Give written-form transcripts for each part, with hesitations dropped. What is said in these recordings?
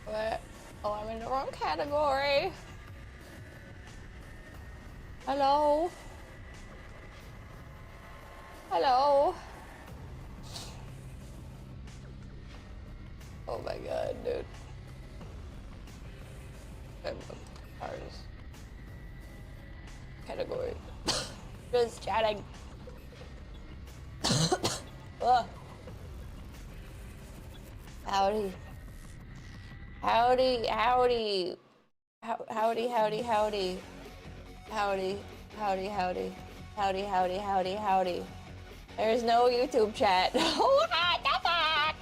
What? Oh, I'm in the wrong category. Hello? Hello? Oh my god, dude. Artist. Category. Just chatting. Howdy. Howdy, howdy. Howdy, howdy, howdy. Howdy, howdy, howdy. Howdy, howdy, howdy, howdy. There's no YouTube chat. What the fuck?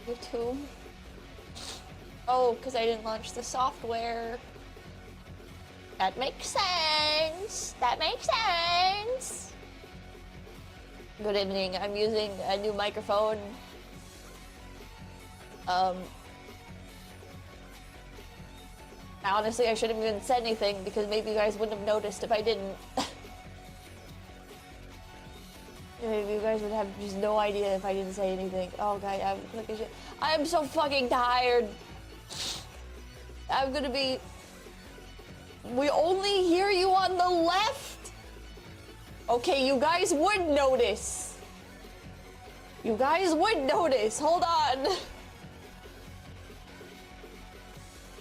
YouTube? Oh, because I didn't launch the software. That makes sense. That makes sense. Good evening. I'm using a new microphone. Honestly, I shouldn't even said anything because maybe you guys wouldn't have noticed if I didn't. Maybe you guys would have just no idea if I didn't say anything. Oh god, I'm clicking shit. I am so fucking tired. I'm gonna be... We only hear you on the left? Okay, you guys would notice. You guys would notice. Hold on.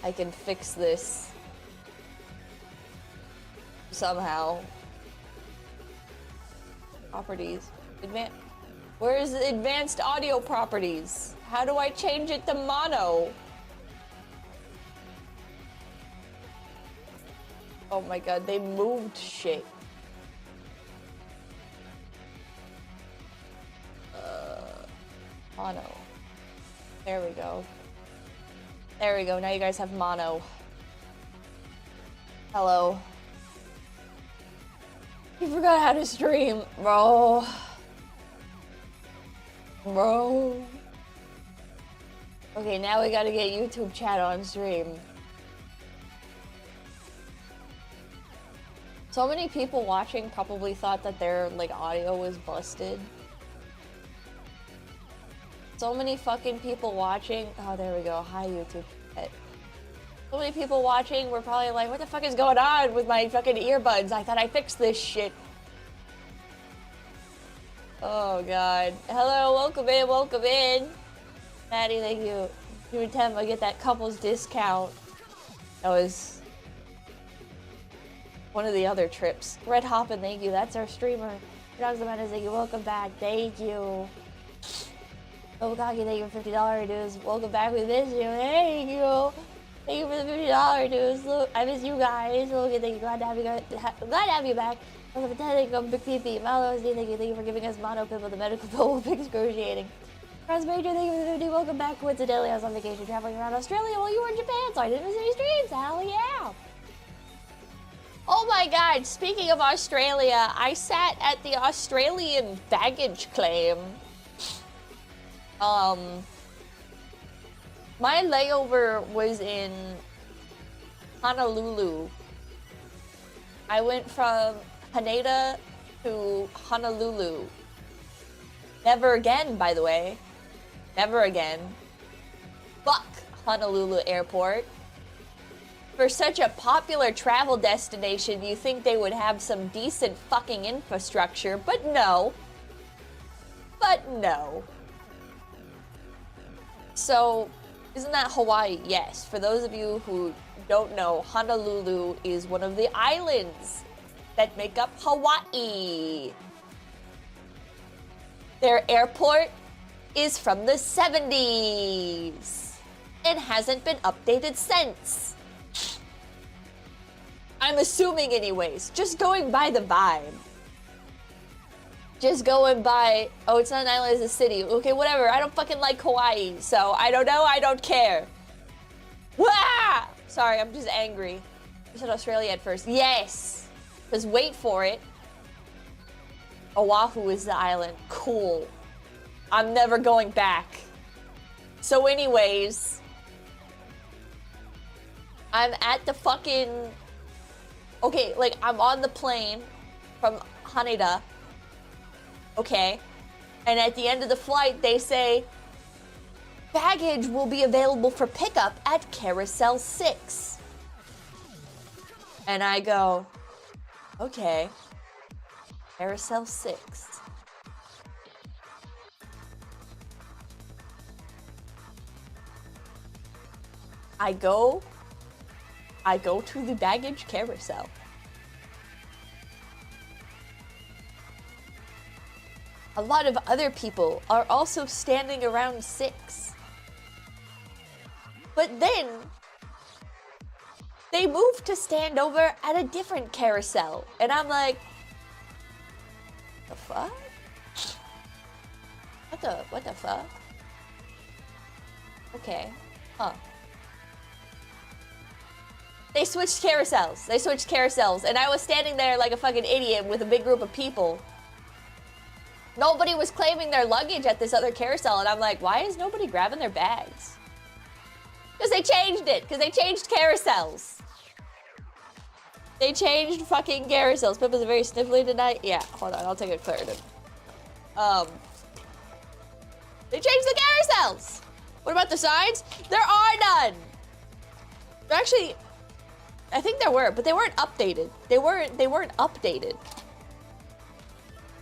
I can fix this. Somehow. Properties. Where's the advanced audio properties? How do I change it to mono? Oh my god, they moved shit. Mono. There we go. There we go, now you guys have mono. Hello. You forgot how to stream, bro. Bro. Okay, now we gotta get YouTube chat on stream. So many people watching probably thought that their, like, audio was busted. So many fucking people watching. Oh, there we go. Hi, YouTube. So many people watching were probably like, what the fuck is going on with my fucking earbuds? I thought I fixed this shit. Oh, God. Hello, welcome in, welcome in. Maddie, thank you. You and Tenma get that couple's discount. That was one of the other trips. Red Hoppin', thank you. That's our streamer. Dogs Amanda, thank you. Welcome back. Thank you. Obakaki, thank you for $50 dues. Welcome back, we miss you. Thank you. Thank you for the $50 dues. Look, I miss you guys. Look, thank you. Glad to have you guys. Glad to have you back. Welcome to thank you. Big PP. Malo, thank you for giving us mono pill, the medical pill will be excruciating. Cross Major, thank you for the 50. Welcome back. Coincidentally, I was on vacation traveling around Australia while you were in Japan, so I didn't miss any streams. Hell yeah. Oh my god, speaking of Australia, I sat at the Australian baggage claim. My layover was in Honolulu. I went from Haneda to Honolulu. Never again, by the way. Never again. Fuck Honolulu Airport. For such a popular travel destination, you think they would have some decent fucking infrastructure, but no. But no. So, isn't that Hawaii? Yes. For those of you who don't know, Honolulu is one of the islands that make up Hawaii. Their airport is from the 70s. It hasn't been updated since. I'm assuming anyways, just going by the vibe. Just going by, oh, it's not an island, it's a city. Okay, whatever, I don't fucking like Hawaii, so I don't know, I don't care. Wah! Sorry, I'm just angry. I said Australia at first. Yes! Because wait for it. Oahu is the island. Cool. I'm never going back. So anyways, I'm at the fucking... Okay, like, I'm on the plane from Haneda. Okay. And at the end of the flight, they say, baggage will be available for pickup at Carousel 6. And I go, okay, Carousel 6. I go to the baggage carousel. A lot of other people are also standing around 6. But then, they moved to stand over at a different carousel. And I'm like, the fuck? What the fuck? Okay, huh. They switched carousels. And I was standing there like a fucking idiot with a big group of people. Nobody was claiming their luggage at this other carousel, and I'm like, why is nobody grabbing their bags? Because they changed it, because they changed carousels. They changed fucking carousels. Pippa's very sniffly tonight. Yeah, hold on, I'll take a Claritin. They changed the carousels! What about the signs? There are none! They're actually, I think there were, but they weren't updated. They weren't updated.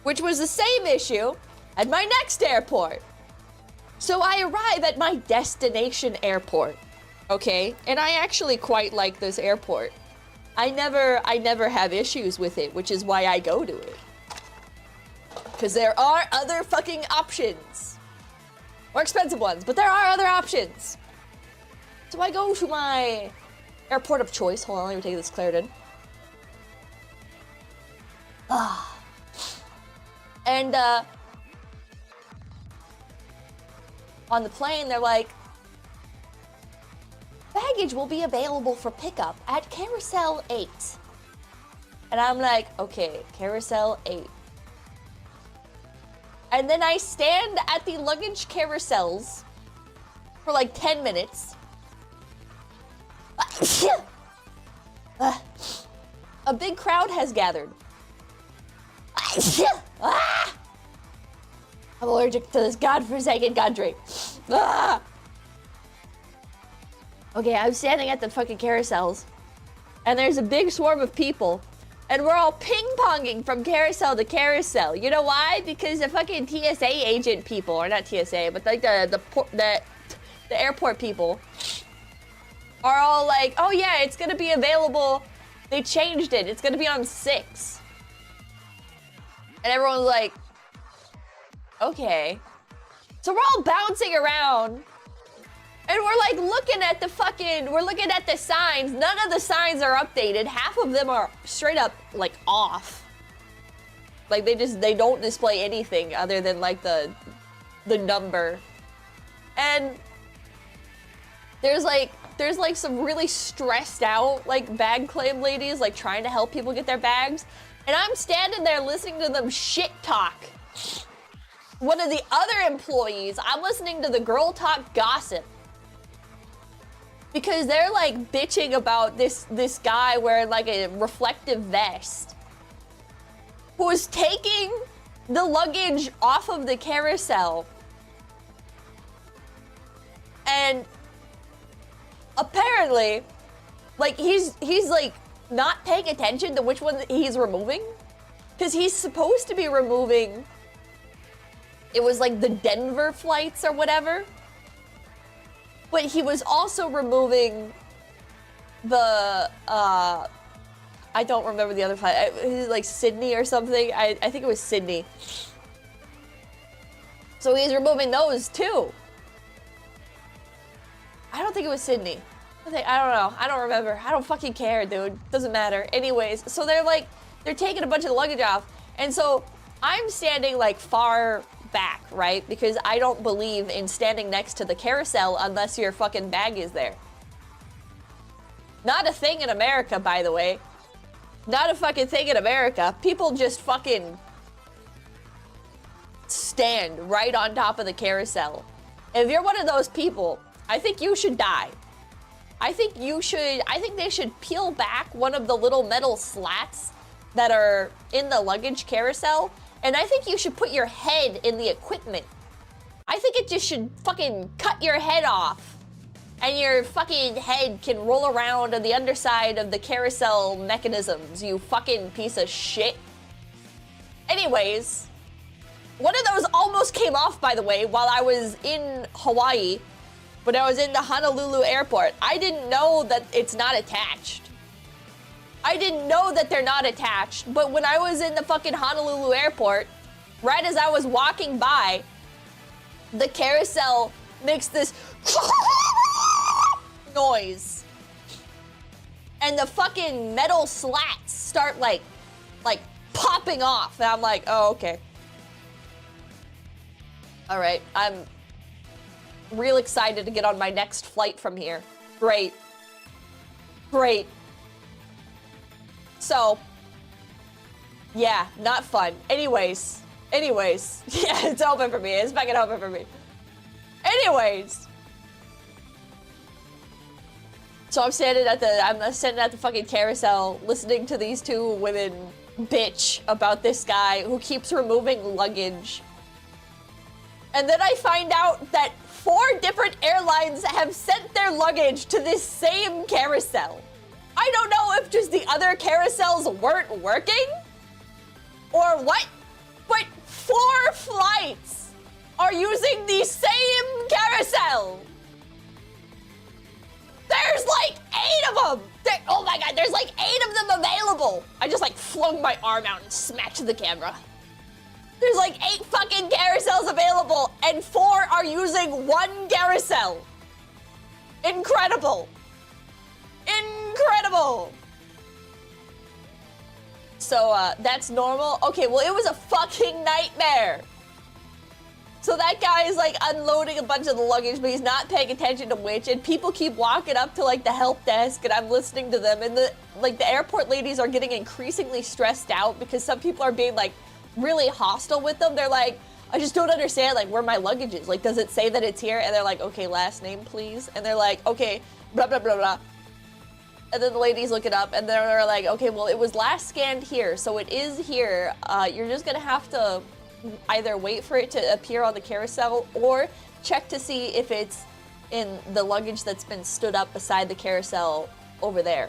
Which was the same issue at my next airport. So I arrive at my destination airport, okay? And I actually quite like this airport. I never have issues with it, which is why I go to it. Because there are other fucking options. More expensive ones, but there are other options. So I go to my airport of choice. Hold on, let me take this Claritin. And on the plane, they're like, baggage will be available for pickup at Carousel 8. And I'm like, okay, Carousel 8. And then I stand at the luggage carousels for like 10 minutes. A big crowd has gathered. I'm allergic to this godforsaken country. Okay, I'm standing at the fucking carousels, and there's a big swarm of people, and we're all ping-ponging from carousel to carousel. You know why? Because the fucking TSA agent people, or not TSA, but like the airport people, are all like, oh yeah, it's gonna be available. They changed it. It's gonna be on 6. And everyone's like, okay. So we're all bouncing around. And we're like looking at the signs. None of the signs are updated. Half of them are straight up like off. Like they don't display anything other than like the number. And there's like some really stressed out like bag claim ladies like trying to help people get their bags. And I'm standing there listening to them shit talk. One of the other employees, I'm listening to the girl talk gossip. Because they're like bitching about this guy wearing like a reflective vest who is taking the luggage off of the carousel. And apparently, like he's like not paying attention to which one he's removing. Because he's supposed to be removing, it was like the Denver flights or whatever. But he was also removing the, I don't remember the other flight. Like Sydney or something. I think it was Sydney. So he's removing those too. I don't think it was Sydney. I don't know. I don't remember. I don't fucking care, dude. Doesn't matter. Anyways, so they're taking a bunch of the luggage off. And so I'm standing like far back, right? Because I don't believe in standing next to the carousel unless your fucking bag is there. Not a thing in America, by the way. Not a fucking thing in America. People just fucking stand right on top of the carousel. If you're one of those people, I think you should die. I think they should peel back one of the little metal slats that are in the luggage carousel And I think you should put your head in the equipment. I think it just should fucking cut your head off. And your fucking head can roll around on the underside of the carousel mechanisms, you fucking piece of shit. Anyways, one of those almost came off, by the way, while I was in Hawaii, when I was in the Honolulu airport. I didn't know that it's not attached. I didn't know that they're not attached, but when I was in the fucking Honolulu airport, right as I was walking by, the carousel makes this noise. And the fucking metal slats start like popping off. And I'm like, oh, okay. All right, I'm real excited to get on my next flight from here. Great. Great. So, yeah, not fun. Anyways, yeah, it's open for me. It's fucking open for me. Anyways. So I'm standing at the fucking carousel listening to these two women bitch about this guy who keeps removing luggage. And then I find out that 4 different airlines have sent their luggage to this same carousel. I don't know if just the other carousels weren't working or what, but 4 flights are using the same carousel. There's like 8 of them. Oh my God, there's like 8 of them available. I just like flung my arm out and smacked the camera. There's like 8 fucking carousels available and 4 are using 1 carousel. Incredible. Incredible. So that's normal. Okay, well it was a fucking nightmare. So that guy is like unloading a bunch of the luggage, but he's not paying attention to which, and people keep walking up to like the help desk and I'm listening to them, and the airport ladies are getting increasingly stressed out because some people are being like really hostile with them. They're like, I just don't understand like where my luggage is. Like, does it say that it's here? And they're like, okay, last name please. And they're like, okay, blah, blah, blah, blah. And then the ladies look it up and they're like, okay, well it was last scanned here, so it is here. You're just gonna have to either wait for it to appear on the carousel or check to see if it's in the luggage that's been stood up beside the carousel over there.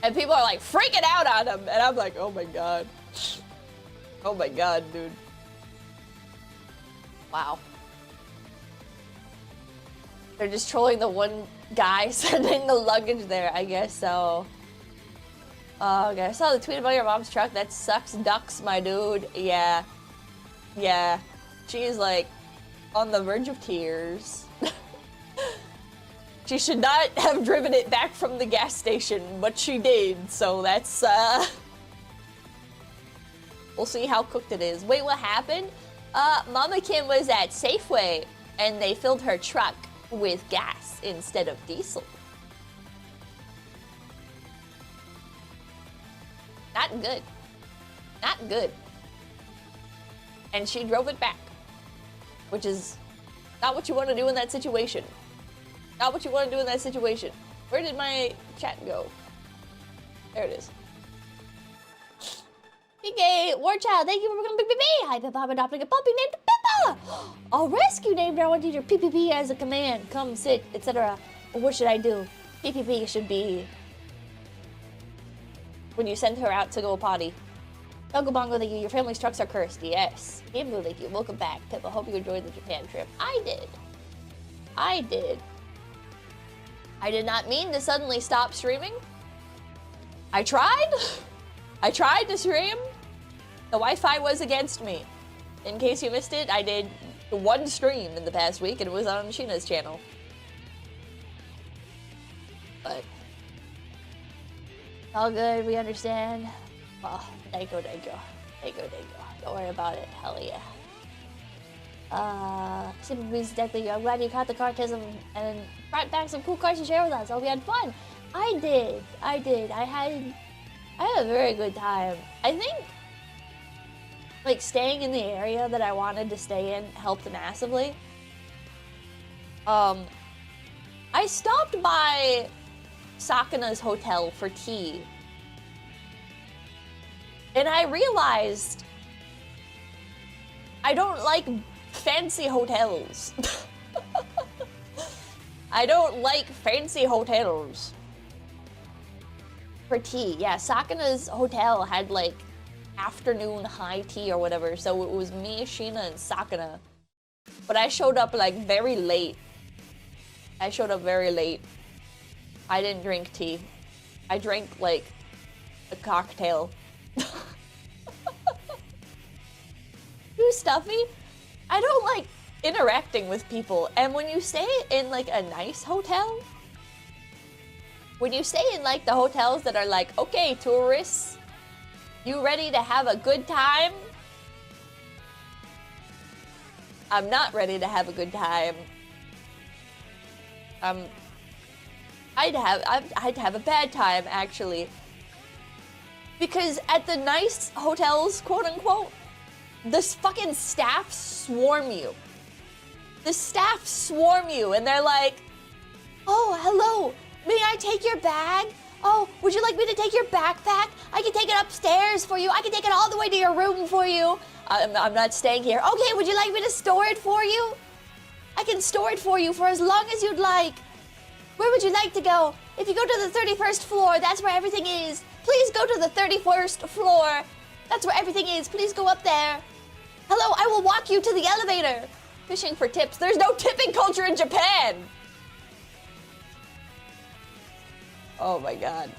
And people are like freaking out on him, and I'm like, oh my God. Oh my God, dude. Wow. They're just trolling the one guy sending the luggage there, I guess so. Okay, I saw the tweet about your mom's truck. That sucks ducks, my dude. Yeah. Yeah. She's like on the verge of tears. She should not have driven it back from the gas station, but she did, so that's we'll see how cooked it is. Wait, what happened? Mama Kim was at Safeway and they filled her truck with gas instead of diesel. Not good. Not good. And she drove it back, which is not what you want to do in that situation. Not what you want to do in that situation. Where did my chat go? There it is. PK Warchild, thank you for becoming PPP. Hi, Pippa, I'm adopting a puppy named Pippa. A rescue named I want to use your PPP as a command. Come, sit, etc. What should I do? PPP should be when you send her out to go potty. Uncle Bongo, thank you. Your family's trucks are cursed. Yes. Gamu, thank you. Welcome back, Pippa. Hope you enjoyed the Japan trip. I did. I did. I did not mean to suddenly stop streaming. I tried. I tried to stream. The Wi-Fi was against me. In case you missed it, I did 1 stream in the past week and it was on Shiina's channel. But all good, we understand. Oh, Daiko. Don't worry about it, hell yeah. Super Beast exactly. I'm glad you caught the Autism and brought back some cool cars to share with us. Hope you had fun. I did. I had a very good time. I think like staying in the area that I wanted to stay in helped massively. I stopped by Sakana's hotel for tea. And I realized I don't like fancy hotels. I don't like fancy hotels. For tea, yeah, Sakana's hotel had like afternoon high tea or whatever, so it was me, Shiina, and Sakana. But I showed up like very late. I showed up very late. I didn't drink tea. I drank like a cocktail. Too stuffy? I don't like interacting with people. And when you stay in like a nice hotel, when you stay in like the hotels that are like, okay, tourists, you ready to have a good time? I'm not ready to have a good time. I'd have a bad time, actually. Because at the nice hotels, quote unquote, this fucking staff swarm you. The staff swarm you and they're like, oh, hello, may I take your bag? Oh, would you like me to take your backpack? I can take it upstairs for you. I can take it all the way to your room for you. I'm not staying here. Okay, would you like me to store it for you? I can store it for you for as long as you'd like. Where would you like to go? If you go to the 31st floor, that's where everything is. Please go to the 31st floor. That's where everything is. Please go up there. Hello, I will walk you to the elevator. Fishing for tips. There's no tipping culture in Japan. Oh my god.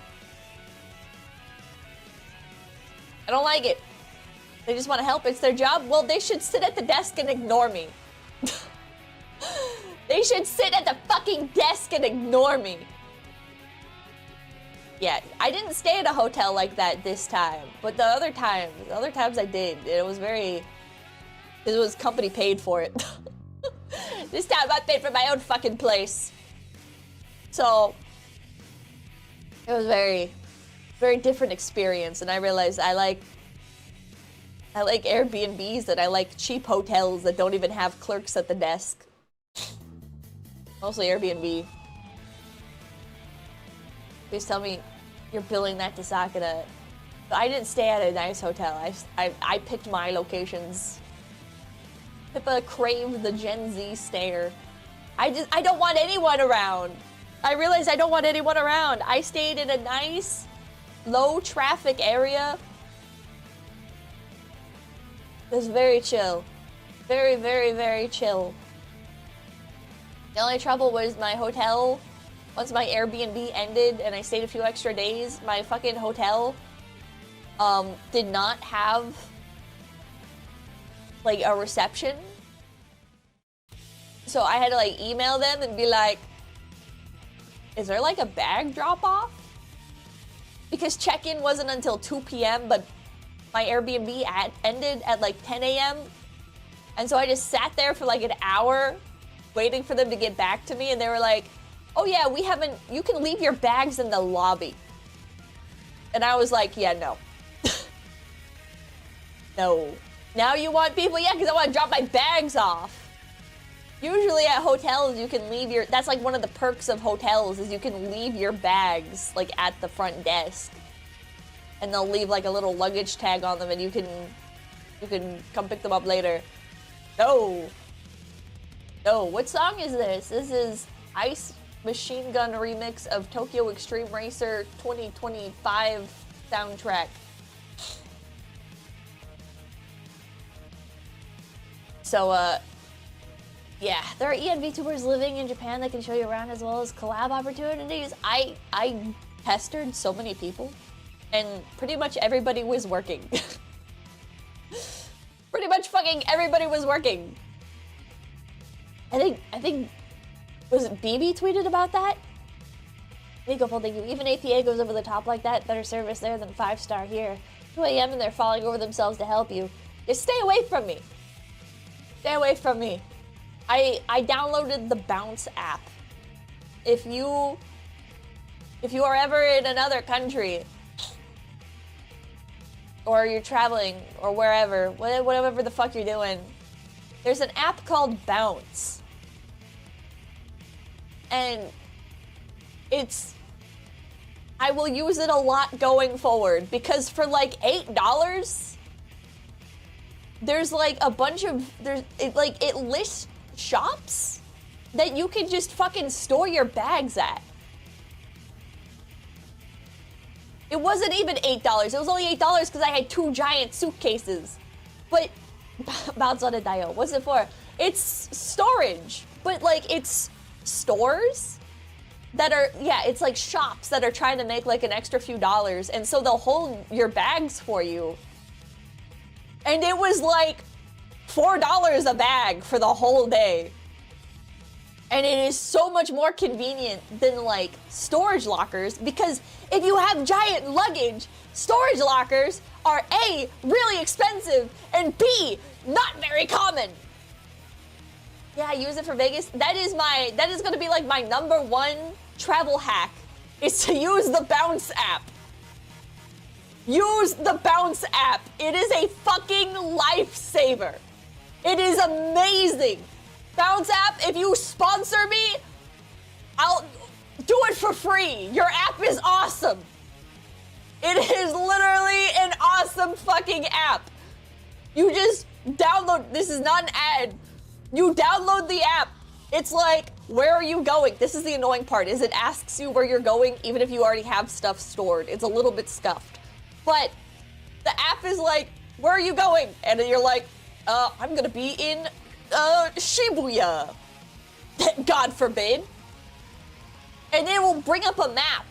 I don't like it. They just want to help. It's their job. Well, they should sit at the desk and ignore me. They should sit at the fucking desk and ignore me. Yeah, I didn't stay at a hotel like that this time, but the other times I did. It was very, it was company paid for it. This time I paid for my own fucking place. So, it was very, very different experience, and I realized I like Airbnbs, and I like cheap hotels that don't even have clerks at the desk. Mostly Airbnb. Please tell me you're billing that to Sakana. But I didn't stay at a nice hotel. I picked my locations. Pippa craved the Gen Z stare. I don't want anyone around. I realized I don't want anyone around. I stayed in a nice, low traffic area. It was very chill. Very, very, very chill. The only trouble was my hotel, once my Airbnb ended and I stayed a few extra days, my fucking hotel did not have like a reception. So I had to like email them and be like, is there like a bag drop off? Because check-in wasn't until 2 p.m. but my Airbnb ended at like 10 a.m. And so I just sat there for like an hour waiting for them to get back to me, and they were like, oh yeah, you can leave your bags in the lobby. And I was like, yeah, no. No. Now you want people? Yeah, because I want to drop my bags off. Usually at hotels, you can leave your, that's like one of the perks of hotels, is you can leave your bags like at the front desk. And they'll leave like a little luggage tag on them, and you can come pick them up later. No. No, what song is this? This is Ice Machine Gun remix of Tokyo Extreme Racer 2025 soundtrack. So, yeah, there are VTubers living in Japan that can show you around, as well as collab opportunities. I pestered so many people, and pretty much everybody was working. Pretty much fucking everybody was working. I think, was it BB tweeted about that? Nico, thank you. Even APA goes over the top like that. Better service there than 5-star here. 2 a.m. and they're falling over themselves to help you. Just stay away from me. Stay away from me. I downloaded the Bounce app. If you are ever in another country, or you're traveling, or wherever, whatever the fuck you're doing, there's an app called Bounce. And I will use it a lot going forward, because for like $8, there's like a bunch of, it lists shops that you can just fucking store your bags at. It wasn't even $8. It was only $8 because I had 2 giant suitcases. But, what's it for? It's storage, but like it's stores that are, yeah, it's like shops that are trying to make like an extra few dollars, and so they'll hold your bags for you. And it was like $4 a bag for the whole day. And it is so much more convenient than like storage lockers, because if you have giant luggage, storage lockers are A, really expensive, and B, not very common. Yeah, I use it for Vegas. That is gonna be like my #1 travel hack, is to use the Bounce app. Use the Bounce app. It is a fucking lifesaver. It is amazing. Bounce app, if you sponsor me, I'll do it for free. Your app is awesome. It is literally an awesome fucking app. You just download, this is not an ad. You download the app. It's like, where are you going? This is the annoying part, is it asks you where you're going even if you already have stuff stored. It's a little bit scuffed. But the app is like, where are you going? And you're like, I'm gonna be in Shibuya. God forbid. And it will bring up a map.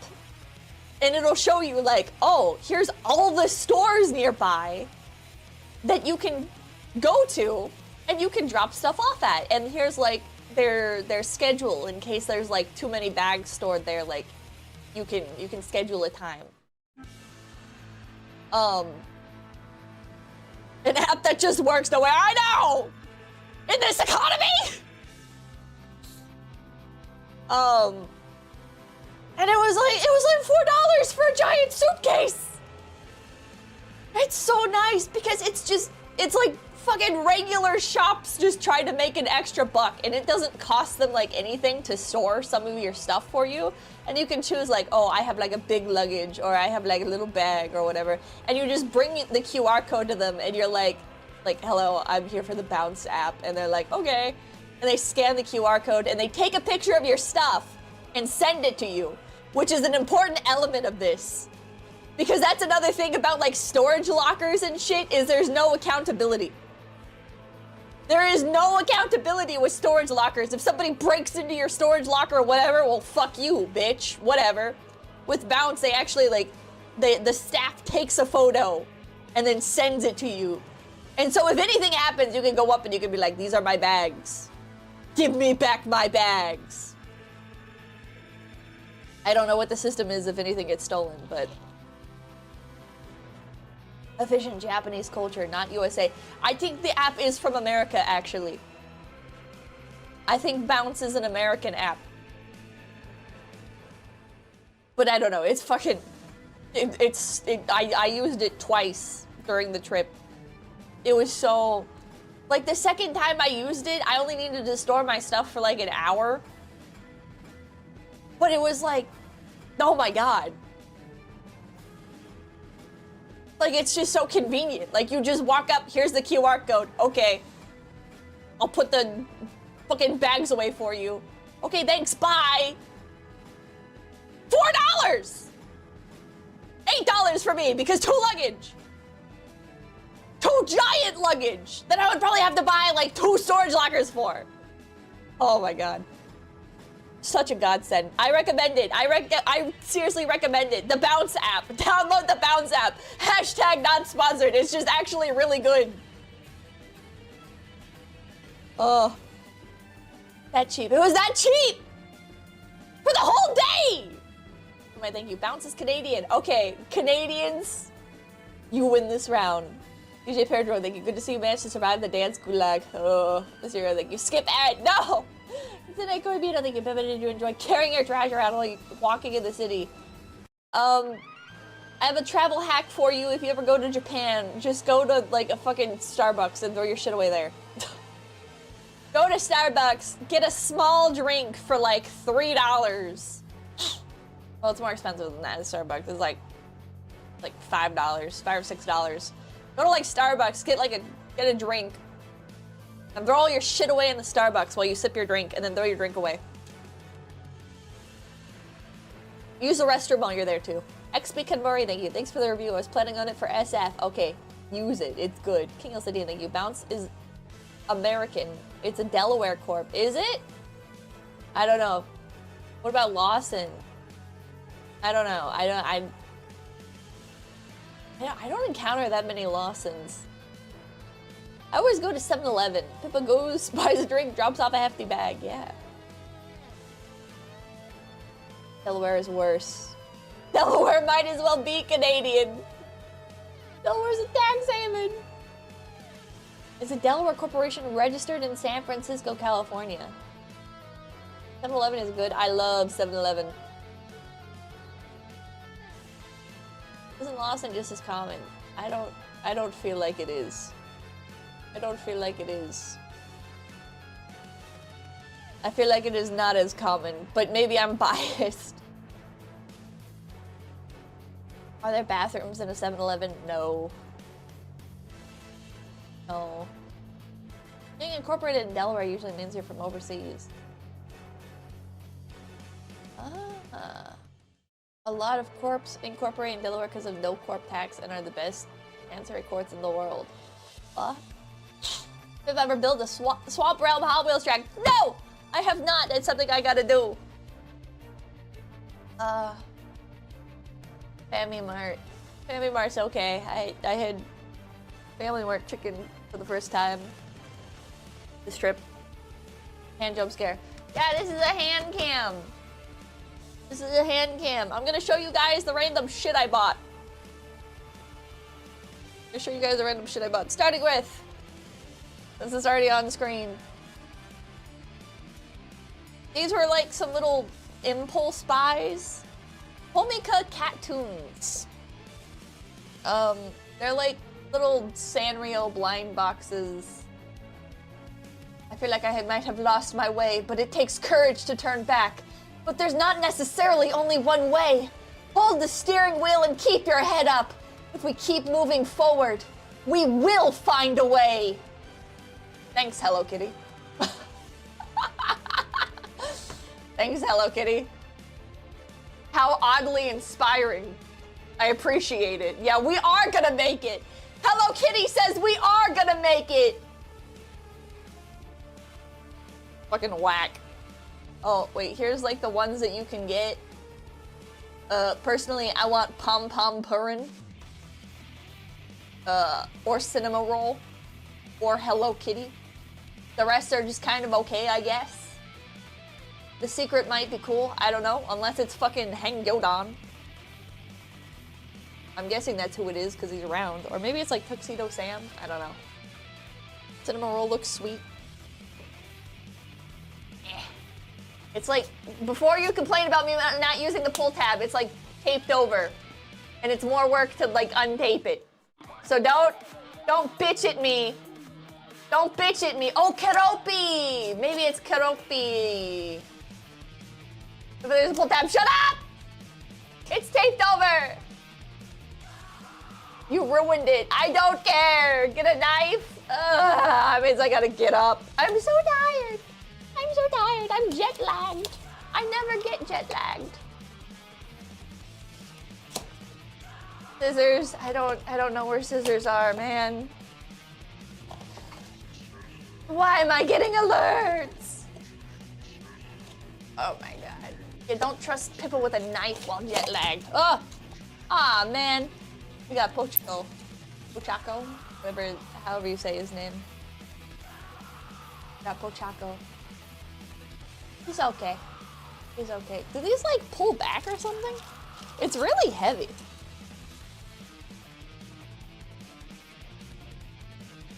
And it'll show you like, oh, here's all the stores nearby that you can go to and you can drop stuff off at. And here's like their schedule in case there's like too many bags stored there, like you can schedule a time. An app that just works the way I know in this economy. And it was like $4 for a giant suitcase. It's so nice because it's like fucking regular shops just trying to make an extra buck, and it doesn't cost them like anything to store some of your stuff for you. And you can choose like, oh, I have like a big luggage, or I have like a little bag or whatever. And you just bring the QR code to them and you're like, hello, I'm here for the Bounce app. And they're like, okay. And they scan the QR code and they take a picture of your stuff and send it to you, which is an important element of this. Because that's another thing about like storage lockers and shit, is there's no accountability. There is no accountability with storage lockers. If somebody breaks into your storage locker or whatever, well, fuck you, bitch, whatever. With Bounce, they actually like, the staff takes a photo and then sends it to you. And so if anything happens, you can go up and you can be like, these are my bags. Give me back my bags. I don't know what the system is if anything gets stolen, but efficient Japanese culture, not USA. I think the app is from America, actually. I think Bounce is an American app. But I don't know, it's fucking... I used it twice during the trip. It was so... Like, the second time I used it, I only needed to store my stuff for like an hour. But it was like, oh my god. Like, it's just so convenient. Like, you just walk up, here's the QR code. Okay. I'll put the fucking bags away for you. Okay, thanks, bye. $4! $8 for me, because 2 luggage. 2 giant luggage that I would probably have to buy like 2 storage lockers for. Oh my god. Such a godsend. I recommend it. I seriously recommend it. The Bounce app. Download the Bounce app. Hashtag not sponsored. It's just actually really good. Oh. That cheap. It was that cheap! For the whole day! My thank you. Bounce is Canadian. Okay, Canadians, you win this round. DJ Peridro, thank you. Good to see you managed to survive the dance gulag. Oh, Zero, thank you. Skip ad. No! Tonight, Corbino, thank you. Beba, did you enjoy carrying your trash around while you're walking in the city? I have a travel hack for you if you ever go to Japan. Just go to like a fucking Starbucks and throw your shit away there. Go to Starbucks, get a small drink for like $3. Well, it's more expensive than that at Starbucks. It's like $5, $5 or $6. Go to like Starbucks, get like a Get a drink. And throw all your shit away in the Starbucks while you sip your drink, and then throw your drink away. Use the restroom while you're there, too. XP Kanmuri, thank you. Thanks for the review. I was planning on it for SF. Okay, use it. It's good. King LCD, thank you. Bounce is American. It's a Delaware corp. Is it? I don't know. What about Lawson? I don't know. I don't encounter that many Lawsons. I always go to 7-Eleven. Pippa goes, buys a drink, drops off a hefty bag. Yeah. Delaware is worse. Delaware might as well be Canadian. Delaware's a tax haven. Is a Delaware corporation registered in San Francisco, California? 7-Eleven is good. I love 7-Eleven. Isn't Lawson just as common? I don't feel like it is. I don't feel like it is. I feel like it is not as common, but maybe I'm biased. Are there bathrooms in a 7-Eleven? No. No. Being incorporated in Delaware usually means you're from overseas. A lot of corps incorporate in Delaware because of no corp tax and are the best chancery courts in the world. What? Have I ever built a Swamp Realm Hot Wheels track? No! I have not. It's something I gotta do. Family Mart. Family Mart's okay. I had Family Mart chicken for the first time this trip. Hand jump scare. Yeah, this is a hand cam. This is a hand cam. I'm gonna show you guys the random shit I bought. Starting with, since it's already on screen. These were like some little impulse buys. Homika Cattoons. They're like little Sanrio blind boxes. I feel like I might have lost my way, but it takes courage to turn back. But there's not necessarily only one way. Hold the steering wheel and keep your head up. If we keep moving forward, we will find a way. Thanks, Hello Kitty. Thanks, Hello Kitty. How oddly inspiring. I appreciate it. Yeah, we are gonna make it. Hello Kitty says we are gonna make it. Fucking whack. Oh, wait, here's like the ones that you can get. Personally, I want Pom Pom Purin. Or Cinema Roll. Or Hello Kitty. The rest are just kind of okay, I guess. The secret might be cool, I don't know, unless it's fucking Hang Yodan. I'm guessing that's who it is because he's around. Or maybe it's like Tuxedo Sam, I don't know. Cinema Roll looks sweet. It's like, before you complain about me not using the pull tab, it's like taped over. And it's more work to like untape it. So don't bitch at me. Don't bitch at me. Oh, Keropi! Maybe it's Keropi. If there's a pull tab, shut up! It's taped over. You ruined it. I don't care. Get a knife. That means I gotta get up. I'm so tired. I'm so tired. I'm jet lagged. I never get jet lagged. Scissors. I don't know where scissors are, man. Why am I getting alerts? Oh my god. You don't trust Pippa with a knife while jet lagged. Oh! Ah, man. We got Pochaco. Pochaco? Whatever, however you say his name. We got Pochaco. He's okay. He's okay. Do these like pull back or something? It's really heavy.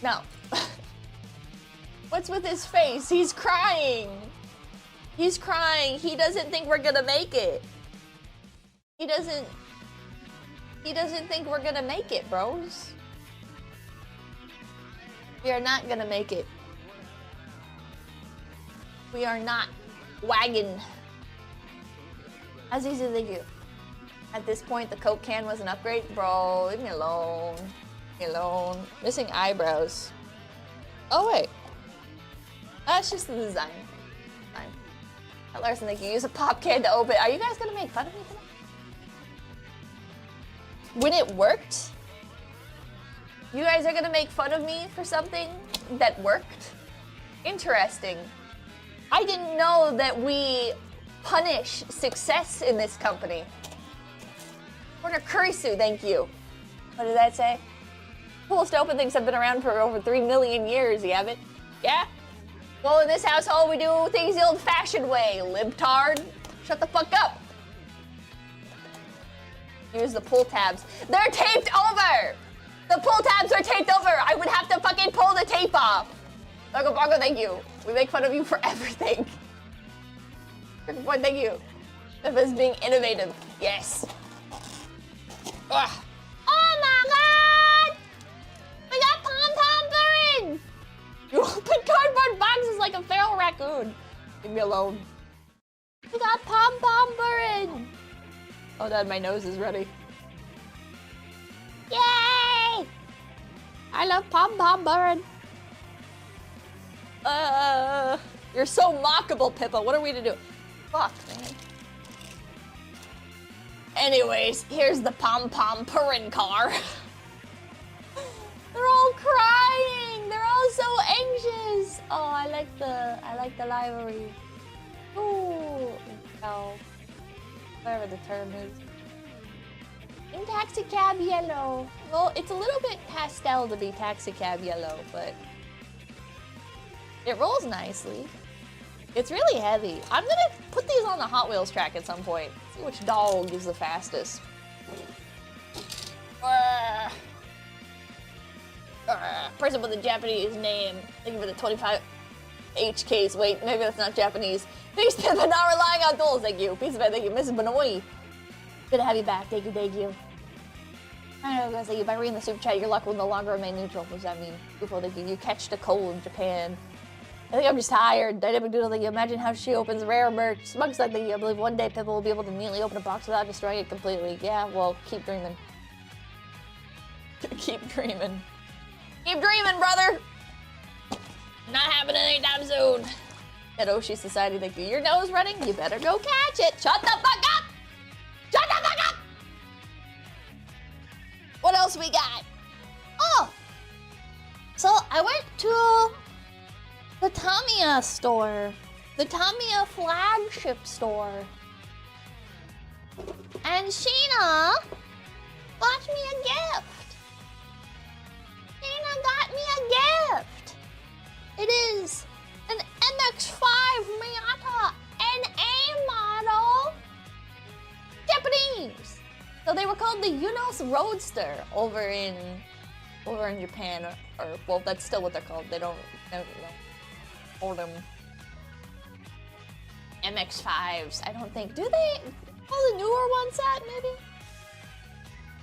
No. What's with his face? He's crying. He's crying. He doesn't think we're gonna make it. He doesn't think we're gonna make it, bros. We are not gonna make it. We are not. Wagon. As easy as they do. At this point, the Coke can was an upgrade. Bro, leave me alone. Leave me alone. Missing eyebrows. Oh wait. That's just the design. Fine. Larson, like you use a pop can to open. Are you guys gonna make fun of me today? When it worked? You guys are gonna make fun of me for something that worked? Interesting. I didn't know that we punish success in this company. Order kurisu, thank you. What did that say? Coolest open things have been around for over 3 million years, you have it? Yeah? Well, in this household, we do things the old-fashioned way. Libtard, shut the fuck up. Use the pull tabs. They're taped over! The pull tabs are taped over! I would have to fucking pull the tape off. Bongo Bongo, thank you. We make fun of you for everything. Boy, thank you. That is being innovative. Yes. Ugh. Oh my god! We got pom-pom birds! You open cardboard boxes like a feral raccoon. Leave me alone. We got pom-pom birds! Oh, Dad, my nose is ready. Yay! I love pom-pom bird. You're so mockable, Pippa. What are we to do? Fuck, man. Anyways, here's the pom-pom purring car. They're all crying. They're all so anxious. Oh, I like the livery. Ooh, no. Whatever the term is. In taxi cab yellow. Well, it's a little bit pastel to be taxi cab yellow, but it rolls nicely. It's really heavy. I'm gonna put these on the Hot Wheels track at some point. See which dog is the fastest. Person with a Japanese name. Thank you for the 25 HKs. Wait, maybe that's not Japanese. Peace, Pippa, not relying on tools. Thank you. Peace, thank you. Mrs. Benoit. Good to have you back. Thank you, thank you. I don't know, guys. Thank you. By reading the super chat, your luck will no longer remain neutral. What does that mean? Before thank you. You catch the cold in Japan. I think I'm just tired. Dynamic Doodle, thank you. Imagine how she opens rare merch. Smug's like, thank you. I believe one day Pippa will be able to neatly open a box without destroying it completely. Yeah, well, keep dreaming. Keep dreaming. Keep dreaming, brother! Not happening anytime soon. At Oshi Society, thank you. Your nose running? You better go catch it. Shut the fuck up! Shut the fuck up! What else we got? Oh! So I went to the Tamiya store. The Tamiya flagship store. And Shiina got me a gift. Shiina got me a gift. It is an MX-5 Miata NA model. Japanese. So they were called the Unos Roadster over in Japan, or well, that's still what they're called. They don't call them MX-5s. I don't think. Do they call the newer ones that maybe?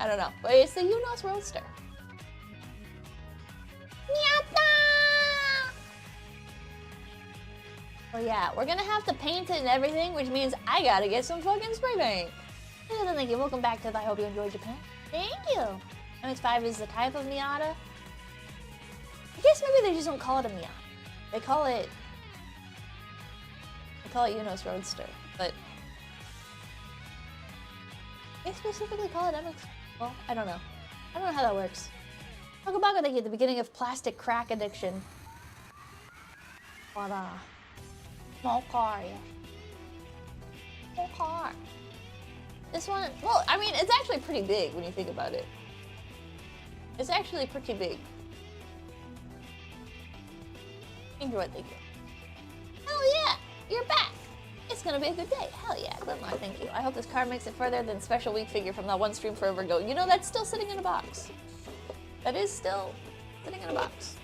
I don't know, but it's the Unos Roadster. Miata! Oh yeah, we're gonna have to paint it and everything, which means I gotta get some fucking spray paint. Thank you. Welcome back to the I Hope You Enjoy Japan. Thank you. MX-5 is the type of Miata. I guess maybe they just don't call it a Miata. They call it Unos Roadster, but they specifically call it MX. Well, I don't know. I don't know how that works. Talk about thank you at the beginning of plastic crack addiction. What a small car, yeah. Small car. This one, well, I mean, it's actually pretty big when you think about it. It's actually pretty big. Enjoy it, thank you. Hell yeah, you're back. It's gonna be a good day. Hell yeah, good luck, thank you. I hope this car makes it further than special week figure from that one stream forever ago. You know, that's still sitting in a box. That is still sitting in a box.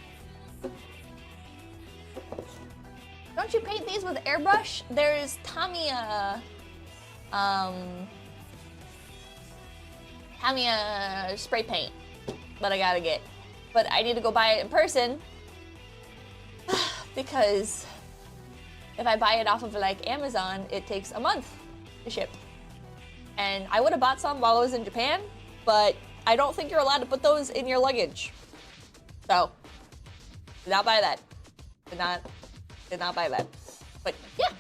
Don't you paint these with airbrush? There's Tamiya spray paint that I gotta get. But I need to go buy it in person because if I buy it off of like Amazon, it takes a month to ship. And I would have bought some while I was in Japan, but I don't think you're allowed to put those in your luggage. So Did not buy that. Did not buy that. But yeah.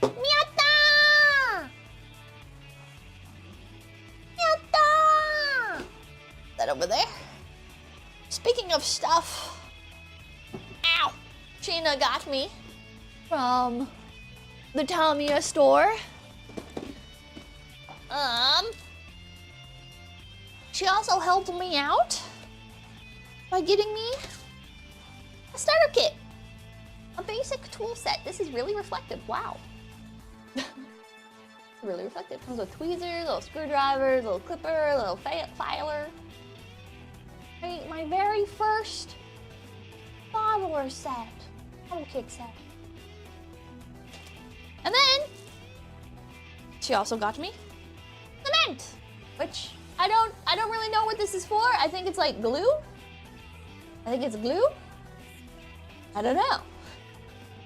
Miata! Miata! That over there. Speaking of stuff. Ow! Shiina got me from the Tamiya store. She also helped me out by getting me a starter kit. A basic tool set. This is really reflective. Wow. Really reflective. Comes with tweezers, little screwdrivers, little clipper, little filer. My very first modeler set. Model kit set. And then she also got me cement, which I don't really know what this is for. I think it's like glue. I think it's glue. I don't know.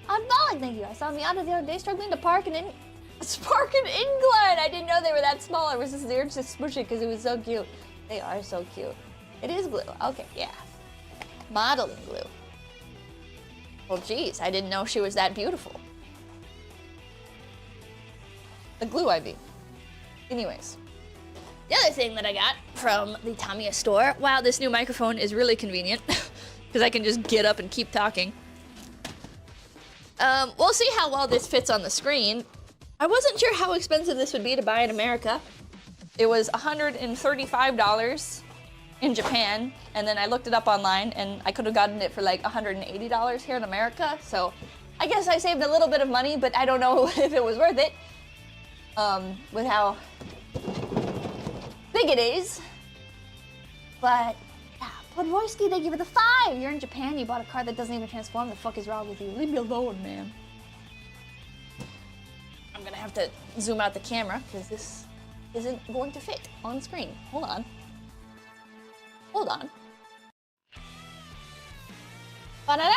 I'm balling, thank you. I saw Miata the other day struggling to park in England. I didn't know they were that small. I was just there to smush it because it was so cute. They are so cute. It is glue. Okay, yeah. Modeling glue. Well, geez, I didn't know she was that beautiful. The glue, I mean. Anyways. The other thing that I got from the Tamiya store, wow, this new microphone is really convenient because I can just get up and keep talking. We'll see how well this fits on the screen. I wasn't sure how expensive this would be to buy in America. It was $135 in Japan, and then I looked it up online, and I could have gotten it for like $180 here in America, so I guess I saved a little bit of money, but I don't know if it was worth it. With how big it is. But, yeah, Podvoisky, thank you for the 5! You're in Japan, you bought a car that doesn't even transform. The fuck is wrong with you? Leave me alone, man. I'm gonna have to zoom out the camera, because this isn't going to fit on screen. Hold on. Hold on. Ba-da-da!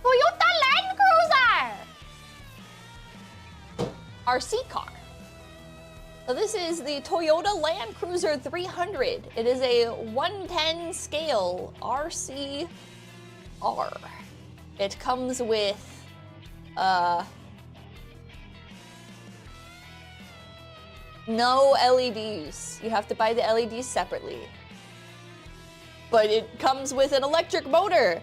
Toyota Land Cruiser! RC car. So this is the Toyota Land Cruiser 300. It is a 110 scale RCR. It comes with no LEDs. You have to buy the LEDs separately. But it comes with an electric motor,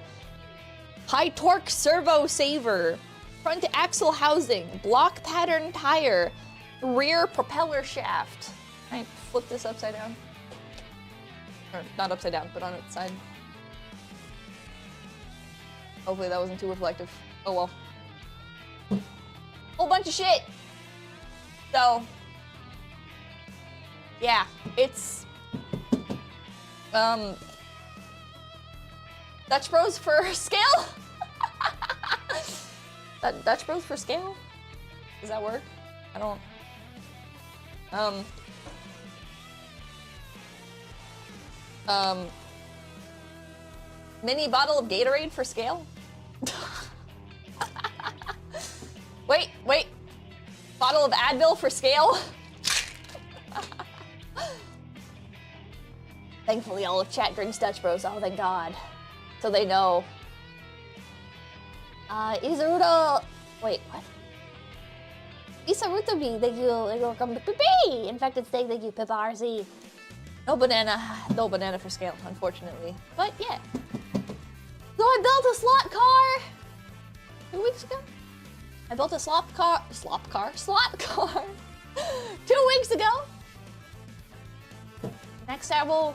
high torque servo saver, front axle housing, block pattern tire, rear propeller shaft. Can I flip this upside down? Or not upside down, but on its side. Hopefully that wasn't too reflective. Oh well. Whole bunch of shit. So, yeah, it's Dutch Bros for scale? Dutch Bros for scale? Does that work? I don't. Mini bottle of Gatorade for scale? Wait. Bottle of Advil for scale? Thankfully, all of chat drinks Dutch Bros. Oh, thank God. So they know. Isaruto. Wait, what? Isaruto B, thank you. Welcome to Pippi. Infected Steak, thank you. Pippa RC. No banana for scale, unfortunately. But yeah. So I built a slot car 2 weeks ago. I built a slot car 2 weeks ago. Next I will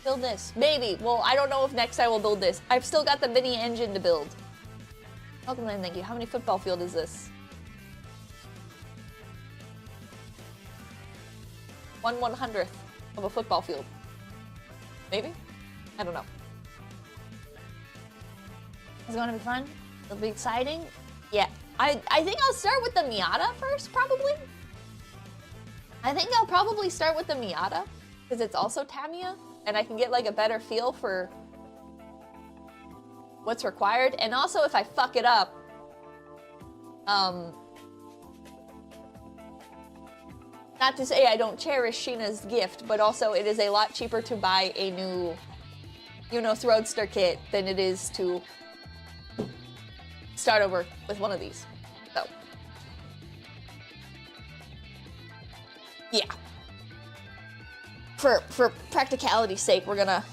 build this. Maybe. Well, I don't know if next I will build this. I've still got the mini engine to build. Welcome in, thank you. How many football field is this? 1/100th of a football field. Maybe? I don't know. It's gonna be fun. It'll be exciting. Yeah. I think I'll start with the Miata first, probably. I think I'll probably start with the Miata, because it's also Tamiya, and I can get like a better feel for what's required. And also, if I fuck it up, Not to say I don't cherish Shiina's gift, but also it is a lot cheaper to buy a new, you know, Roadster kit than it is to start over with one of these. So, yeah. For practicality's sake, we're gonna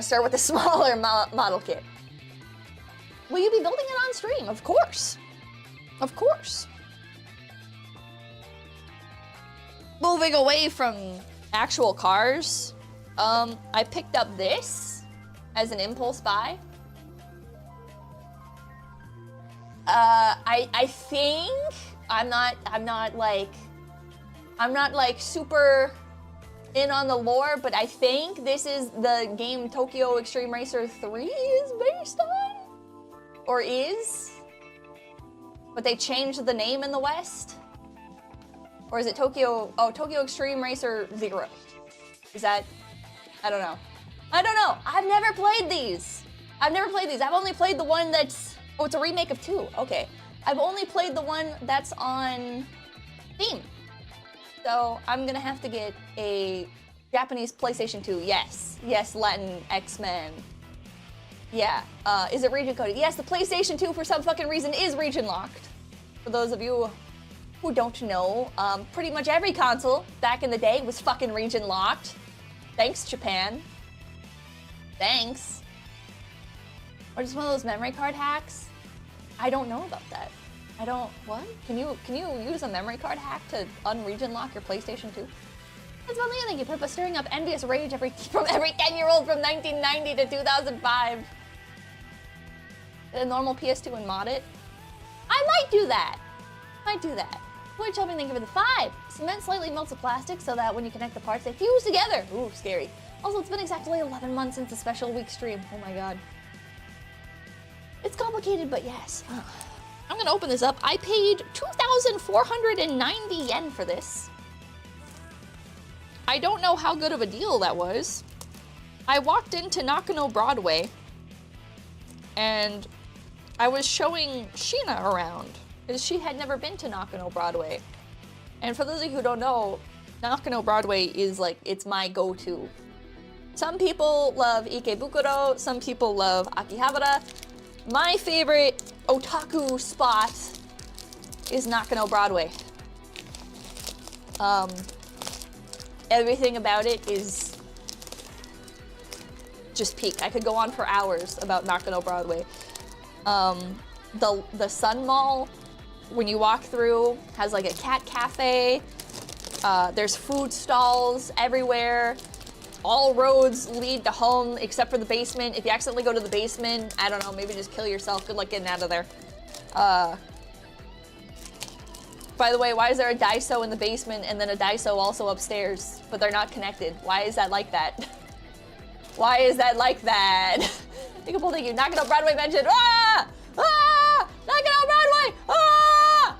start with the smaller model kit. Will you be building it on stream? Of course. Of course. Moving away from actual cars, I picked up this as an impulse buy. I think I'm not like super in on the lore, but I think this is the game Tokyo Extreme Racer 3 is based on, or is, but they changed the name in the West. Or is it Tokyo Extreme Racer 0? Is that, I don't know. I've never played these. I've only played the one that's, oh, it's a remake of 2, okay. I've only played the one that's on Steam. So I'm gonna have to get a Japanese PlayStation 2, yes. Yes, Latin X-Men. Yeah, is it region coded? Yes, the PlayStation 2 for some fucking reason is region locked. For those of you who don't know, pretty much every console back in the day was fucking region locked. Thanks, Japan. Thanks. Or just one of those memory card hacks? I don't know about that. What? Can you use a memory card hack to unregion lock your PlayStation 2? That's one thing I think you put, stirring up envious rage from every 10-year-old from 1990 to 2005. Get a normal PS2 and mod it? I might do that. Which helped me think of the 5. Cement slightly melts the plastic so that when you connect the parts, they fuse together. Ooh, scary. Also, it's been exactly 11 months since the special week stream. Oh my god. It's complicated, but yes. I'm gonna open this up. I paid 2,490 yen for this. I don't know how good of a deal that was. I walked into Nakano Broadway and I was showing Shiina around because she had never been to Nakano Broadway. And for those of you who don't know, Nakano Broadway is like, it's my go-to. Some people love Ikebukuro, some people love Akihabara. My favorite otaku spot is Nakano Broadway. Everything about it is just peak. I could go on for hours about Nakano Broadway. The Sun Mall, when you walk through, has like a cat cafe. There's food stalls everywhere. All roads lead to home except for the basement. If you accidentally go to the basement, I don't know, maybe just kill yourself. Good luck getting out of there. By the way, why is there a Daiso in the basement and then a Daiso also upstairs, but they're not connected? Why is that like that? Why is that like that? Think of thank you. Nakano Broadway mentioned. Ah! Ah! Nakano Broadway! Ah!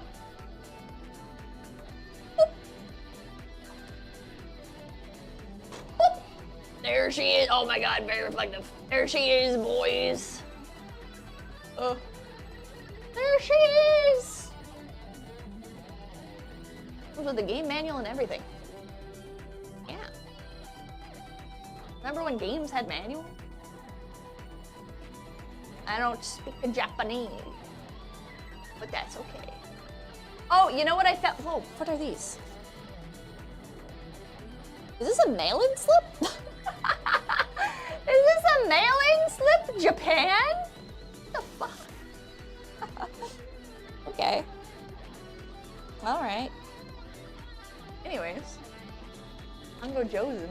Boop. Boop. There she is. Oh my god, very reflective. There she is, boys. There she is. With the game manual and everything. Yeah. Remember when games had manual? I don't speak Japanese, but that's okay. Oh, you know what I found? Whoa, what are these? Is this a mail-in slip? Is this a mail-in slip, Japan? What the fuck? Okay. All right. Anyways, I'm go Josen.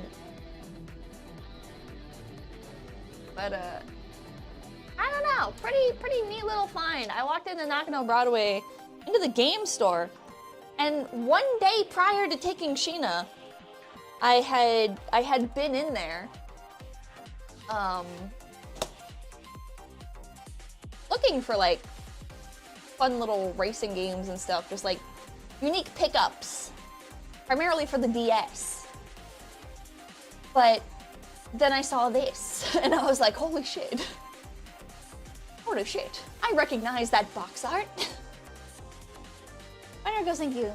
But I don't know, pretty neat little find. I walked into Nakano Broadway, into the game store, and one day prior to taking Shiina, I had been in there, looking for like fun little racing games and stuff, just like unique pickups. Primarily for the DS. But then I saw this and I was like, holy shit. Holy shit. I recognize that box art. There goes, thank you.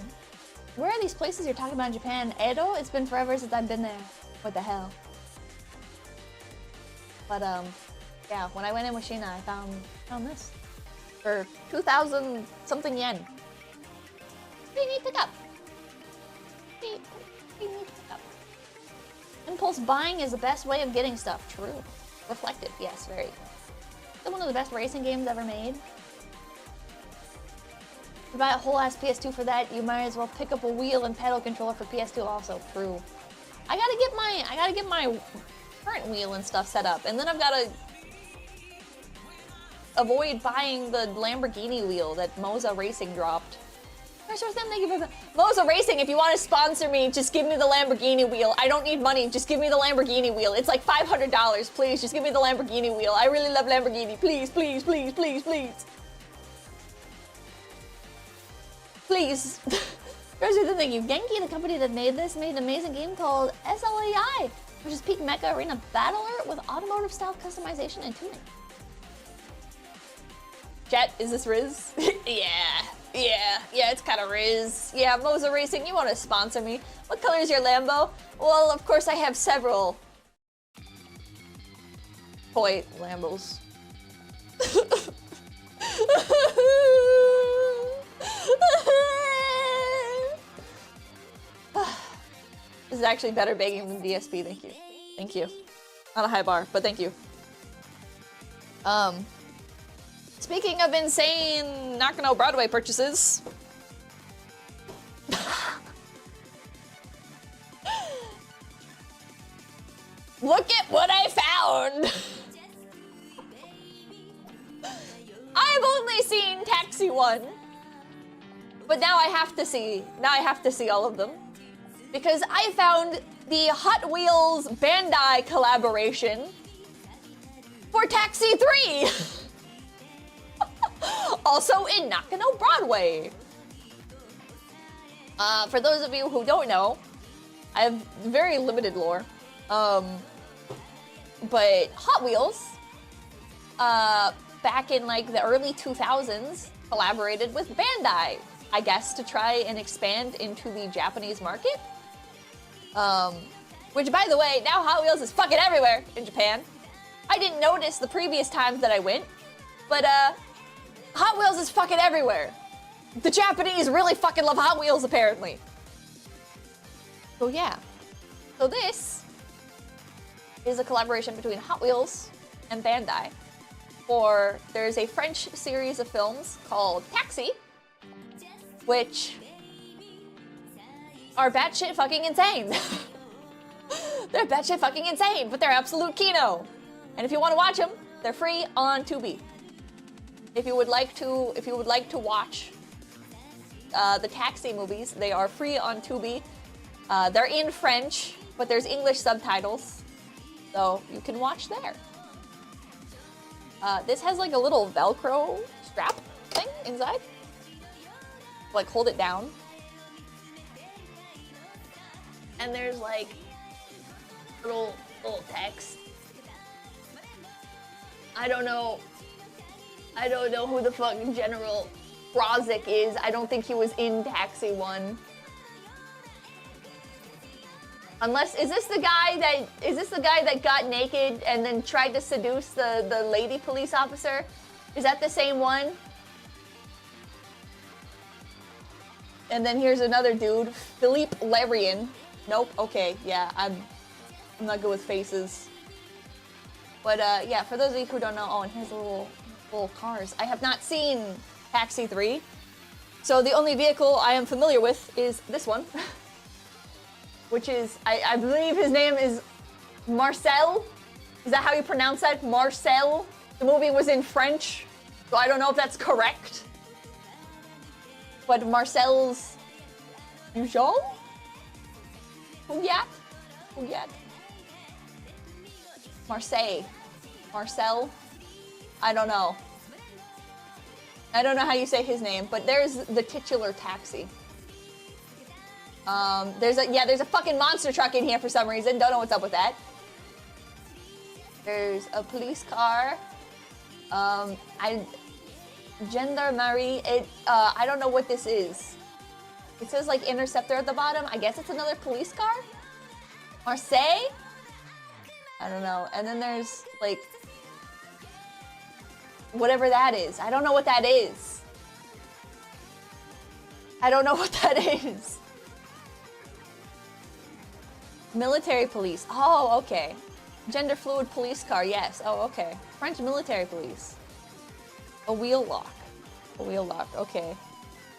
Where are these places you're talking about in Japan? Edo? It's been forever since I've been there. What the hell? But yeah, when I went in with Shiina, I found this for 2,000 something yen. Pretty neat pickup. Pretty neat pickup. Impulse buying is the best way of getting stuff. True. Reflective, yes, very. It's one of the best racing games ever made. You buy a whole ass PS2 for that, you might as well pick up a wheel and pedal controller for PS2 also. True. I gotta get my current wheel and stuff set up, and then I've gotta avoid buying the Lamborghini wheel that Moza Racing dropped. Thank you for the Moza Racing, if you want to sponsor me, just give me the Lamborghini wheel. I don't need money, just give me the Lamborghini wheel. It's like $500, please, just give me the Lamborghini wheel. I really love Lamborghini, please, please, please, please, please. Please. Thank you. Genki, the company that made this, made an amazing game called SLAI, which is Peak Mecha Arena Battler with automotive style customization and tuning. Chat, is this Riz? Yeah, it's kind of Riz. Yeah, Moza Racing, you want to sponsor me? What color is your Lambo? Well, of course I have several toy Lambos. This is actually better begging than DSP, thank you. Thank you. Not a high bar, but thank you. Speaking of insane Nakano Broadway purchases. Look at what I found! I've only seen Taxi 1. But now I have to see all of them. Because I found the Hot Wheels Bandai collaboration for Taxi 3! Also in Nakano Broadway. For those of you who don't know, I have very limited lore. But Hot Wheels, back in like the early 2000s, collaborated with Bandai, I guess, to try and expand into the Japanese market. Which, by the way, now Hot Wheels is fucking everywhere in Japan. I didn't notice the previous times that I went, but Hot Wheels is fucking everywhere. The Japanese really fucking love Hot Wheels, apparently. So yeah. So this is a collaboration between Hot Wheels and Bandai. There's a French series of films called Taxi, which are batshit fucking insane. They're batshit fucking insane, but they're absolute kino. And if you want to watch them, they're free on Tubi. If you would like to watch the Taxi movies, they are free on Tubi. They're in French, but there's English subtitles, so you can watch there. This has like a little Velcro strap thing inside. Like hold it down. And there's like little text. I don't know who the fuck General Brozik is. I don't think he was in Taxi 1. Unless, is this the guy that got naked and then tried to seduce the lady police officer? Is that the same one? And then here's another dude, Philippe Larian. Nope, okay, yeah, I'm not good with faces. But yeah, for those of you who don't know, oh, and here's the little cars. I have not seen Taxi 3, so the only vehicle I am familiar with is this one, which is, I believe his name is Marcel. Is that how you pronounce that? Marcel? The movie was in French, so I don't know if that's correct. But Marcel's Jean? Huyat? Marcel? I don't know. I don't know how you say his name, but there's the titular Taxi. There's a fucking monster truck in here for some reason. Don't know what's up with that. There's a police car. Gendarmerie. I don't know what this is. It says like Interceptor at the bottom. I guess it's another police car? Marseille? I don't know. And then there's like, whatever that is. I don't know what that is. I don't know what that is. Military police. Oh, okay. Gender fluid police car, yes. Oh, okay. French military police. A wheel lock. A wheel lock, okay.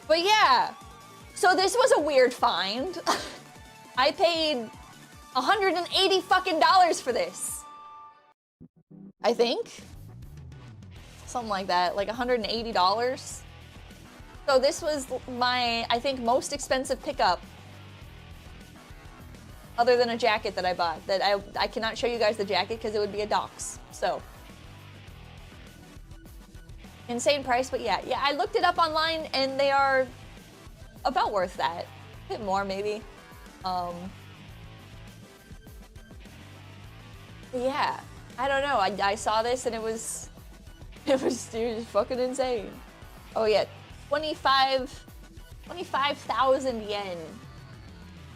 But yeah. So this was a weird find. I paid $180 fucking for this. I think. Something like that, like $180. So this was my, I think, most expensive pickup. Other than a jacket that I bought. That I cannot show you guys the jacket because it would be a dox. So. Insane price, but yeah. Yeah, I looked it up online and they are about worth that. A bit more, maybe. Yeah. I don't know. I saw this and it was fucking insane. Oh yeah. 25,000 yen.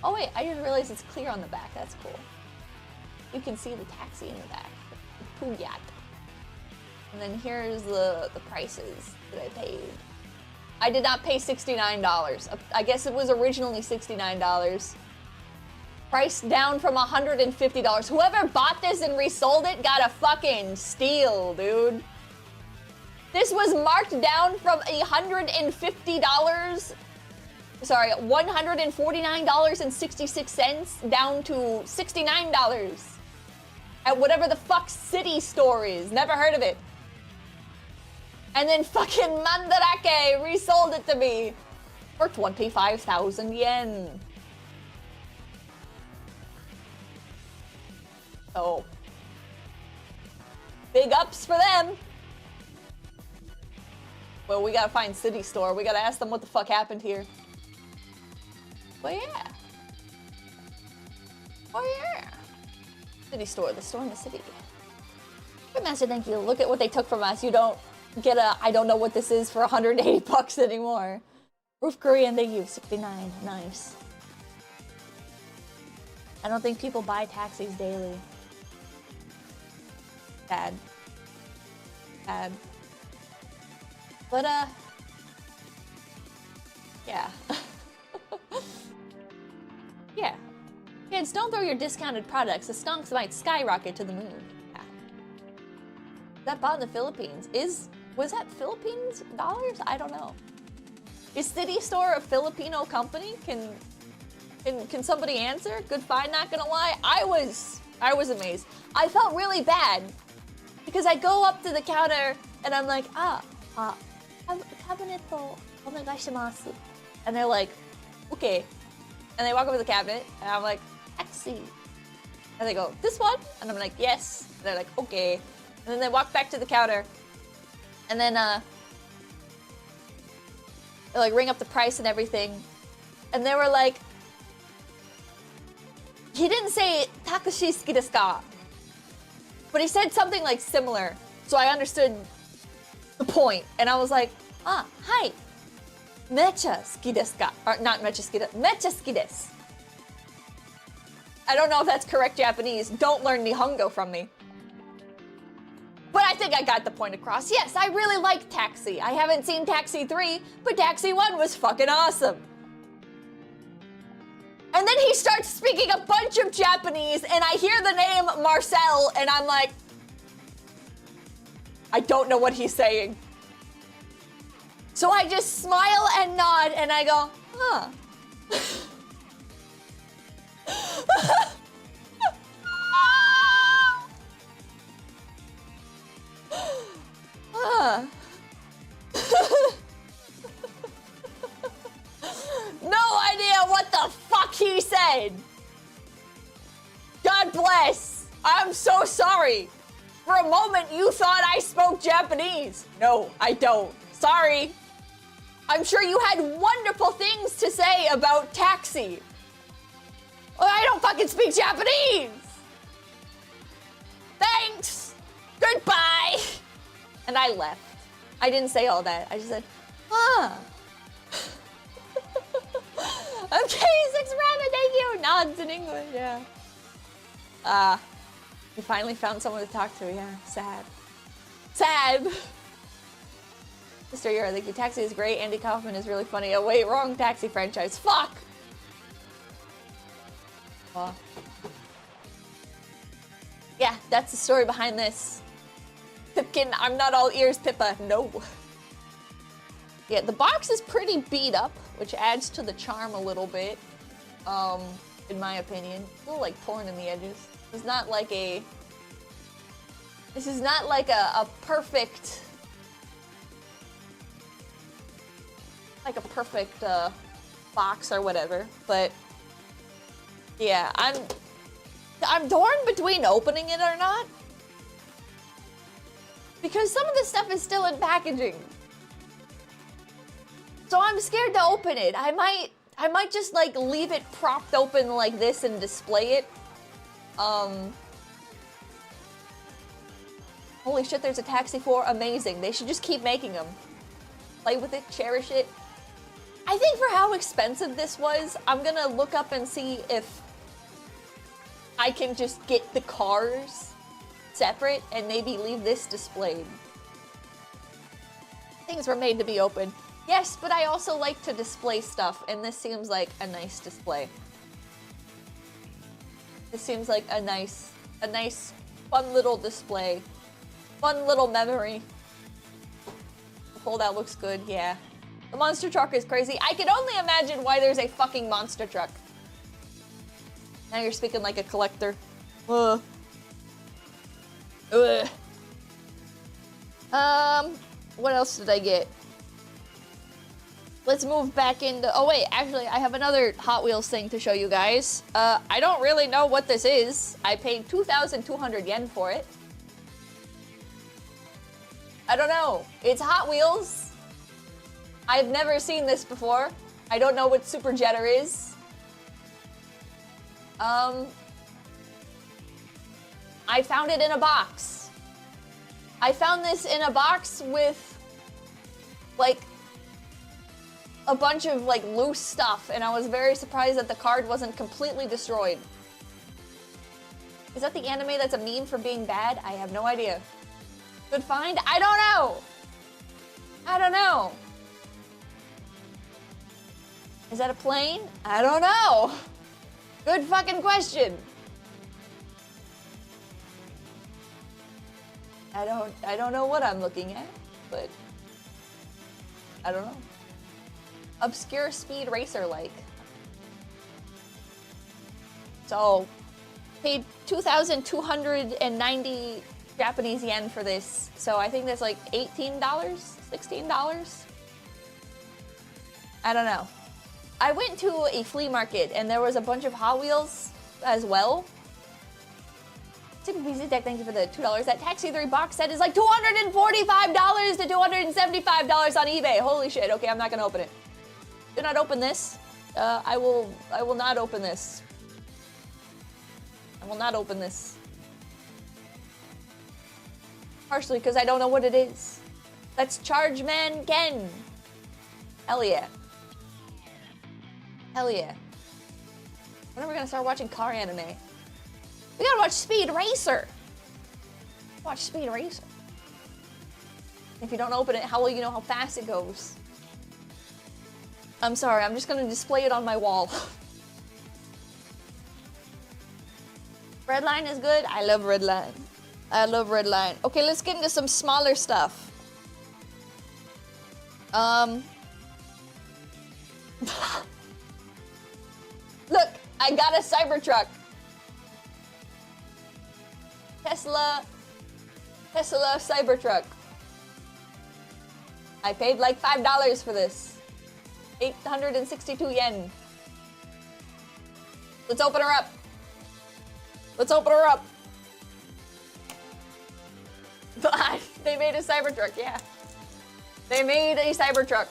Oh wait, I didn't realize it's clear on the back. That's cool. You can see the taxi in the back. The Puyat. And then here's the prices that I paid. I did not pay $69. I guess it was originally $69. Price down from $150. Whoever bought this and resold it got a fucking steal, dude. This was marked down from $150. Sorry, $149.66 down to $69 at whatever the fuck city store is. Never heard of it. And then fucking Mandarake resold it to me for 25,000 yen. So, big ups for them. Well, we gotta find city store. We gotta ask them what the fuck happened here. Well, yeah. Oh, yeah. City store, the store in the city. Good master, thank you. Look at what they took from us. You don't get a, I don't know what this is for 180 bucks anymore. Roof Korean, thank you. 69, nice. I don't think people buy taxis daily. Bad. Bad. But, yeah. Yeah. Kids, don't throw your discounted products. The stonks might skyrocket to the moon. Yeah. That bought in the Philippines. Was that Philippines dollars? I don't know. Is City Store a Filipino company? Can somebody answer? Good find, not gonna lie. I was amazed. I felt really bad because I go up to the counter and I'm like, cabinet onegaishimasu. And they're like, okay. And they walk over to the cabinet and I'm like, taxi. And they go, this one? And I'm like, yes. And they're like, okay. And then they walk back to the counter and then they like ring up the price and everything. And they were like, he didn't say takushi suki desu ka? But he said something like similar. So I understood the point. And I was like, hi. Mecha suki desu ka? Or not mecha suki desu. Mecha suki desu. I don't know if that's correct Japanese. Don't learn Nihongo from me. But I think I got the point across. Yes, I really like Taxi. I haven't seen Taxi 3, but Taxi 1 was fucking awesome. And then he starts speaking a bunch of Japanese, and I hear the name Marcel, and I'm like, I don't know what he's saying. So I just smile and nod, and I go, huh. No idea what the fuck he said. God bless. I'm so sorry. For a moment, you thought I spoke Japanese. No, I don't. Sorry. I'm sure you had wonderful things to say about Taxi. Well, I don't fucking speak Japanese. Thanks. Goodbye. And I left. I didn't say all that. I just said, huh. Okay, 6 ramen, thank you. Nods in English, yeah. We finally found someone to talk to, yeah. Sad. Sad. Mr. Iori, thank you. Taxi is great. Andy Kaufman is really funny. Oh wait, wrong Taxi franchise. Fuck! Well, yeah, that's the story behind this. Pipkin, I'm not all ears, Pippa. No. Yeah, the box is pretty beat up, which adds to the charm a little bit. In my opinion. A little like torn in the edges. It's not like a... This is not like a perfect... Like a perfect box or whatever, but yeah, I'm torn between opening it or not, because some of the stuff is still in packaging, so I'm scared to open it. I might just like leave it propped open like this and display it. Holy shit, there's a Taxi 4, amazing. They should just keep making them. Play with it, cherish it. I think for how expensive this was, I'm gonna look up and see if I can just get the cars separate and maybe leave this displayed. Things were made to be open. Yes, but I also like to display stuff, and this seems like a nice display. This seems like a nice, fun little display. Fun little memory. The foldout looks good, yeah. The monster truck is crazy. I can only imagine why there's a fucking monster truck. Now you're speaking like a collector. Ugh. Ugh. What else did I get? Let's move back into... Oh wait, actually, I have another Hot Wheels thing to show you guys. I don't really know what this is. I paid 2,200 yen for it. I don't know. It's Hot Wheels. I've never seen this before. I don't know what Super Jetter is. I found it in a box. I found this in a box with, like, a bunch of, like, loose stuff, and I was very surprised that the card wasn't completely destroyed. Is that the anime that's a meme for being bad? I have no idea. Good find? I don't know! I don't know. Is that a plane? I don't know. Good fucking question. I don't know what I'm looking at, but I don't know. Obscure speed racer like. So, paid 2,290 Japanese yen for this. So I think that's like $18, $16. I don't know. I went to a flea market and there was a bunch of Hot Wheels as well. 𝐒𝐴𝐵𝐵𝐵𝐵 Deck, thank you for the $2. That Taxi 3 box set is like $245 to $275 on eBay. Holy shit. Okay, I'm not gonna open it. Do not open this. I will not open this. I will not open this. Partially because I don't know what it is. That's Charge Man Ken. Hell yeah. Hell yeah. When are we gonna start watching car anime? We gotta watch Speed Racer. Watch Speed Racer. If you don't open it, how will you know how fast it goes? I'm sorry, I'm just gonna display it on my wall. Redline is good. I love Redline. I love Redline. Okay, let's get into some smaller stuff. Look, I got a Cybertruck. Tesla Cybertruck. I paid like $5 for this. 862 yen. Let's open her up. Let's open her up. They made a Cybertruck, yeah. They made a Cybertruck.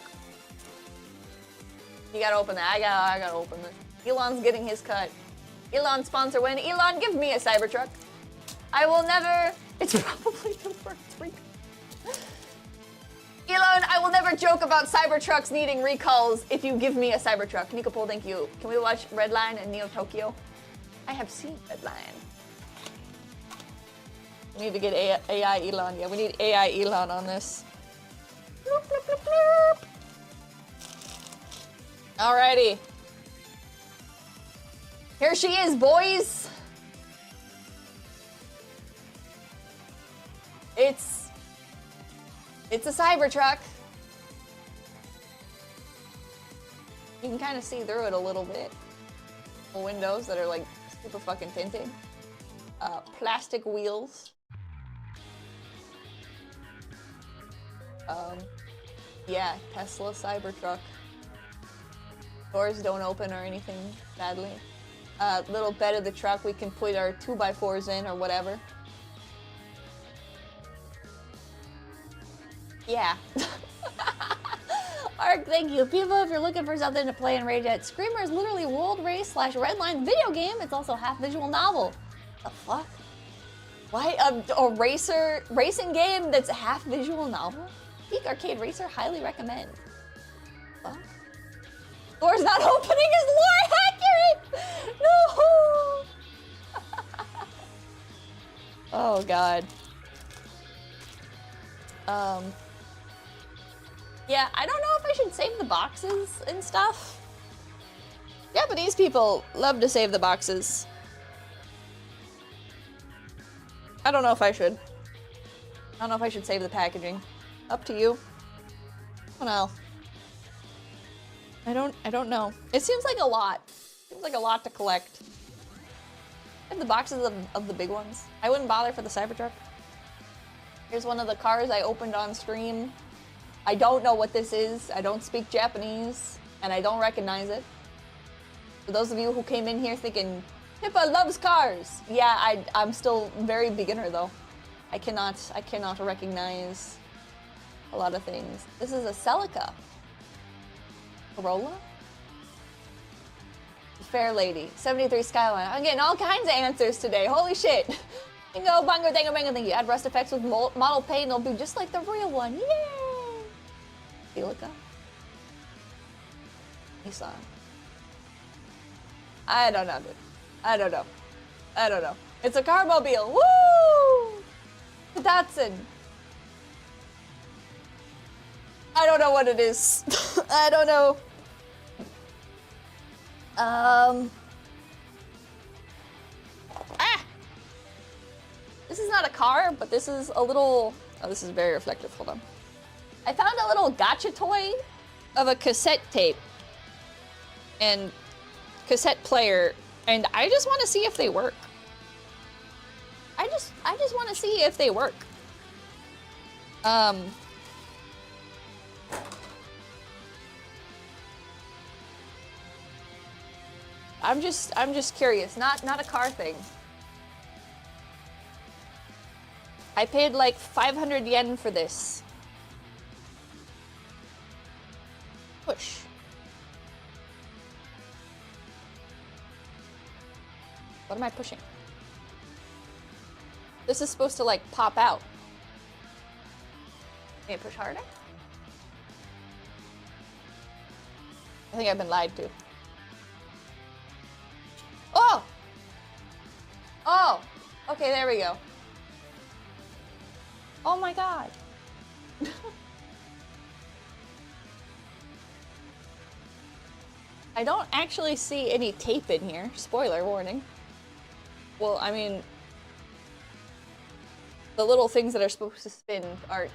You gotta open that. I gotta open this. Elon's getting his cut. Elon sponsor win. Elon, give me a Cybertruck. I will never... It's probably the first week. Elon, I will will never joke about Cybertrucks needing recalls if you give me a Cybertruck. 𝐿𝐴𝐿, thank you. Can we watch Redline and Neo Tokyo? I have seen Redline. We need to get AI Elon. Yeah, we need AI Elon on this. Bloop, bloop, bloop, bloop. Alrighty. Here she is, boys. It's a Cybertruck. You can kind of see through it a little bit. The windows that are like super fucking tinted. Plastic wheels. Yeah, Tesla Cybertruck. Doors don't open or anything, sadly. Little bed of the truck, we can put our 2x4s in or whatever. Yeah. Ark, thank you. People, if you're looking for something to play and rage at, Screamer is literally World Race / Redline video game. It's also half visual novel. The fuck? What? A racing game that's half visual novel? Peak Arcade Racer, highly recommend. Fuck? Door's not opening is lore accurate! No! Oh god. Yeah, I don't know if I should save the boxes and stuff. Japanese people love to save the boxes. I don't know if I should. I don't know if I should save the packaging. Up to you. I don't know. I don't know. It seems like a lot. Seems like a lot to collect. I have the boxes of the big ones. I wouldn't bother for the Cybertruck. Here's one of the cars I opened on stream. I don't know what this is. I don't speak Japanese, and I don't recognize it. For those of you who came in here thinking, Pippa loves cars. Yeah, I'm still very beginner though. I cannot recognize a lot of things. This is a Celica. Corolla? Fair Lady. 73 Skyline. I'm getting all kinds of answers today. Holy shit. Bingo, bongo, dango, bango, thank you. Add rust effects with model paint and they'll be just like the real one. Yay! Celica. Nissan. I don't know, dude. I don't know. I don't know. It's a carmobile. Woo! The Datsun. I don't know what it is. I don't know. This is not a car, but this is a little... Oh, this is very reflective. Hold on. I found a little gacha toy of a cassette tape and cassette player, and I just want to see if they work. I just want to see if they work. I'm just curious. Not a car thing. I paid like 500 yen for this. Push. What am I pushing? This is supposed to like pop out. Can I push harder? I think I've been lied to. Oh! Oh! Okay, there we go. Oh my god. I don't actually see any tape in here. Spoiler warning. Well, I mean, the little things that are supposed to spin are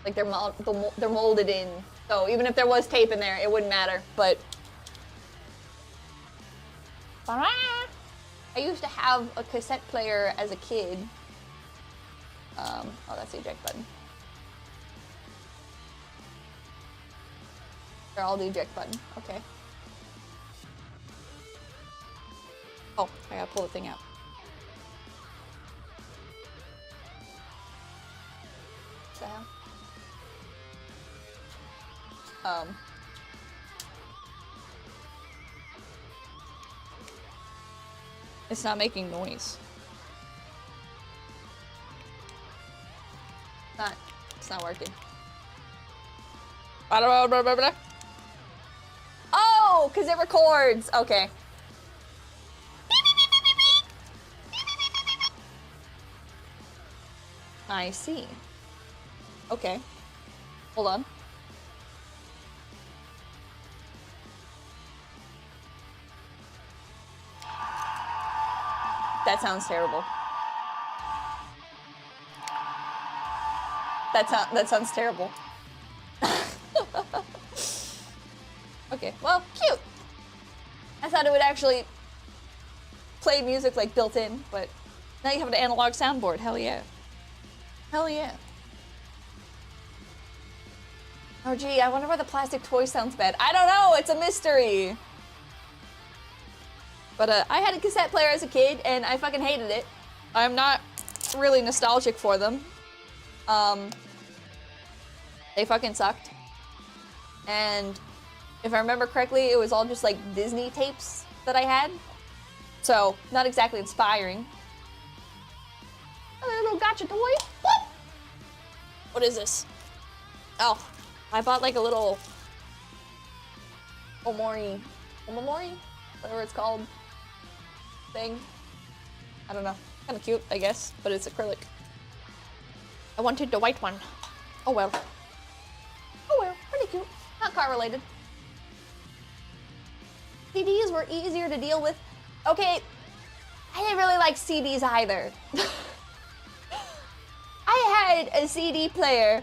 like they're molded in. So even if there was tape in there, it wouldn't matter. But I used to have a cassette player as a kid. Oh, that's the eject button. They're all the eject button. Okay. Oh, I gotta pull the thing out. What the hell? It's not making noise. It's not working. Oh, because it records. Okay. I see. Okay. Hold on. That sounds terrible. That sounds terrible. Okay, well, cute. I thought it would actually play music like built in, but now you have an analog soundboard. Hell yeah. Hell yeah. Oh gee, I wonder why the plastic toy sounds bad. I don't know, it's a mystery. But I had a cassette player as a kid and I fucking hated it. I'm not really nostalgic for them. They fucking sucked. And if I remember correctly, it was all just like Disney tapes that I had. So, not exactly inspiring. A little gotcha toy. What? What is this? Oh, I bought like a little omori, whatever it's called, thing. I don't know. Kind of cute, I guess, but it's acrylic. I wanted the white one. Oh well. Oh well, pretty cute. Not car related. CDs were easier to deal with. Okay, I didn't really like CDs either. I had a CD player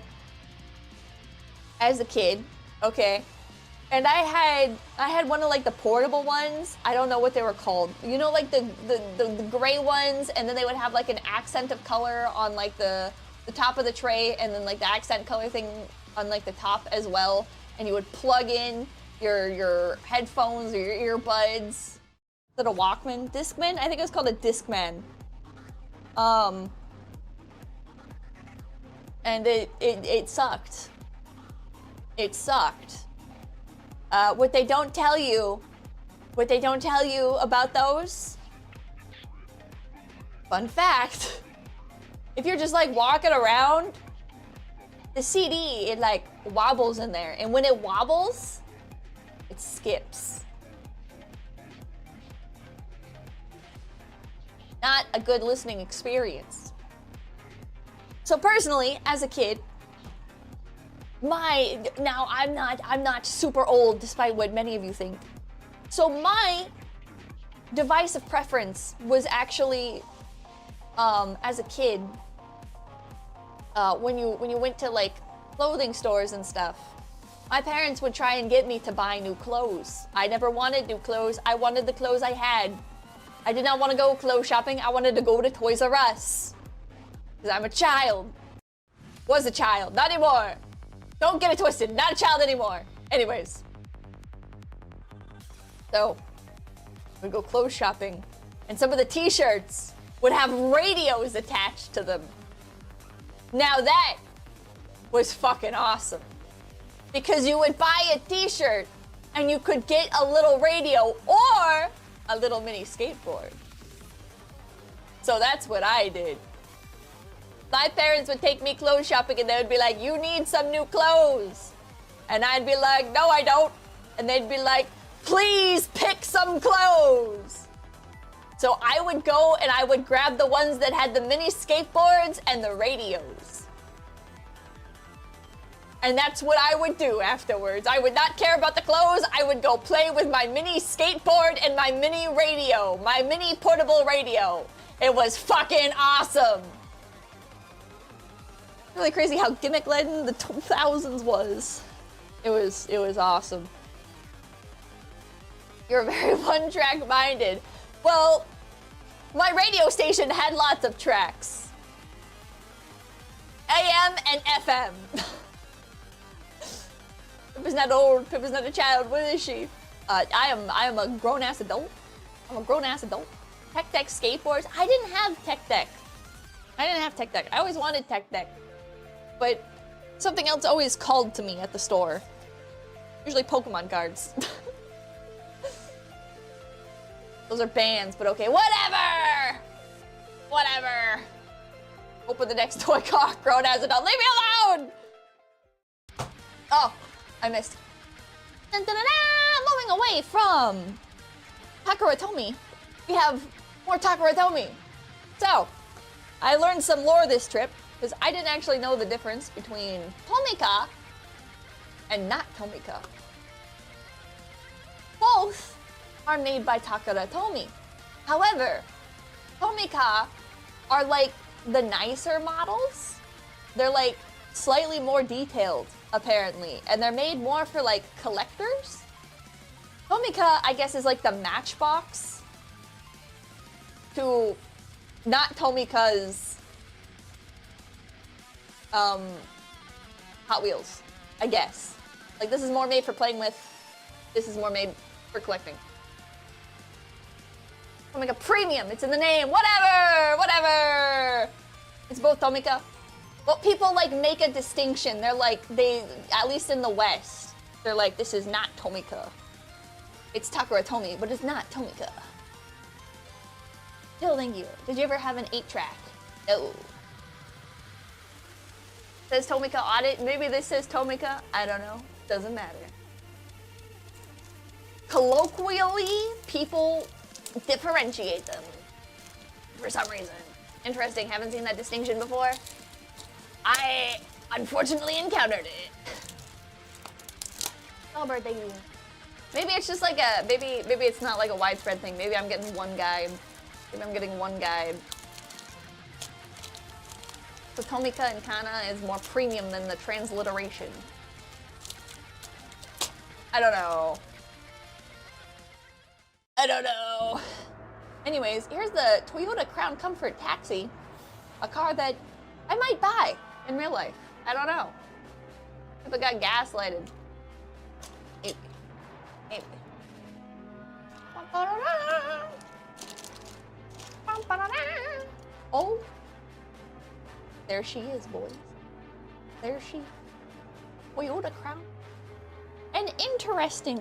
as a kid, okay, and I had one of like the portable ones. I don't know what they were called. You know, like the gray ones, and then they would have like an accent of color on like the top of the tray, and then like the accent color thing on like the top as well. And you would plug in your headphones or your earbuds. Is it a Walkman? Discman? I think it was called a Discman. And it sucked. It sucked. What they don't tell you about those, fun fact, if you're just like walking around, the CD, it like wobbles in there. And when it wobbles, it skips. Not a good listening experience. So personally, as a kid, now I'm not super old despite what many of you think. So my device of preference was actually, as a kid, when you went to like clothing stores and stuff, my parents would try and get me to buy new clothes. I never wanted new clothes. I wanted the clothes I had. I did not want to go clothes shopping. I wanted to go to Toys R Us. Because I'm a child. Was a child. Not anymore. Don't get it twisted. Not a child anymore. Anyways. So, we'd go clothes shopping. And some of the t-shirts would have radios attached to them. Now that was fucking awesome. Because you would buy a t-shirt and you could get a little radio or a little mini skateboard. So that's what I did. My parents would take me clothes shopping and they would be like, you need some new clothes. And I'd be like, no, I don't. And they'd be like, please pick some clothes. So I would go and I would grab the ones that had the mini skateboards and the radios. And that's what I would do afterwards. I would not care about the clothes. I would go play with my mini skateboard and my mini radio, my mini portable radio. It was fucking awesome. Really crazy how gimmick-laden the 2000s was. It was awesome. You're very one-track minded. Well, my radio station had lots of tracks. AM and FM. Pippa's not old, Pippa's not a child, what is she? I am a grown-ass adult. I'm a grown-ass adult. Tech Deck skateboards. I didn't have Tech Deck. I always wanted Tech Deck. But something else always called to me at the store. Usually Pokemon cards. Those are bands, but okay, whatever! Whatever. Open the next toy car, grown-ass adult. Leave me alone! Oh. I missed. Dun, dun, dun, dun! Moving away from Takara Tomy, we have more Takara Tomy. So, I learned some lore this trip, because I didn't actually know the difference between Tomika and not Tomika. Both are made by Takara Tomy. However, Tomika are like the nicer models. They're like slightly more detailed, apparently, and they're made more for like collectors. Tomika, I guess, is like the matchbox to not Tomika's Hot Wheels, I guess. Like, this is more made for playing with, this is more made for collecting. Tomika Premium, it's in the name, whatever! It's both Tomika. But people like make a distinction. They're like, at least in the West, they're like, this is not Tomika. It's Takara Tomy, but it's not Tomika. Still, thank you. Did you ever have an 8-track? No. Says Tomika Audit. Maybe this says Tomika. I don't know. Doesn't matter. Colloquially, people differentiate them for some reason. Interesting. Haven't seen that distinction before. I unfortunately encountered it. Oh, birthday you. Maybe it's just like a maybe it's not like a widespread thing. Maybe I'm getting one guide. Maybe I'm getting one guide. So Tomika and Kana is more premium than the transliteration. I don't know. Anyways, here's the Toyota Crown Comfort Taxi, a car that I might buy in real life. I don't know. If it got gaslighted. Maybe. Oh. There she is, boys. There she. Toyota Crown. An interesting.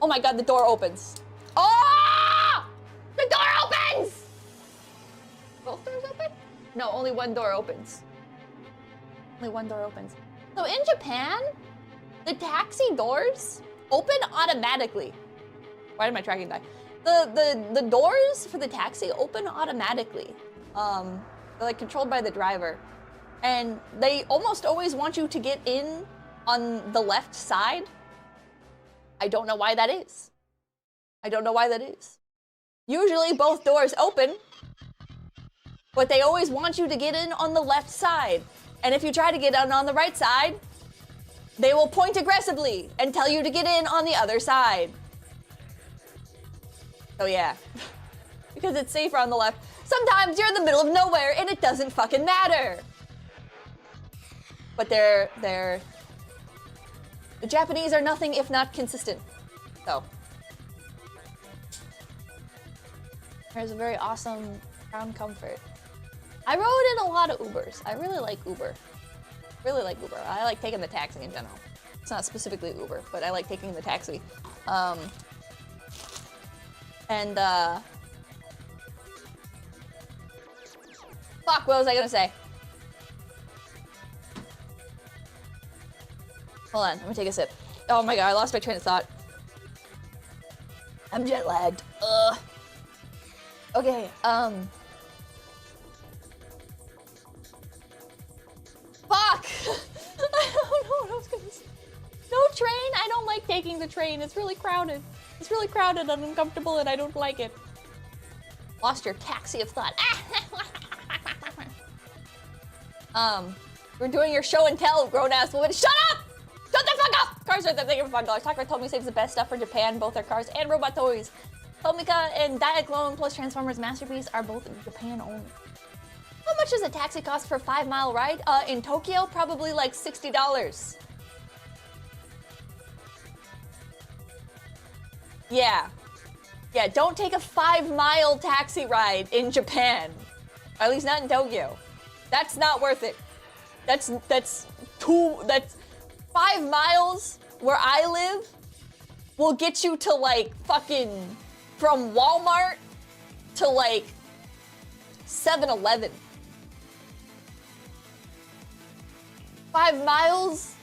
Oh my god, the door opens. Oh! The door opens! Both doors open? No, only one door opens. Only one door opens. So in Japan, the taxi doors open automatically. Why did my tracking die? The doors for the taxi open automatically. They're like controlled by the driver. And they almost always want you to get in on the left side. I don't know why that is. Usually both doors open, but they always want you to get in on the left side. And if you try to get in on the right side, they will point aggressively and tell you to get in on the other side. So yeah, because it's safer on the left. Sometimes you're in the middle of nowhere and it doesn't fucking matter. But the Japanese are nothing if not consistent. So. There's a very awesome Crown Comfort. I rode in a lot of Ubers. I really like Uber. I like taking the taxi in general. It's not specifically Uber, but I like taking the taxi. Fuck, what was I gonna say? Hold on, let me take a sip. Oh my god, I lost my train of thought. I'm jet lagged. Ugh. Okay, fuck! I don't know what I was gonna say. No train? I don't like taking the train. It's really crowded. It's really crowded and uncomfortable and I don't like it. Lost your taxi of thought. We're doing your show and tell, grown-ass woman. Shut up! Shut the fuck up! Cars are the thing of $5. Takara Tomy saves the best stuff for Japan, both their cars and robot toys. Tomika and Diaclone plus Transformers Masterpiece are both Japan only. How much does a taxi cost for a 5-mile ride? In Tokyo, probably like $60. Yeah. Yeah, don't take a 5-mile taxi ride in Japan. At least not in Tokyo. That's not worth it. That's 5 miles where I live will get you to like fucking from Walmart to like 7-Eleven. 5 miles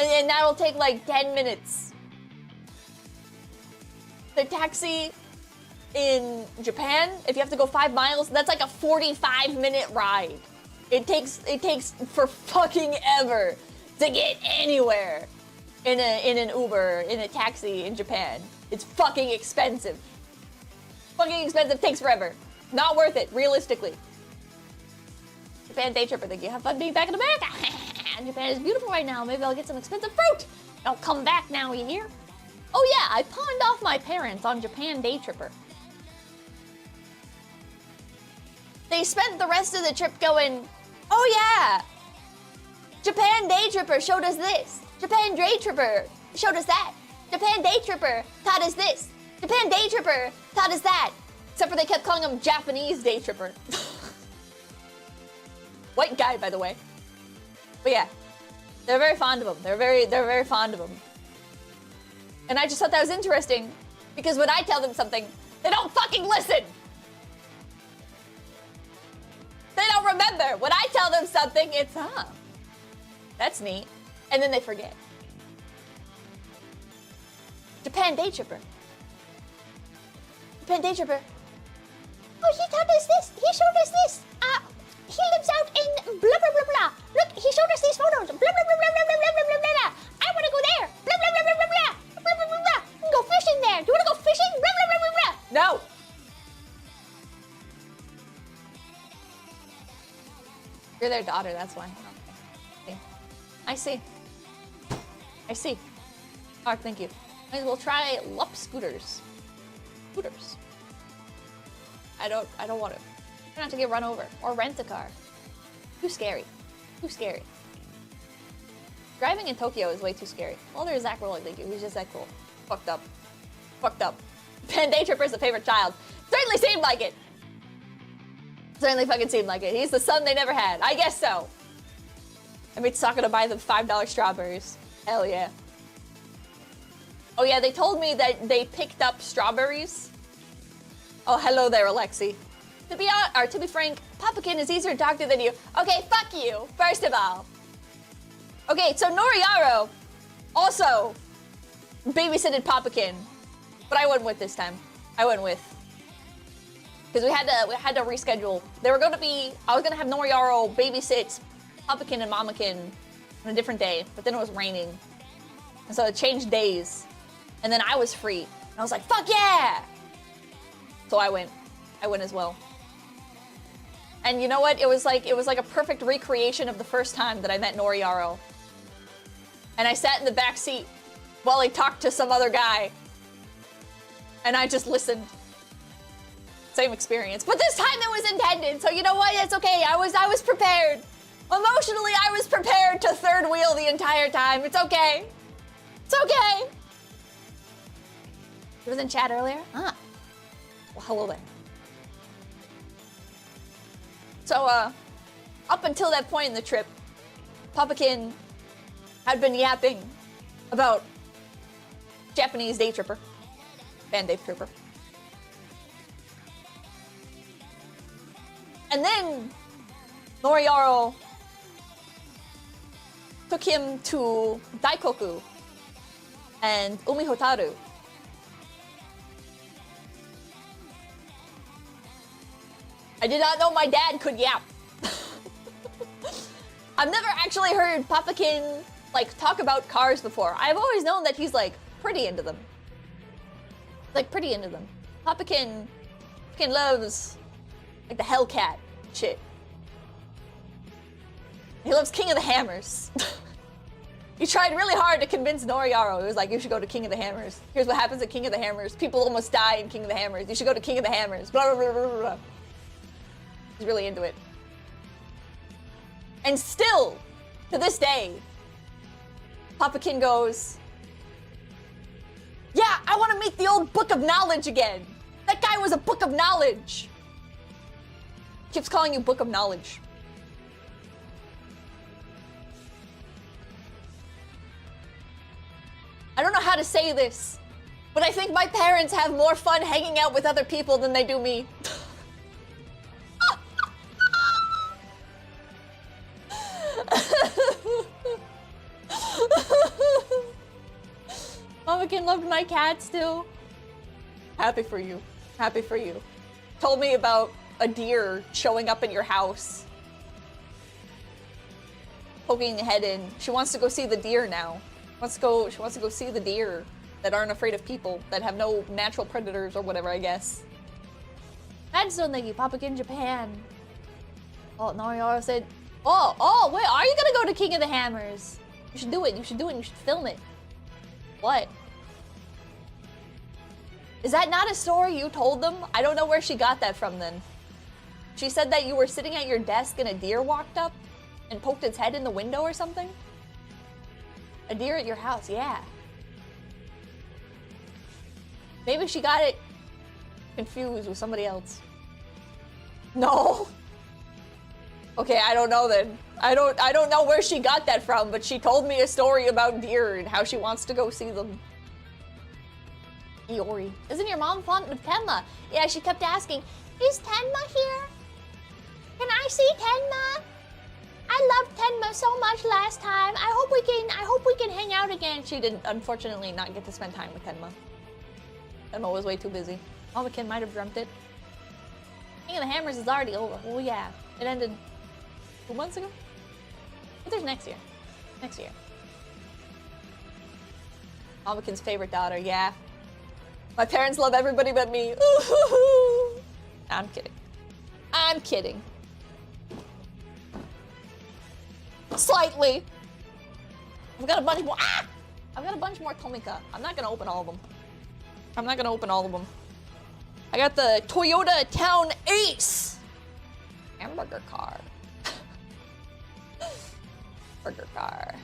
And that'll take like 10 minutes. The taxi in Japan, if you have to go 5 miles, that's like a 45-minute ride. It takes for fucking ever to get anywhere in an Uber, in a taxi in Japan. It's fucking expensive. Fucking expensive, takes forever. Not worth it, realistically. Japan day tripper, thank you. Have fun being back in America. Japan is beautiful right now. Maybe I'll get some expensive fruit. I'll come back now, you hear? Oh yeah, I pawned off my parents on Japan day tripper. They spent the rest of the trip going, oh yeah, Japan day tripper showed us this. Japan day tripper showed us that. Japan day tripper taught us this. Japan day tripper taught us that. Except for they kept calling him Japanese day tripper. White guy, by the way. But yeah, they're very fond of him. They're very fond of him. And I just thought that was interesting because when I tell them something, they don't fucking listen. They don't remember. When I tell them something, it's, that's neat. And then they forget. Japan day tripper. Japan day tripper. Oh, he taught us this. He showed us this. He lives out in blah, blah, blah, blah. Look, he showed us these photos. Blah, blah, blah, blah, blah, blah, blah, blah, blah. I want to go there. Blah, blah, blah, blah, blah, blah. Blah, blah, blah, blah. We can go fishing there. Do you want to go fishing? Blah, blah, blah, blah, blah. No. You're their daughter, that's why. Okay. I see. I see. Alright, thank you. Might as well try LUP scooters. Scooters. I don't want to. Try not to get run over. Or rent a car. Too scary. Too scary. Driving in Tokyo is way too scary. Well, there's Zach Rolling, thank you. He's just that cool. Fucked up. Fucked up. Japan day tripper is a favorite child. Certainly seemed like it. Certainly fucking seemed like it. He's the son they never had. I guess so. I made Sakura buy them $5 strawberries. Hell yeah. Oh yeah, they told me that they picked up strawberries. Oh, hello there, Alexi. To be frank, Papakin is easier to talk to than you. Okay, fuck you, first of all. Okay, so Noriyaro also babysitted Papakin, but I went with this time. I went with. Because we had to reschedule. They were gonna be, I was gonna have Noriyaro babysit Papakin and Mamakin on a different day, but then it was raining. And so it changed days. And then I was free. And I was like, fuck yeah! So I went as well. And you know what? It was like a perfect recreation of the first time that I met Noriyaro. And I sat in the back seat while he talked to some other guy. And I just listened. Same experience. But this time it was intended, so you know what? It's okay. I was prepared. Emotionally, I was prepared to third wheel the entire time. It's okay. It's okay. He was in chat earlier? Ah. Well, hello there. So, up until that point in the trip, Papakin had been yapping about Japanese day tripper. Band day tripper. And then Noriyaro took him to Daikoku and Umihotaru. I did not know my dad could yap. I've never actually heard Papakin like talk about cars before. I've always known that he's like pretty into them. Like pretty into them. Papakin loves like the Hellcat shit. He loves King of the Hammers. He tried really hard to convince Noriyaro. He was like, you should go to King of the Hammers. Here's what happens at King of the Hammers. People almost die in King of the Hammers. You should go to King of the Hammers. Blah, blah, blah, blah, blah. He's really into it. And still, to this day, Papakin goes, yeah, I want to make the old Book of Knowledge again. That guy was a Book of Knowledge. Keeps calling you Book of Knowledge. I don't know how to say this, but I think my parents have more fun hanging out with other people than they do me. Papakin loved my cats too. Happy for you. Happy for you. Told me about a deer showing up at your house. Poking the head in. She wants to go see the deer now. She wants to go see the deer that aren't afraid of people, that have no natural predators or whatever, I guess. That's so thank you, Papakin Japan. Oh, Noriora said, oh, wait, are you gonna go to King of the Hammers? You should do it, you should do it, you should film it. What? Is that not a story you told them? I don't know where she got that from then. She said that you were sitting at your desk and a deer walked up and poked its head in the window or something? A deer at your house, yeah. Maybe she got it confused with somebody else. No. Okay, I don't know then. I don't know where she got that from, but she told me a story about deer and how she wants to go see them. Iori. Isn't your mom fond of Tenma? Yeah, she kept asking, is Tenma here? Can I see Tenma? I loved Tenma so much last time. I hope we can hang out again. She did unfortunately not get to spend time with Tenma. Tenma was way too busy. Mamakin might have dreamt it. King of the Hammers is already over. Well, yeah. It ended 2 months ago? But there's next year. Next year. Mamakin's favorite daughter, yeah. My parents love everybody but me. Ooh, I'm kidding. I'm kidding. Slightly. I've got a bunch more. Ah! I've got a bunch more Tomika. I'm not gonna open all of them. I'm not gonna open all of them. I got the Toyota Town Ace hamburger car. Burger car.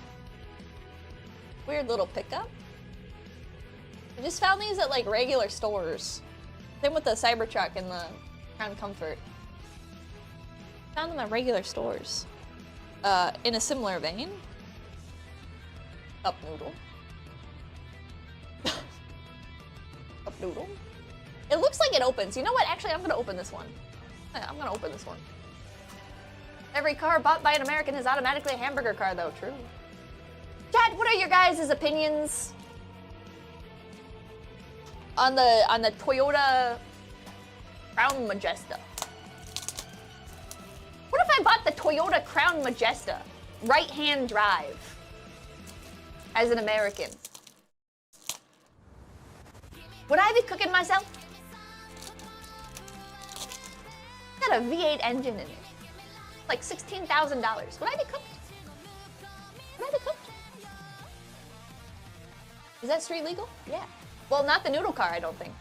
Weird little pickup. I just found these at like regular stores. Same with the Cybertruck and the Crown Comfort. Found them at regular stores. In a similar vein. Up noodle. Up noodle. It looks like it opens. You know what? Actually, I'm gonna open this one. I'm gonna open this one. Every car bought by an American is automatically a hamburger car, though. True. Chat, what are your guys' opinions on the Toyota Crown Majesta? What if I bought the Toyota Crown Majesta, right-hand drive, as an American? Would I be cooking myself? It's got a V8 engine in it. Like $16,000. Would I be cooked? Would I be cooked? Is that street legal? Yeah. Well, not the noodle car, I don't think.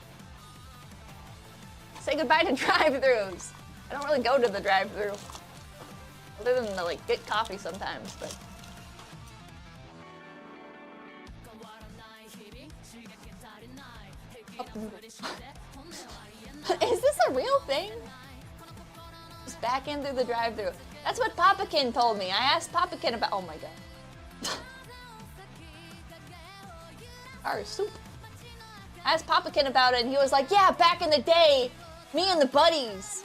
Say goodbye to drive-thrus. I don't really go to the drive-thru. Other than to, like, get coffee sometimes, but... Is this a real thing? Just back in through the drive-thru. That's what Papakin told me. I asked Papakin about... Oh my god. Our soup. I asked Papakin about it and he was like, yeah, back in the day, me and the buddies,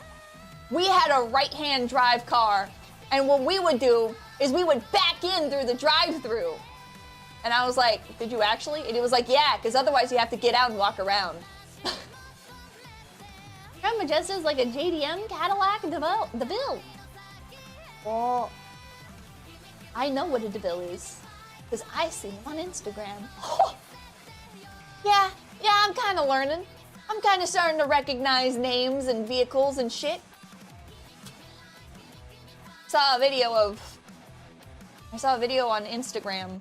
we had a right-hand drive car. And what we would do is we would back in through the drive-thru. And I was like, did you actually? And he was like, yeah, because otherwise you have to get out and walk around. Crown Majesta is like a JDM Cadillac DeVille. Well, I know what a DeVille is. Because I see him on Instagram. Yeah, I'm kind of learning. I'm kind of starting to recognize names and vehicles and shit. I saw a video on Instagram.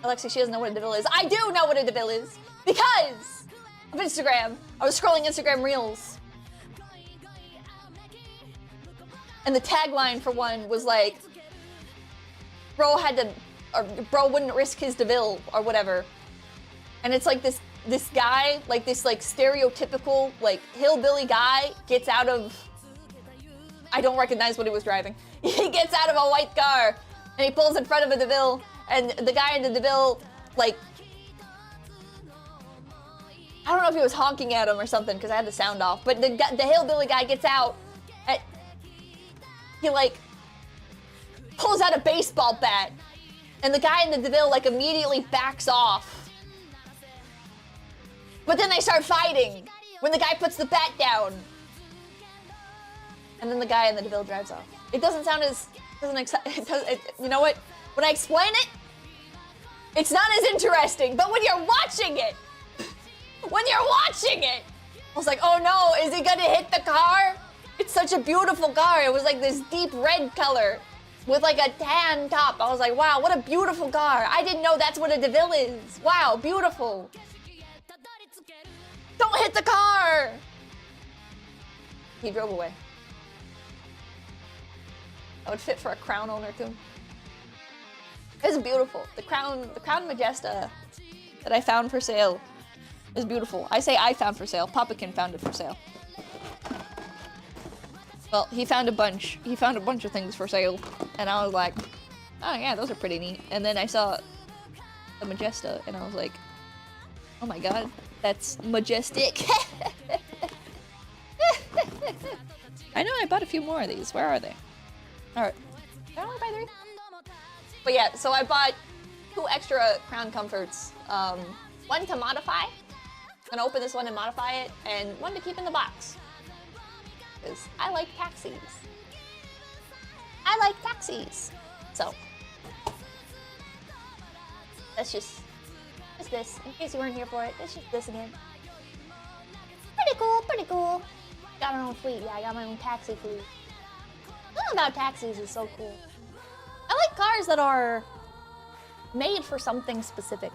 Alexi, she doesn't know what a DeVille is. I do know what a DeVille is because of Instagram. I was scrolling Instagram Reels. And the tagline for one was like, bro wouldn't risk his DeVille or whatever. And it's like this guy, like this like stereotypical like hillbilly guy gets out of, I don't recognize what he was driving. He gets out of a white car and he pulls in front of a DeVille and the guy in the DeVille, like, I don't know if he was honking at him or something because I had the sound off, but the hillbilly guy gets out and he like pulls out a baseball bat and the guy in the DeVille like immediately backs off But then they start fighting when the guy puts the bat down. And then the guy in the DeVille drives off. It doesn't sound as, you know what? When I explain it, it's not as interesting, but when you're watching it, I was like, oh no, is he gonna hit the car? It's such a beautiful car. It was like this deep red color with like a tan top. I was like, wow, what a beautiful car. I didn't know that's what a DeVille is. Wow, beautiful. Don't hit the car. He drove away. That would fit for a crown owner too. It's beautiful. The crown Majesta that I found for sale is beautiful. I say I found for sale. Papakin found it for sale. Well, he found a bunch of things for sale, and I was like, oh yeah, those are pretty neat. And then I saw the Majesta, and I was like, oh my god, that's majestic. I know I bought a few more of these. Where are they? Alright. Did I only buy 3? But yeah, so I bought 2 extra crown comforts. One to modify. I'm gonna open this one and modify it, and one to keep in the box. Because I like taxis. So that's just this. In case you weren't here for it, it's just this again. Pretty cool. Got our own fleet. Yeah, I got my own taxi fleet. Something about taxis is so cool. I like cars that are made for something specific.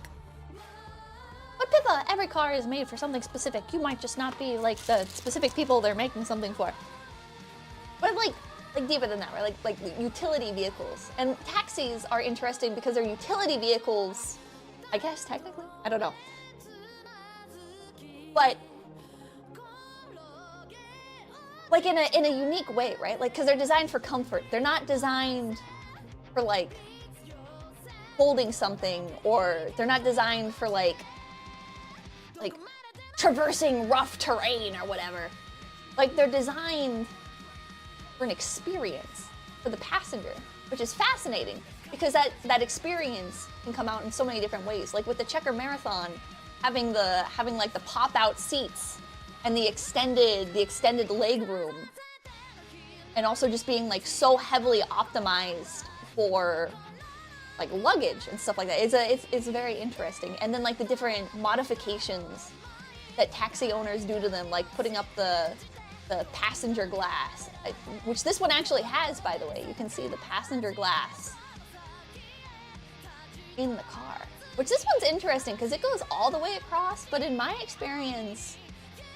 But Pippa, every car is made for something specific. You might just not be like the specific people they're making something for. But like deeper than that, right? Like utility vehicles. And taxis are interesting because they're utility vehicles, I guess, technically? I don't know. But like in a unique way, right? Like, because they're designed for comfort. They're not designed for like holding something, or they're not designed for like traversing rough terrain or whatever. Like, they're designed for an experience for the passenger, which is fascinating because that experience can come out in so many different ways. Like with the Checker Marathon, having like the pop-out seats and the extended leg room, and also just being like so heavily optimized for like luggage and stuff like that. It's very interesting. And then like the different modifications that taxi owners do to them, like putting up the passenger glass, which this one actually has, by the way. You can see the passenger glass in the car, which this one's interesting because it goes all the way across. But in my experience,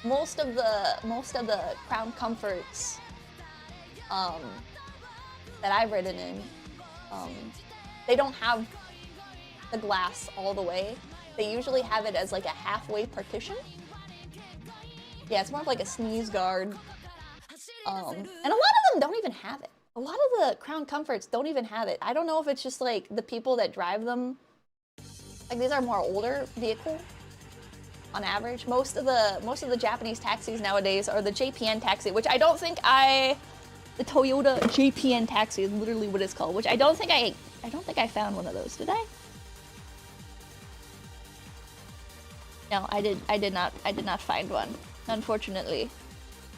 most of the Crown Comforts that I've ridden in, they don't have the glass all the way. They usually have it as like a halfway partition. Yeah, it's more of like a sneeze guard. And a lot of them don't even have it. A lot of the Crown Comforts don't even have it. I don't know if it's just like the people that drive them. Like, these are more older vehicles on average. Most of the Japanese taxis nowadays are the JPN taxi, which I don't think the Toyota JPN taxi is literally what it's called, which I don't think I found one of those, did I? No, I did not find one, unfortunately.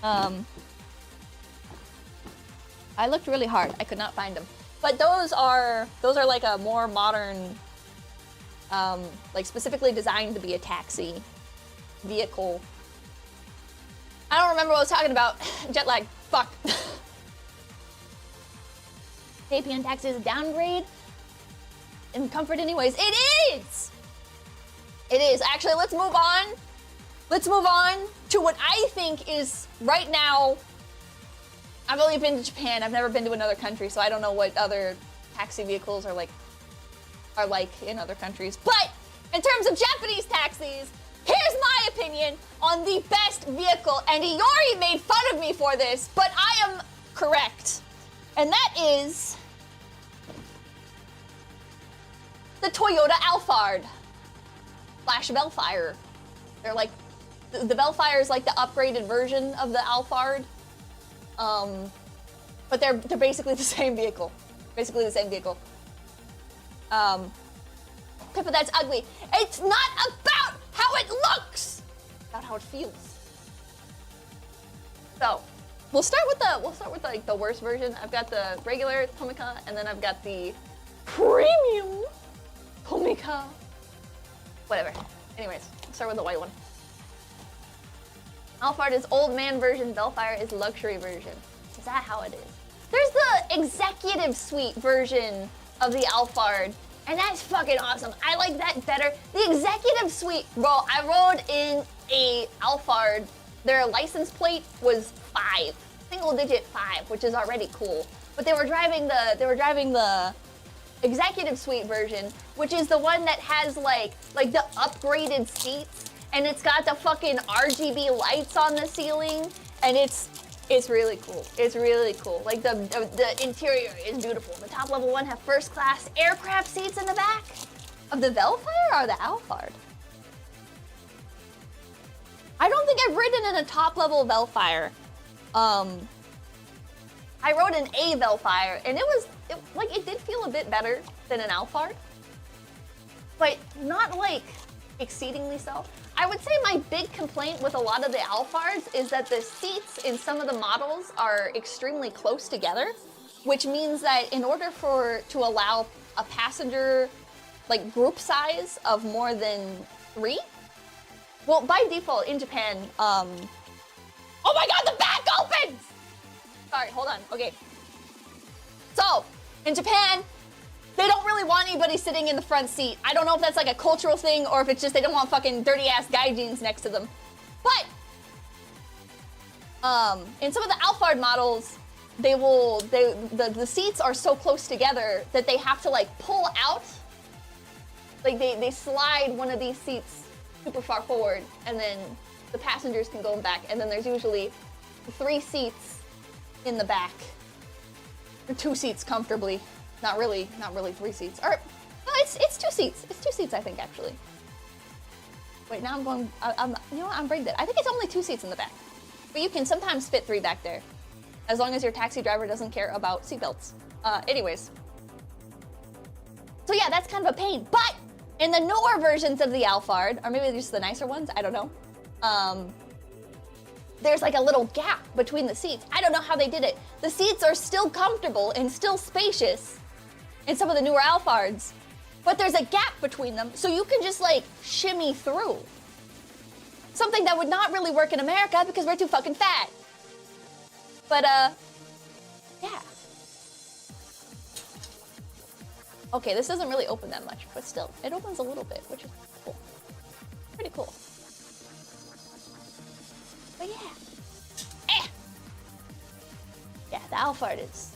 I looked really hard. I could not find them. But those are like a more modern, like specifically designed to be a taxi vehicle. I don't remember what I was talking about. Jet lag. Fuck. JPN taxi is a downgrade in comfort anyways. It is! It is. Actually, let's move on. Let's move on to what I think is, right now, I've only been to Japan. I've never been to another country, so I don't know what other taxi vehicles are like in other countries. But in terms of Japanese taxis, here's my opinion on the best vehicle. And Iori made fun of me for this, but I am correct. And that is the Toyota Alphard / Velfire. They're like, the Velfire is like the upgraded version of the Alphard. But they're basically the same vehicle. Basically the same vehicle. Pippa, that's ugly. It's not about how it looks! about how it feels. So, we'll start with like the worst version. I've got the regular Tomika, and then I've got the premium Tomika. Whatever. Anyways, let's start with the white one. Alphard is old man version, Bellfire is luxury version. Is that how it is? There's the executive suite version of the Alphard, and that's fucking awesome. I like that better. The executive suite, bro, I rode in a Alphard. Their license plate was 5, single digit 5, which is already cool. But they were driving the executive suite version, which is the one that has like the upgraded seats, and it's got the fucking RGB lights on the ceiling, and it's really cool. It's really cool. Like the interior is beautiful. The top level one have first class aircraft seats in the back of the Bellfire or the Alphard. I don't think I've ridden in a top level Bellfire. I rode in a Bellfire, and it did feel a bit better than an Alphard, but not like exceedingly so. I would say my big complaint with a lot of the Alphards is that the seats in some of the models are extremely close together, which means that in order to allow a passenger like group size of more than 3, well, by default in Japan, oh my god, the back opens! Sorry, hold on, okay. So, in Japan, they don't really want anybody sitting in the front seat. I don't know if that's like a cultural thing or if it's just they don't want fucking dirty ass gaijins next to them. But, in some of the Alphard models, the seats are so close together that they have to like pull out. Like they slide one of these seats super far forward, and then the passengers can go back, and then there's usually 3 seats in the back. Or 2 seats comfortably. Not really 3 seats. Or, no, it's 2 seats. It's 2 seats, I think, actually. Wait, now you know what, I'm bragged it. I think it's only 2 seats in the back. But you can sometimes fit 3 back there, as long as your taxi driver doesn't care about seatbelts. Anyways. So yeah, that's kind of a pain. But in the newer versions of the Alphard, or maybe just the nicer ones, I don't know. There's like a little gap between the seats. I don't know how they did it. The seats are still comfortable and still spacious in some of the newer Alphards, but there's a gap between them, so you can just like shimmy through. Something that would not really work in America because we're too fucking fat. But yeah. Okay, this doesn't really open that much, but still, it opens a little bit, which is cool. Pretty cool. But yeah. Yeah, the Alphard is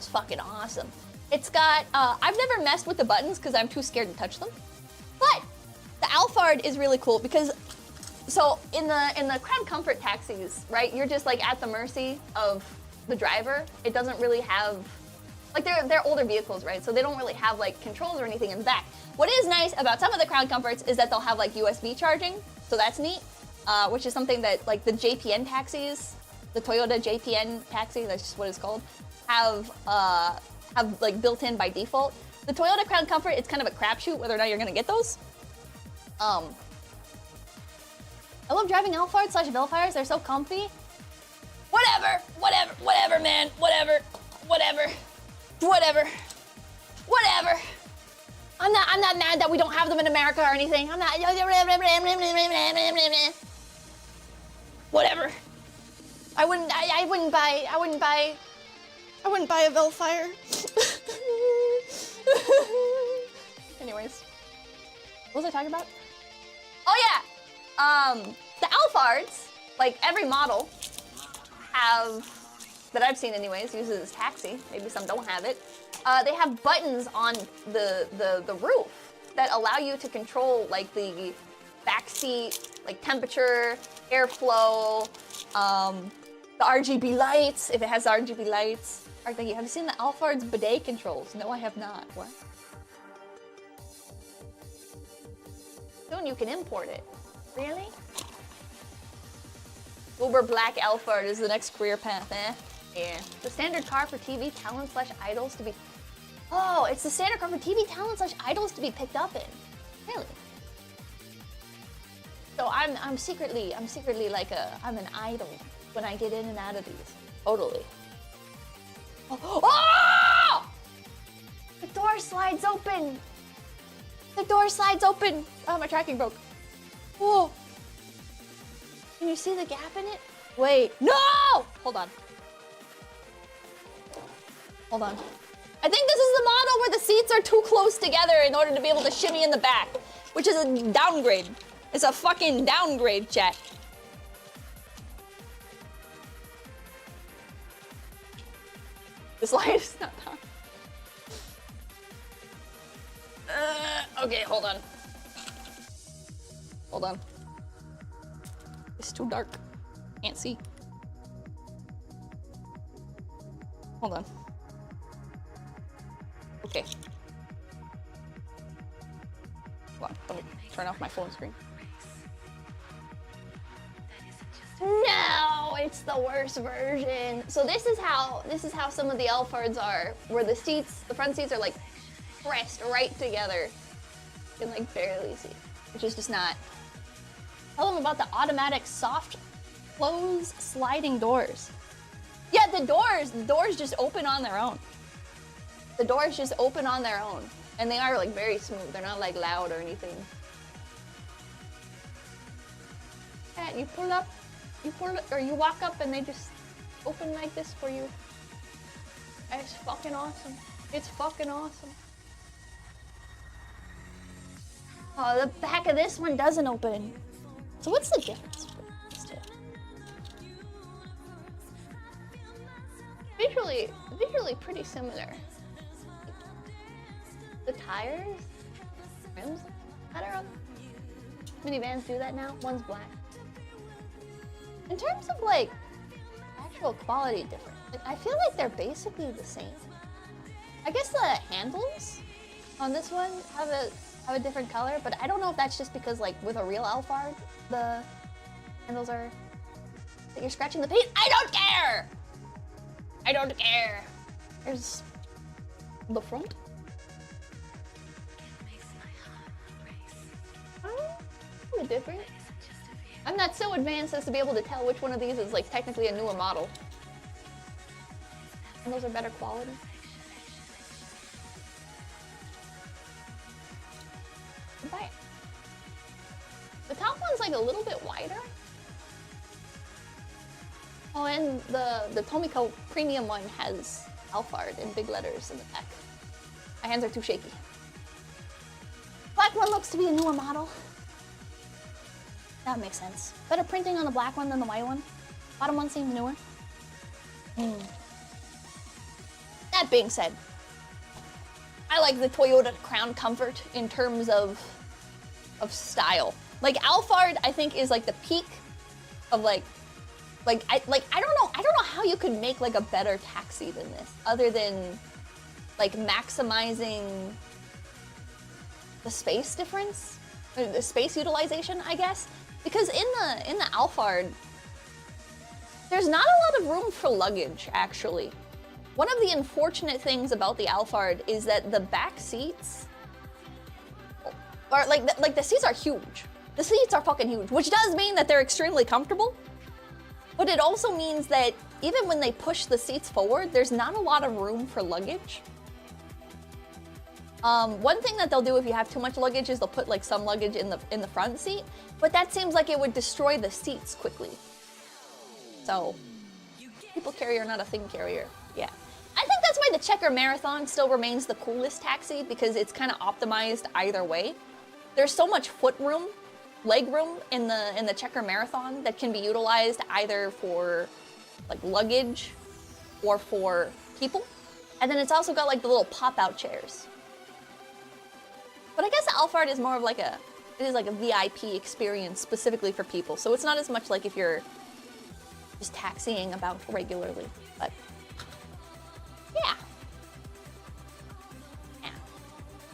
fucking awesome. It's got, I've never messed with the buttons because I'm too scared to touch them. But the Alphard is really cool because, so in the Crown Comfort taxis, right, you're just like at the mercy of the driver. It doesn't really have, like they're older vehicles, right? So they don't really have like controls or anything in the back. What is nice about some of the Crown Comforts is that they'll have like USB charging, so that's neat. Which is something that like the JPN taxis, the Toyota JPN taxi, that's just what it's called, have like built in by default. The Toyota Crown Comfort, it's kind of a crapshoot whether or not you're gonna get those. I love driving Alphard / Bellfires, they're so comfy. Whatever, man, whatever. I'm not mad that we don't have them in America or anything. I'm not. Whatever. I wouldn't buy a Bellfire. Anyways, what was I talking about? Oh yeah, the Alphards, like every model, have, that I've seen anyways, uses this taxi. Maybe some don't have it. They have buttons on the roof that allow you to control like the backseat, like temperature, airflow, the RGB lights, if it has RGB lights. Have you seen the Alphard's bidet controls? No, I have not. What? Soon you can import it. Really? Uber Black Alphard is the next career path, eh? Yeah. The standard car for TV talent / idols to be... Oh, it's the standard car for TV talent / idols to be picked up in. Really? So I'm secretly like I'm an idol when I get in and out of these. Totally. Oh! The door slides open. The door slides open. Oh, my tracking broke. Whoa. Can you see the gap in it? Wait, no! Hold on. Hold on. I think this is the model where the seats are too close together in order to be able to shimmy in the back, which is a downgrade. It's a fucking downgrade, chat. This light is not on. Okay, hold on. Hold on. It's too dark. Can't see. Hold on. Okay. Hold on. Let me turn off my phone screen. No, it's the worst version. So this is how some of the Alphards are, where the front seats are like pressed right together. You can like barely see, which is just not. Tell them about the automatic soft close sliding doors. Yeah, the doors just open on their own. The doors just open on their own, and they are like very smooth. They're not like loud or anything. Yeah, you pull up, or you walk up, and they just open like this for you. It's fucking awesome. It's fucking awesome. Oh, the back of this one doesn't open. So what's the difference between these two? Visually pretty similar. The tires, rims, better on. Minivans do that now. One's black. In terms of like actual quality difference, like, I feel like they're basically the same. I guess the handles on this one have a different color, but I don't know if that's just because like with a real Alphard, the handles are that you're scratching the paint. I don't care. I don't care. There's the front. Oh, different. I'm not so advanced as to be able to tell which one of these is like technically a newer model. And those are better quality. But the top one's like a little bit wider. Oh, and the Tomiko premium one has Alphard in big letters in the back. My hands are too shaky. Black one looks to be a newer model. That makes sense. Better printing on the black one than the white one. Bottom one seems newer. That being said, I like the Toyota Crown Comfort in terms of style. Like Alphard, I think is like the peak of I don't know how you could make like a better taxi than this, other than like maximizing the space difference, or the space utilization, I guess. Because in the Alphard, there's not a lot of room for luggage, actually. One of the unfortunate things about the Alphard is that the back seats are like the seats are huge. The seats are fucking huge, which does mean that they're extremely comfortable. But it also means that even when they push the seats forward, there's not a lot of room for luggage. One thing that they'll do if you have too much luggage is they'll put like some luggage in the front seat, but that seems like it would destroy the seats quickly. So, people carrier, not a thing carrier. Yeah. I think that's why the Checker Marathon still remains the coolest taxi, because it's kind of optimized either way. There's so much foot room, leg room in the Checker Marathon that can be utilized either for like luggage or for people. And then it's also got like the little pop-out chairs. But I guess the Alphard is more of like it is like a VIP experience specifically for people. So it's not as much like if you're just taxiing about regularly, but yeah.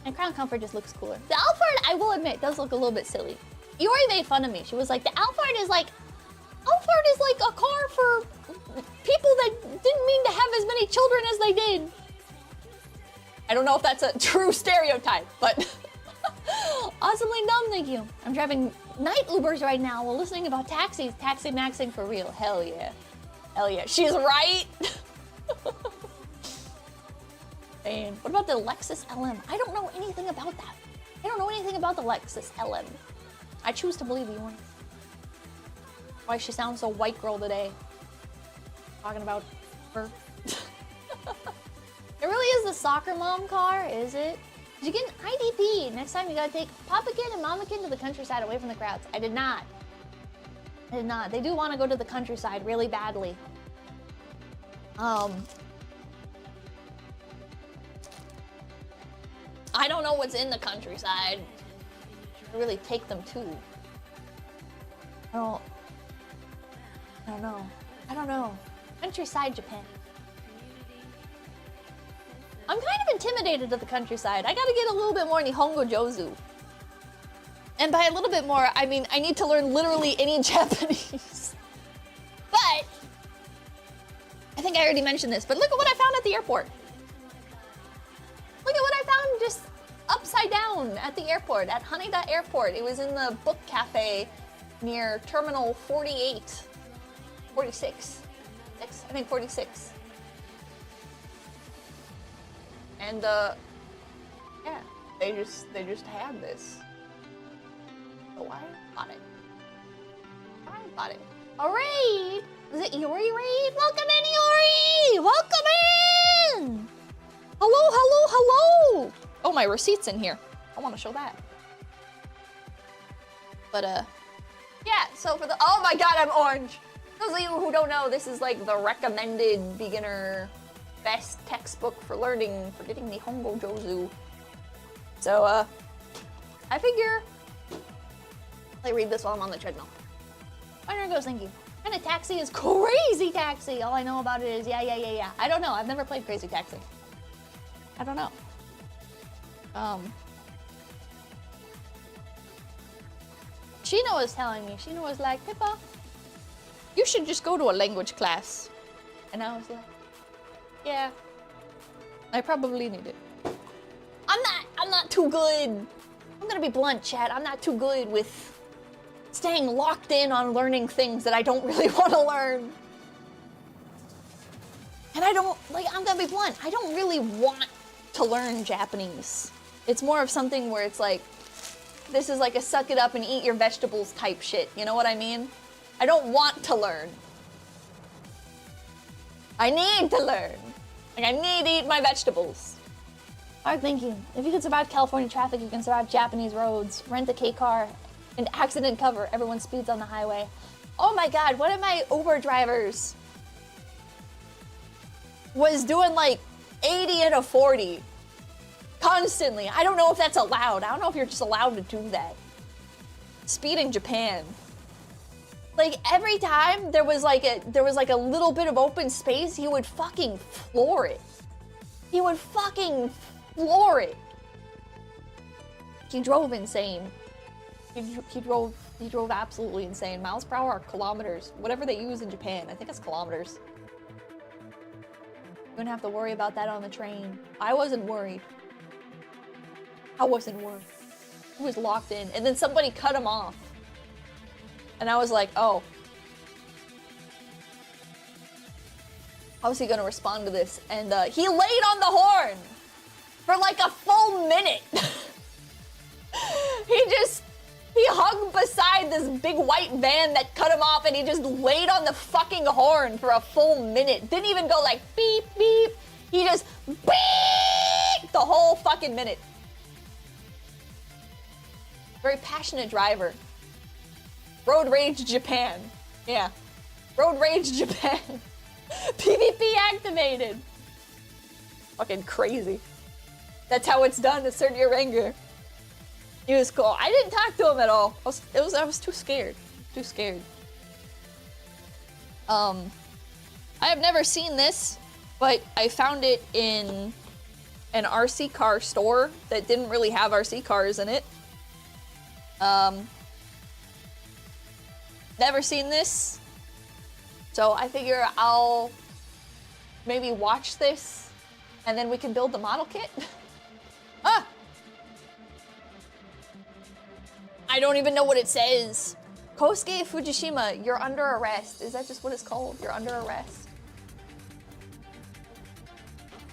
And Crown Comfort just looks cooler. The Alphard, I will admit, does look a little bit silly. Iori made fun of me. She was like, the Alphard is like a car for people that didn't mean to have as many children as they did. I don't know if that's a true stereotype, but awesomely dumb, thank you. I'm driving night Ubers right now while listening about taxis. Taxi maxing for real. Hell yeah. Hell yeah. She's right. And what about the Lexus LM? I don't know anything about that. I don't know anything about the Lexus LM. I choose to believe you. Why she sounds so white girl today. Talking about her. It really is the soccer mom car, is it? Did you get an IDP? Next time you gotta take Papakin and Mamakin to the countryside away from the crowds. I did not. I did not. They do want to go to the countryside really badly. I don't know what's in the countryside. I really take them to. I don't know. I don't know. Countryside Japan. I'm kind of intimidated at the countryside. I gotta get a little bit more Nihongo Jozu. And by a little bit more, I mean I need to learn literally any Japanese. But I think I already mentioned this, but look at what I found at the airport. Look at what I found just upside down at the airport, at Haneda Airport. It was in the book cafe near Terminal 46. I think 46. And yeah, they just had this. So I bought it. A raid! Is it Iori raid? Welcome in, Iori! Welcome in! Hello! Oh, my receipt's in here. I want to show that. But yeah, so for the, oh my god, I'm orange! Those of you who don't know, this is like the recommended beginner best textbook for learning, for getting Nihongo Jozu. So, I figure, let me read this while I'm on the treadmill. Finer goes, thank you. What kind of taxi is Crazy Taxi? All I know about it is yeah. I don't know, I've never played Crazy Taxi. I don't know. Shiina was telling me, Shiina was like, Pippa, you should just go to a language class. And I was like, yeah, I probably need it. I'm not too good. I'm gonna be blunt, chat. I'm not too good with staying locked in on learning things that I don't really want to learn. And I don't, like, I'm gonna be blunt. I don't really want to learn Japanese. It's more of something where it's like, this is like a suck it up and eat your vegetables type shit. You know what I mean? I don't want to learn. I need to learn. Like, I need to eat my vegetables. Hard thinking. If you can survive California traffic, you can survive Japanese roads. Rent a K car and accident cover. Everyone speeds on the highway. Oh my god, one of my Uber drivers was doing like 80 and a 40 constantly. I don't know if that's allowed. I don't know if you're just allowed to do that. Speed in Japan. Like every time there was like a little bit of open space, he would fucking floor it. He would fucking floor it. He drove insane. He drove absolutely insane. Miles per hour or kilometers, whatever they use in Japan. I think it's kilometers. You don't have to worry about that on the train. I wasn't worried. I wasn't worried. He was locked in, and then somebody cut him off. And I was like, oh. How is he gonna respond to this? And he laid on the horn for like a full minute. He hung beside this big white van that cut him off, and he just laid on the fucking horn for a full minute. Didn't even go like beep, beep. He just beep the whole fucking minute. Very passionate driver. Road Rage Japan. Yeah. Road Rage Japan. PvP activated. Fucking crazy. That's how it's done at Sanrio Rinkou. He was cool. I didn't talk to him at all. I was too scared. Too scared. I have never seen this, but I found it in an RC car store that didn't really have RC cars in it. Never seen this. So I figure I'll maybe watch this and then we can build the model kit. Ah! I don't even know what it says. Kosuke Fujishima, you're under arrest. Is that just what it's called? You're under arrest.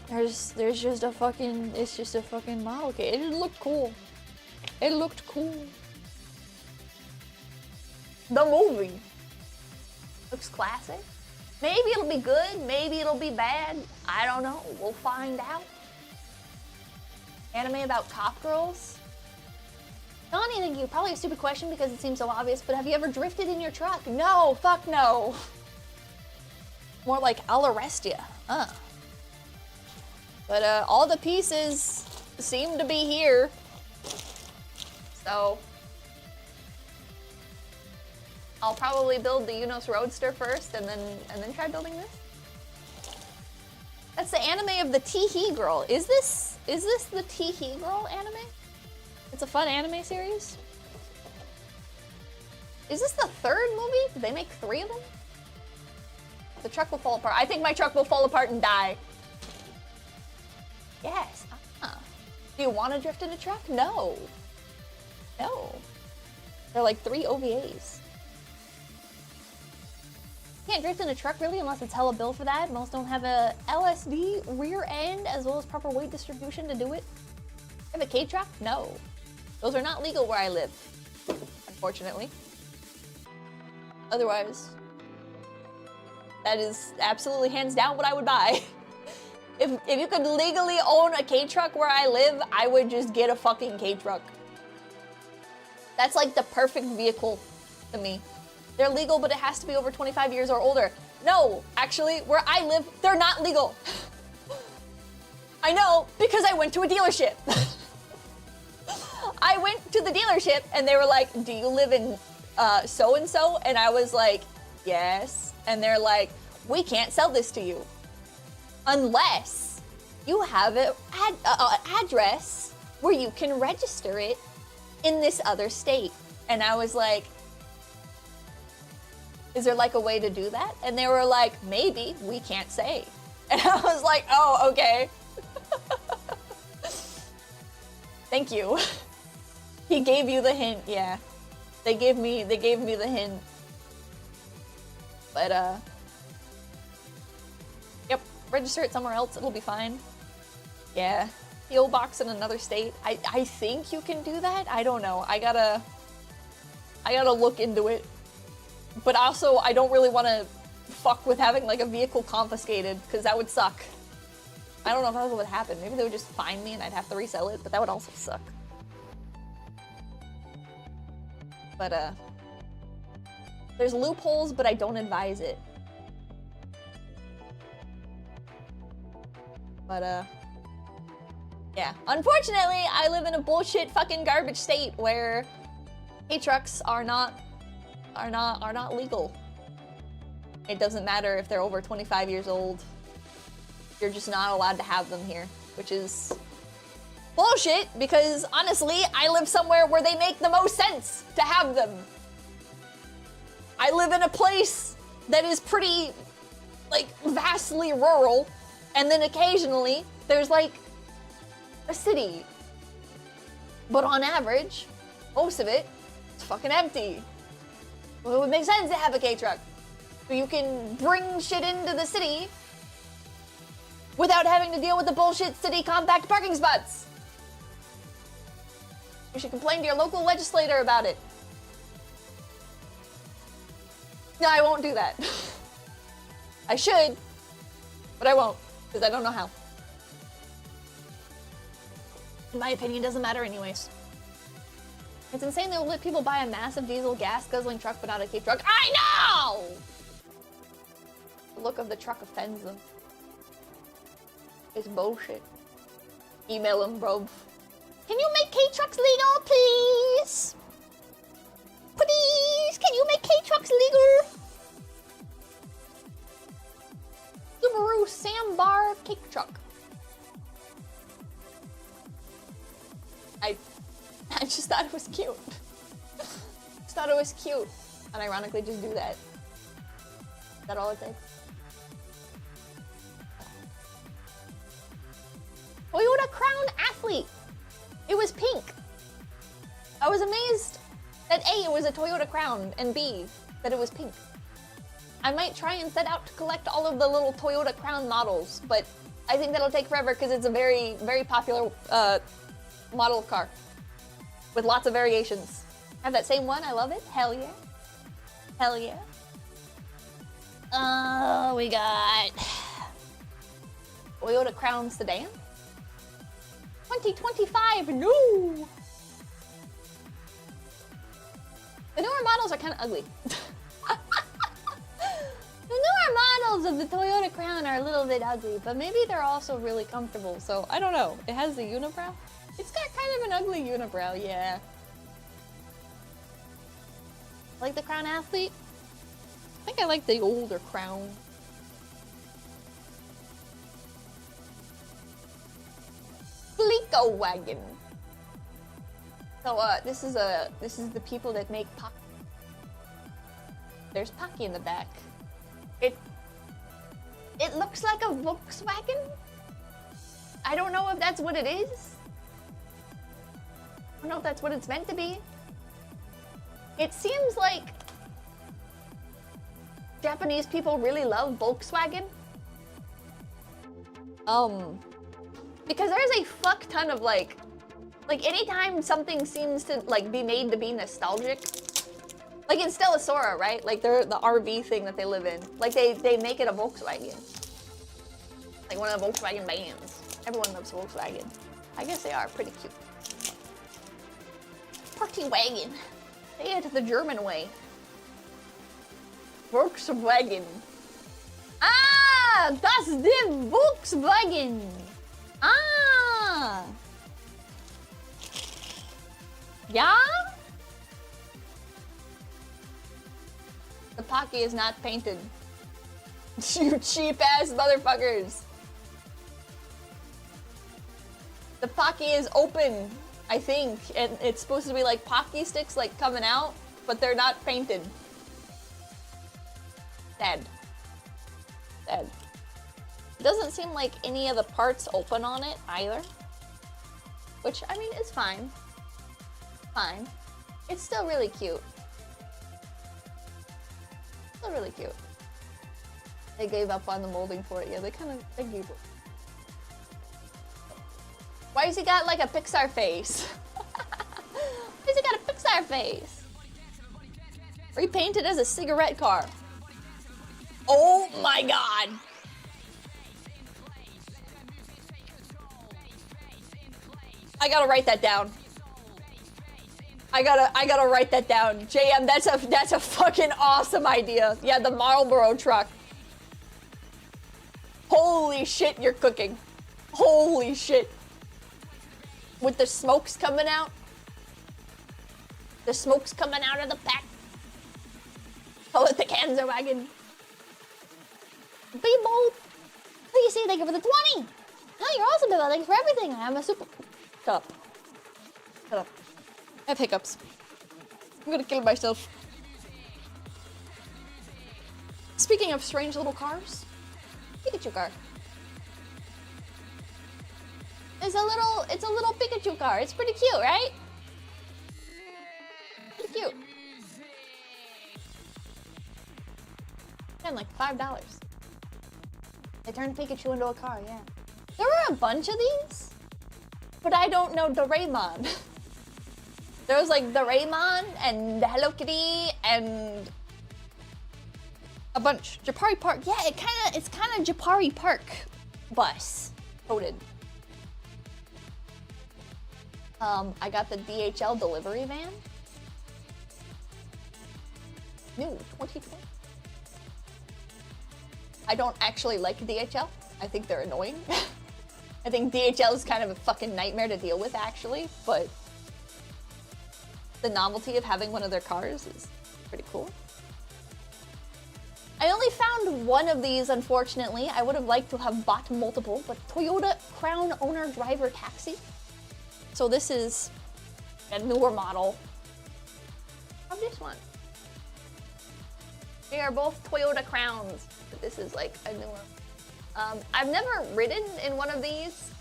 There's just a fucking, it's just a fucking model kit. It looked cool. It looked cool. The movie looks classic. Maybe it'll be good, maybe it'll be bad. I don't know, we'll find out. Anime about cop girls? Not anything, probably a stupid question because it seems so obvious, but have you ever drifted in your truck? No, fuck no. More like, I'll arrest you. But all the pieces seem to be here. So I'll probably build the Unos Roadster first and then try building this. That's the anime of the Teehee Girl. Is this the Teehee Girl anime? It's a fun anime series. Is this the third movie? Did they make 3 of them? The truck will fall apart. I think my truck will fall apart and die. Yes. Do you want to drift in a truck? No. No. They're like 3 OVAs. Can't drift in a truck really unless it's hella built for that. Most don't have a LSD rear end as well as proper weight distribution to do it. Have a K-truck? No. Those are not legal where I live, unfortunately. Otherwise, that is absolutely hands down what I would buy. If you could legally own a K-truck where I live, I would just get a fucking K-truck. That's like the perfect vehicle to me. They're legal, but it has to be over 25 years or older. No, actually, where I live, they're not legal. I know, because I went to a dealership. I went to the dealership and they were like, do you live in so-and-so? And I was like, yes. And they're like, we can't sell this to you unless you have an address where you can register it in this other state. And I was like, is there like a way to do that? And they were like, maybe, we can't say. And I was like, oh, okay. Thank you. He gave you the hint, yeah. They gave me the hint. But yep, register it somewhere else, it'll be fine. Yeah. PO box in another state. I think you can do that. I don't know. I gotta look into it. But also, I don't really want to fuck with having like a vehicle confiscated because that would suck. I don't know if that's what would happen. Maybe they would just find me and I'd have to resell it, but that would also suck. But there's loopholes, but I don't advise it. But yeah. Unfortunately, I live in a bullshit fucking garbage state where K-trucks are not legal. It doesn't matter if they're over 25 years old. You're just not allowed to have them here, which is bullshit because honestly, I live somewhere where they make the most sense to have them. I live in a place that is pretty, like, vastly rural, and then occasionally there's like a city. But on average, most of it is fucking empty. Well, it would make sense to have a K-truck. So you can bring shit into the city without having to deal with the bullshit city compact parking spots. You should complain to your local legislator about it. No, I won't do that. I should, but I won't, because I don't know how. In my opinion, it doesn't matter anyways. It's insane they'll let people buy a massive diesel gas-guzzling truck but not a K-truck. I know! The look of the truck offends them. It's bullshit. Email them, bro. Can you make K-trucks legal, please? Please, can you make K-trucks legal? Subaru Sambar K-truck. I just thought it was cute. Just thought it was cute. And ironically just do that. Is that all it takes? Toyota Crown Athlete. It was pink. I was amazed a Toyota Crown, and B, that it was pink. I might try and set out to collect all of the little Toyota Crown models, but I think that'll take forever because it's a very, very popular model of car with lots of variations. I have that same one. I love it. Hell yeah. Hell yeah. We got Toyota Crown Sedan. 2025, no! The newer models are kind of ugly. The newer models of the Toyota Crown are a little bit ugly, but maybe they're also really comfortable, so I don't know. It has the unibrow? It's got kind of an ugly unibrow, yeah. Like the Crown Athlete? I think I like the older Crown. Glico Wagon. So this is the people that make Pocky. There's Pocky in the back. It looks like a Volkswagen. I don't know if that's what it is. I don't know if that's what it's meant to be. It seems like Japanese people really love Volkswagen. Because there's a fuck ton of like anytime something seems to like be made to be nostalgic, like in Stella Sora, right? Like they're the RV thing that they live in. Like they make it a Volkswagen. Like one of the Volkswagen bands. Everyone loves Volkswagen. I guess they are pretty cute. Party wagon. Say it the German way. Volkswagen. Ah, das the Volkswagen. Ah. Yeah? The Pocky is not painted. You cheap ass motherfuckers. The Pocky is open, I think, and it's supposed to be like Pocky sticks like coming out, but they're not painted. Sad. Sad. It doesn't seem like any of the parts open on it either. Which, I mean, is fine. Fine. It's still really cute. Still really cute. They gave up on the molding for it. Yeah, they gave up. Why has he got like a Pixar face? Why has he got a Pixar face? Repainted as a cigarette car. Oh my god! I gotta write that down. I gotta write that down. JM, that's a fucking awesome idea. Yeah, the Marlboro truck. Holy shit, you're cooking. Holy shit. With the smokes coming out. The smokes coming out of the pack. Call it the Kanza wagon. Be bold. Please say thank you for the 20. Oh, you're awesome, Bill. Thanks for everything. I'm a super... Shut up. Shut up. I have hiccups. I'm gonna kill myself. Speaking of strange little cars, Pikachu car. It's a little Pikachu car. It's pretty cute, right? Pretty cute. And like $5. They turned Pikachu into a car, yeah. There were a bunch of these, but I don't know Doraemon. There was like Doraemon and Hello Kitty and a bunch. Japari Park, yeah, it's kind of Japari Park bus coated. I got the DHL delivery van. New 2020. I don't actually like DHL. I think they're annoying. I think DHL is kind of a fucking nightmare to deal with, actually, but the novelty of having one of their cars is pretty cool. I only found one of these, unfortunately. I would have liked to have bought multiple, but Toyota Crown Owner Driver Taxi. So this is a newer model of this one. They are both Toyota Crowns, but this is like a newer. I've never ridden in one of these.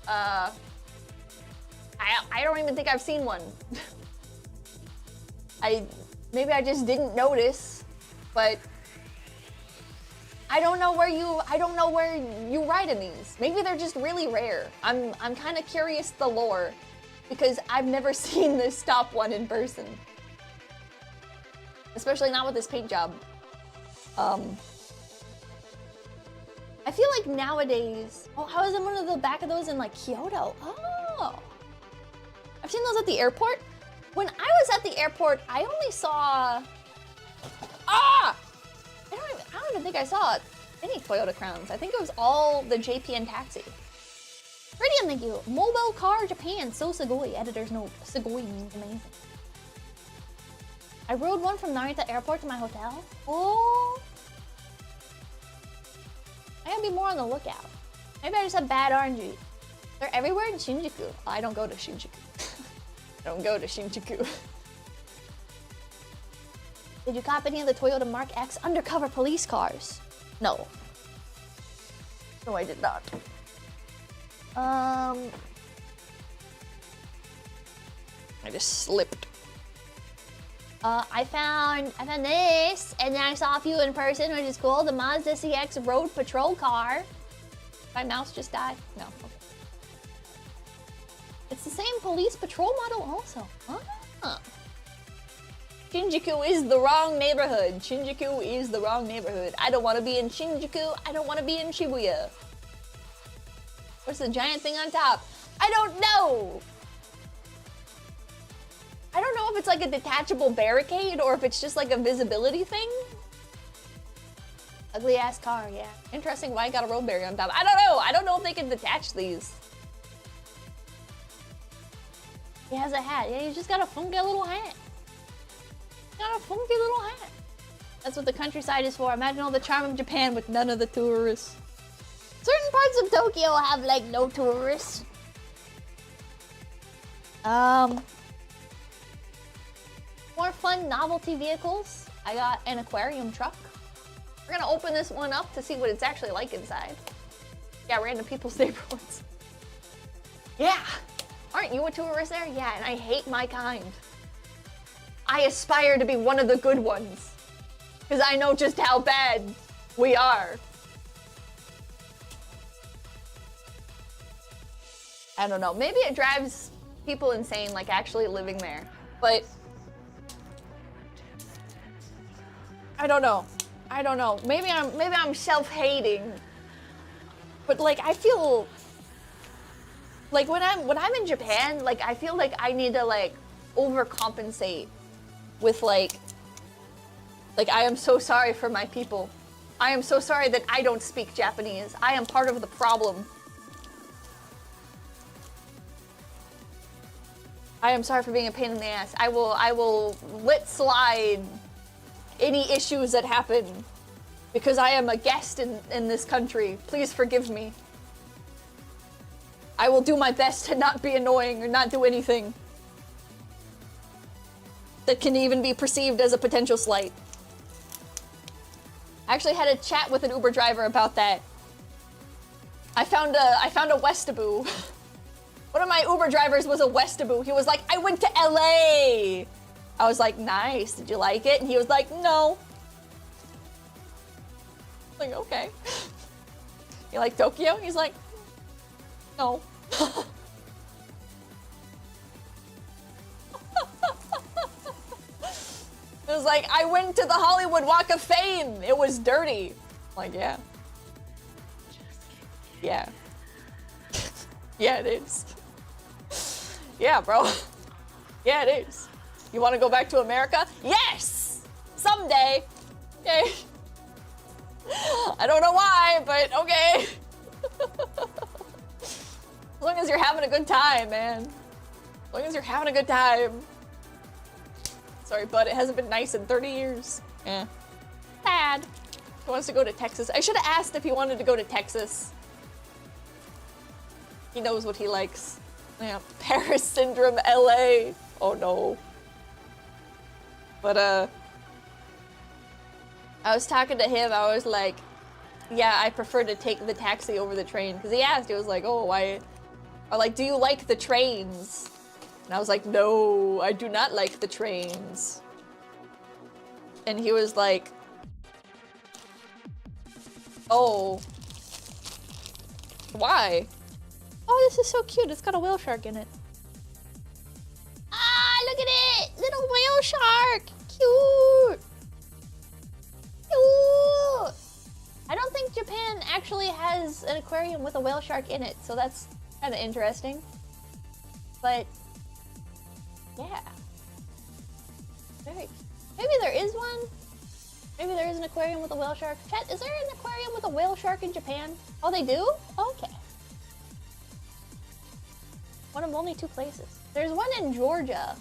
I don't even think I've seen one. Maybe I just didn't notice, but I don't know where you ride in these. Maybe they're just really rare. I'm kind of curious the lore because I've never seen this top one in person. Especially not with this paint job. I feel like nowadays, oh, I was in one of the back of those in like Kyoto. Oh, I've seen those at the airport. When I was at the airport, I only saw, I don't even think I saw any Toyota Crowns. I think it was all the JPN Taxi. Radiant, thank you. Mobile Car Japan, so Sugoi. Editor's note, Sugoi means amazing. I rode one from Narita Airport to my hotel. Oh. I gotta be more on the lookout. Maybe I just have bad RNG. They're everywhere in Shinjuku. Oh, I don't go to Shinjuku. I don't go to Shinjuku. Did you cop any of the Toyota Mark X undercover police cars? No. No, I did not. I just slipped. I found this, and then I saw a few in person, which is cool. The Mazda CX Road Patrol car. My mouse just died. No. Okay. It's the same police patrol model, also. Ah. Shinjuku is the wrong neighborhood. Shinjuku is the wrong neighborhood. I don't want to be in Shinjuku. I don't want to be in Shibuya. What's the giant thing on top? I don't know. I don't know if it's like a detachable barricade or if it's just like a visibility thing. Ugly ass car, yeah. Interesting why I got a road barrier on top. I don't know. I don't know if they can detach these. He has a hat. Yeah, you just got a funky little hat. Got a funky little hat. That's what the countryside is for. Imagine all the charm of Japan with none of the tourists. Certain parts of Tokyo have like no tourists. More fun novelty vehicles. I got an aquarium truck. We're gonna open this one up to see what it's actually like inside. Yeah, random people's neighborhoods. Yeah. Aren't you a tourist there? Yeah, and I hate my kind. I aspire to be one of the good ones. Because I know just how bad we are. I don't know. Maybe it drives people insane, like actually living there. But I don't know. I don't know. Maybe I'm self-hating. But like I feel like when I'm in Japan, like I feel like I need to like overcompensate with like I am so sorry for my people. I am so sorry that I don't speak Japanese. I am part of the problem. I am sorry for being a pain in the ass. I will let slide any issues that happen because I am a guest in this country. Please forgive me. I will do my best to not be annoying or not do anything that can even be perceived as a potential slight. I actually had a chat with an Uber driver about that. I found a 𝐿𝐴. One of my Uber drivers was a 𝐿𝐴. He was like, I went to LA. I was like, nice, did you like it? And he was like, no. I'm like, okay. You like Tokyo? He's like, no. It was like, I went to the Hollywood Walk of Fame. It was dirty. I'm like, yeah. Yeah. Yeah, it is. Yeah, bro. Yeah, it is. You want to go back to America? Yes! Someday. Okay. I don't know why, but okay. As long as you're having a good time, man. As long as you're having a good time. Sorry, bud, it hasn't been nice in 30 years. Yeah. Sad. He wants to go to Texas. I should have asked if he wanted to go to Texas. He knows what he likes. Yeah, Paris syndrome, LA. Oh no. But I was talking to him, I was like, yeah, I prefer to take the taxi over the train. Because he asked, he was like, oh, why? Or like, do you like the trains? And I was like, no, I do not like the trains. and he was like, oh, why? Oh, this is so cute. It's got a whale shark in it. Ah, look at it! Little whale shark! Cute! Cute! I don't think Japan actually has an aquarium with a whale shark in it, so that's kind of interesting. But, yeah. Very. Maybe there is one. Maybe there is an aquarium with a whale shark. Chat, is there an aquarium with a whale shark in Japan? Oh, they do? Okay. One of only 2 places. There's one in Georgia.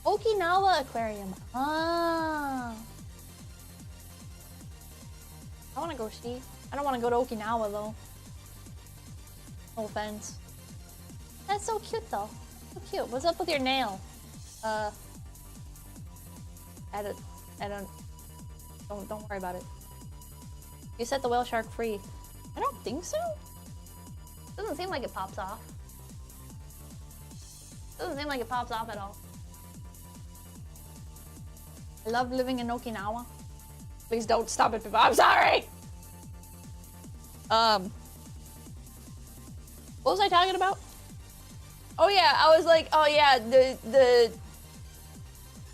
Okinawa Aquarium. Ah. I want to go see. I don't want to go to Okinawa though. No offense. That's so cute though. So cute. What's up with your nail? Don't worry about it. You set the whale shark free. I don't think so. Doesn't seem like it pops off. Doesn't seem like it pops off at all. I love living in Okinawa. Please don't stop it, I'm sorry! What was I talking about? Oh yeah, I was like, oh yeah, the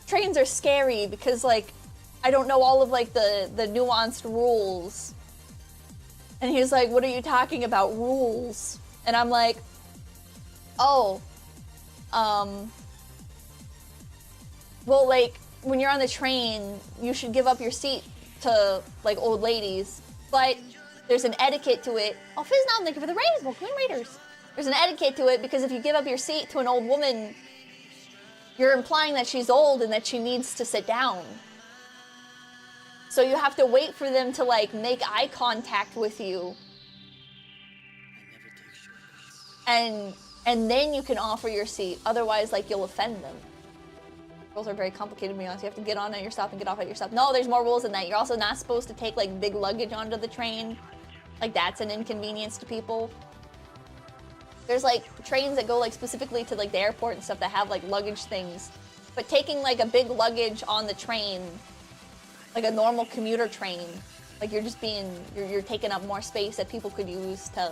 trains are scary because like, I don't know all of like the nuanced rules. And he's like, what are you talking about, rules? And I'm like, oh, well, like, when you're on the train, you should give up your seat to, like, old ladies. But there's an etiquette to it. Oh, Fizz now, thank you for the raise, Queen Raiders. There's an etiquette to it because if you give up your seat to an old woman, you're implying that she's old and that she needs to sit down. So you have to wait for them to, like, make eye contact with you. And then you can offer your seat. Otherwise, like, you'll offend them. Rules are very complicated, to be honest. You have to get on at your stop and get off at your stop. No, there's more rules than that. You're also not supposed to take, like, big luggage onto the train. Like, that's an inconvenience to people. There's, like, trains that go, like, specifically to, like, the airport and stuff that have, like, luggage things. But taking, like, a big luggage on the train, like a normal commuter train, like, you're just being, you're taking up more space that people could use to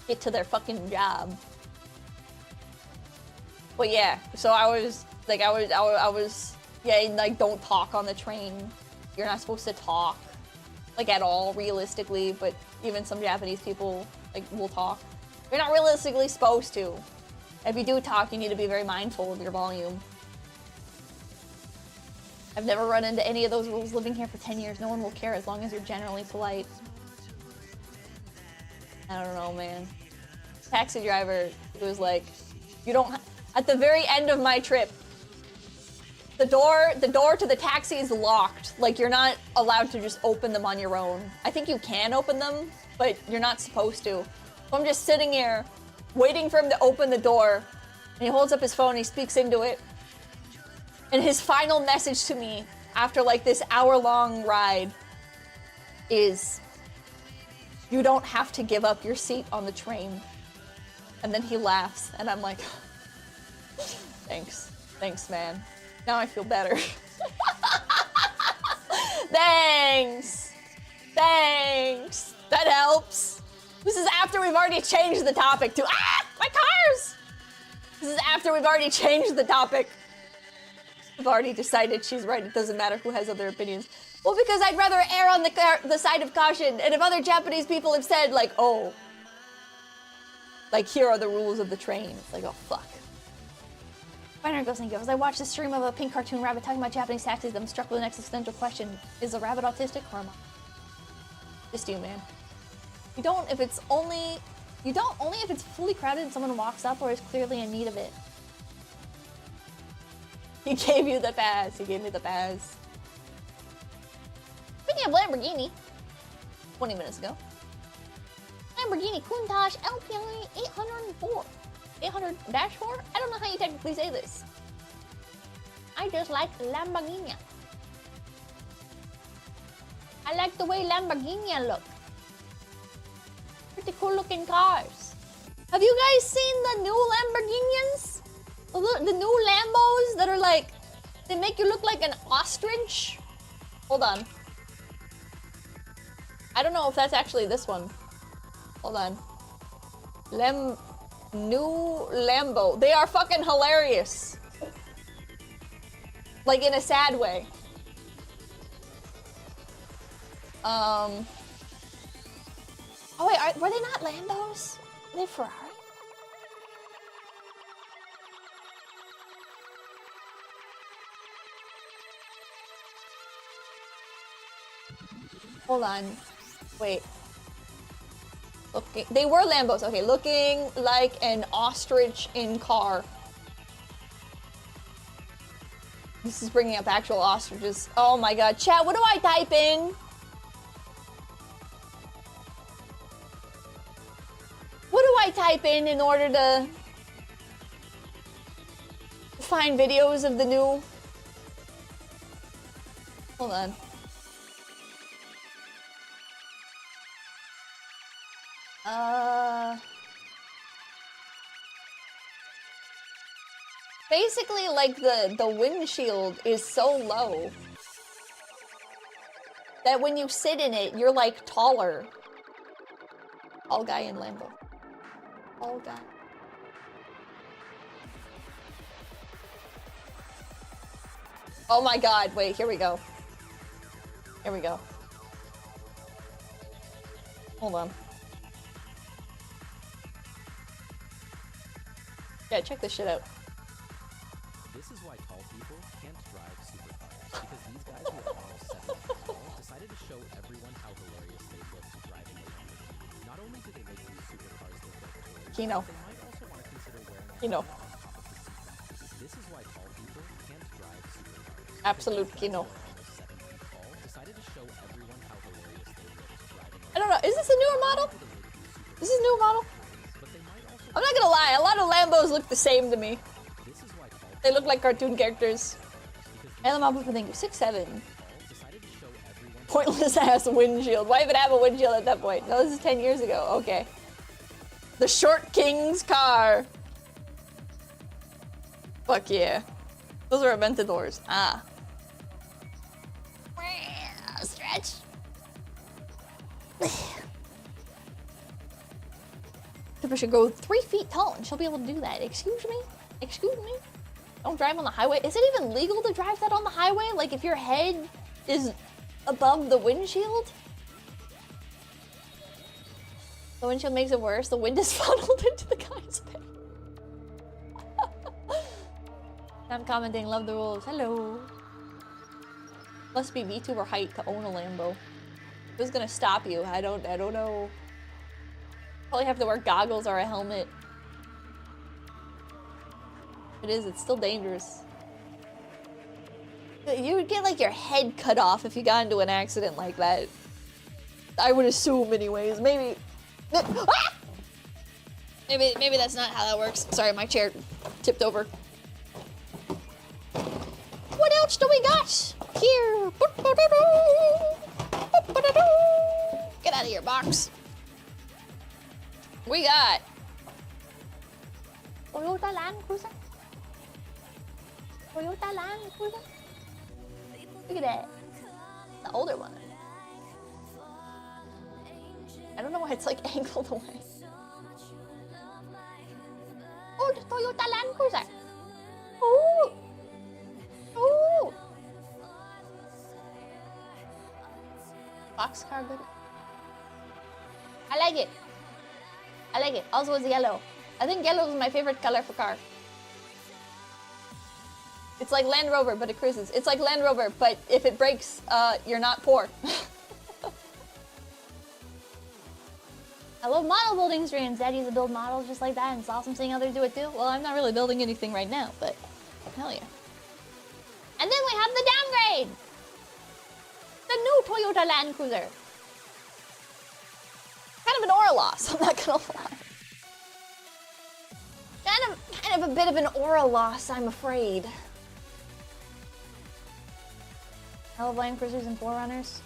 get to their fucking job. But yeah, so I was, yeah, like, don't talk on the train. You're not supposed to talk, like, at all, realistically, but even some Japanese people, like, will talk. You're not realistically supposed to. If you do talk, you need to be very mindful of your volume. I've never run into any of those rules living here for 10 years. No one will care as long as you're generally polite. I don't know, man. Taxi driver was like, you don't, at the very end of my trip, the door to the taxi is locked. Like, you're not allowed to just open them on your own. I think you can open them, but you're not supposed to. So I'm just sitting here, waiting for him to open the door, and he holds up his phone, and he speaks into it. And his final message to me, after like this hour-long ride, is, you don't have to give up your seat on the train. And then he laughs, and I'm like, thanks. Thanks, man. Now I feel better. Thanks. Thanks. That helps. This is after we've already changed the topic to, my cars! This is after we've already changed the topic. I've already decided she's right. It doesn't matter who has other opinions. Well, because I'd rather err on the side of caution. And if other Japanese people have said, like, oh, like, here are the rules of the train. It's like, oh, fuck. Binary Ghost and Gifts. I watched a stream of a pink cartoon rabbit talking about Japanese taxis. I'm struck with an existential question. Is the rabbit autistic or am I? Just you, man. You don't if it's only if it's fully crowded and someone walks up or is clearly in need of it. He gave you the pass. He gave me the pass. Speaking of Lamborghini, 20 minutes ago. Lamborghini Countach LPI 804. 800-4? I don't know how you technically say this. I just like Lamborghini. I like the way Lamborghini look. Pretty cool looking cars. Have you guys seen the new Lamborghinis? The new Lambos that are like They make you look like an ostrich? Hold on. I don't know if that's actually this one. Hold on. New Lambo. They are fucking hilarious. Like in a sad way. Oh wait, were they not Lambos? Were they Ferrari? Hold on. Wait. They were Lambos. Okay, looking like an ostrich in car. This is bringing up actual ostriches. Oh my god. Chat, what do I type in? What do I type in order to find videos of the new? Hold on. Basically, like, the windshield is so low that when you sit in it, you're, like, taller. Tall guy in Lambo. Tall guy. Oh my god, wait, here we go. Here we go. Hold on. Yeah, check this shit out. This is why tall people can't drive supercars, because these guys who are almost 7 feet tall decided to show everyone how hilarious they look driving a Lamborghini. Not only do they make these supercars look like toys, Kino. they might also want to consider wearing a Kino. on top of the seatbelt. This is why tall people can't drive supercars. Absolute Kino. Almost 7 feet tall decided to show everyone how hilarious they look driving a I don't know, is this a newer model? This is a new model? but they might also I'm not gonna lie, a lot of Lambos look the same to me. this is why tall They look like cartoon characters. And the model for thing, 6'7". decided to show everyone Pointless ass windshield. Why even have a windshield at that point? No, this is 10 years ago. Okay. The Short King's car. Fuck yeah. Those are Aventadors. Ah. Stretch. Tipper should go 3 feet tall and she'll be able to do that. Excuse me? Excuse me? Don't drive on the highway. Is it even legal to drive that on the highway? Like if your head is above the windshield? The windshield makes it worse. The wind is funneled into the guy's face. I'm commenting, love the rules. Hello. Must be VTuber height to own a Lambo. Who's gonna stop you? I don't know. Probably have to wear goggles or a helmet. It's still dangerous. You would get like your head cut off if you got into an accident like that. I would assume anyways. Maybe maybe that's not how that works. Sorry, my chair tipped over. What else do we got here? Get out of here, box. We got Toyota Land Cruiser. Toyota Land Cruiser. Look at that. The older one. I don't know why it's like angled away. Oh, the Toyota Land Cruiser. Ooh. Ooh. Boxcar good. I like it. I like it. Also, it's yellow. I think yellow is my favorite color for car. It's like Land Rover, but it cruises. It's like Land Rover, but if it breaks, you're not poor. I love model building streams. Dad used to build models just like that, and it's awesome seeing others do it too. Well, I'm not really building anything right now, but hell yeah. And then we have the downgrade! The new Toyota Land Cruiser. Kind of an aura loss, I'm not gonna lie. Kind of a bit of an aura loss, I'm afraid. I love Land Cruisers and 4Runners.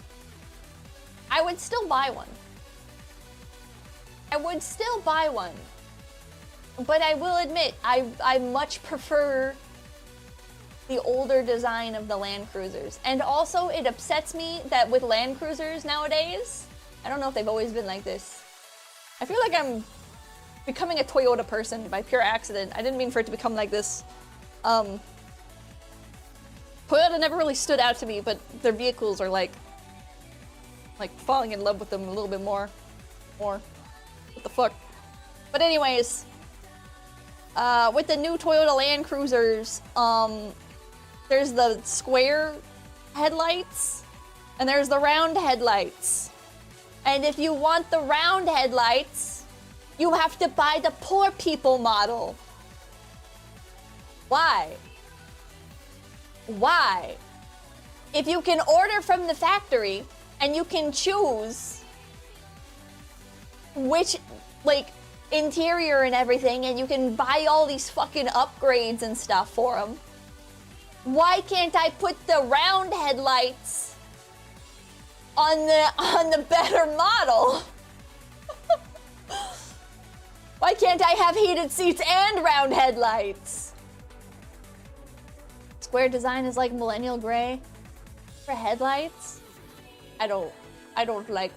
I would still buy one. I would still buy one. But I will admit, I much prefer the older design of the Land Cruisers. And also, it upsets me that with Land Cruisers nowadays, I don't know if they've always been like this. I feel like I'm becoming a Toyota person by pure accident. I didn't mean for it to become like this. Toyota never really stood out to me, but their vehicles are like falling in love with them a little bit more. What the fuck? But anyways, with the new Toyota Land Cruisers, there's the square headlights and there's the round headlights. And if you want the round headlights, you have to buy the poor people model. Why? Why? If you can order from the factory and you can choose which, like, interior and everything, and you can buy all these fucking upgrades and stuff for them, why can't I put the round headlights on the better model? Why can't I have heated seats and round headlights? Square design is like millennial gray for headlights. I don't like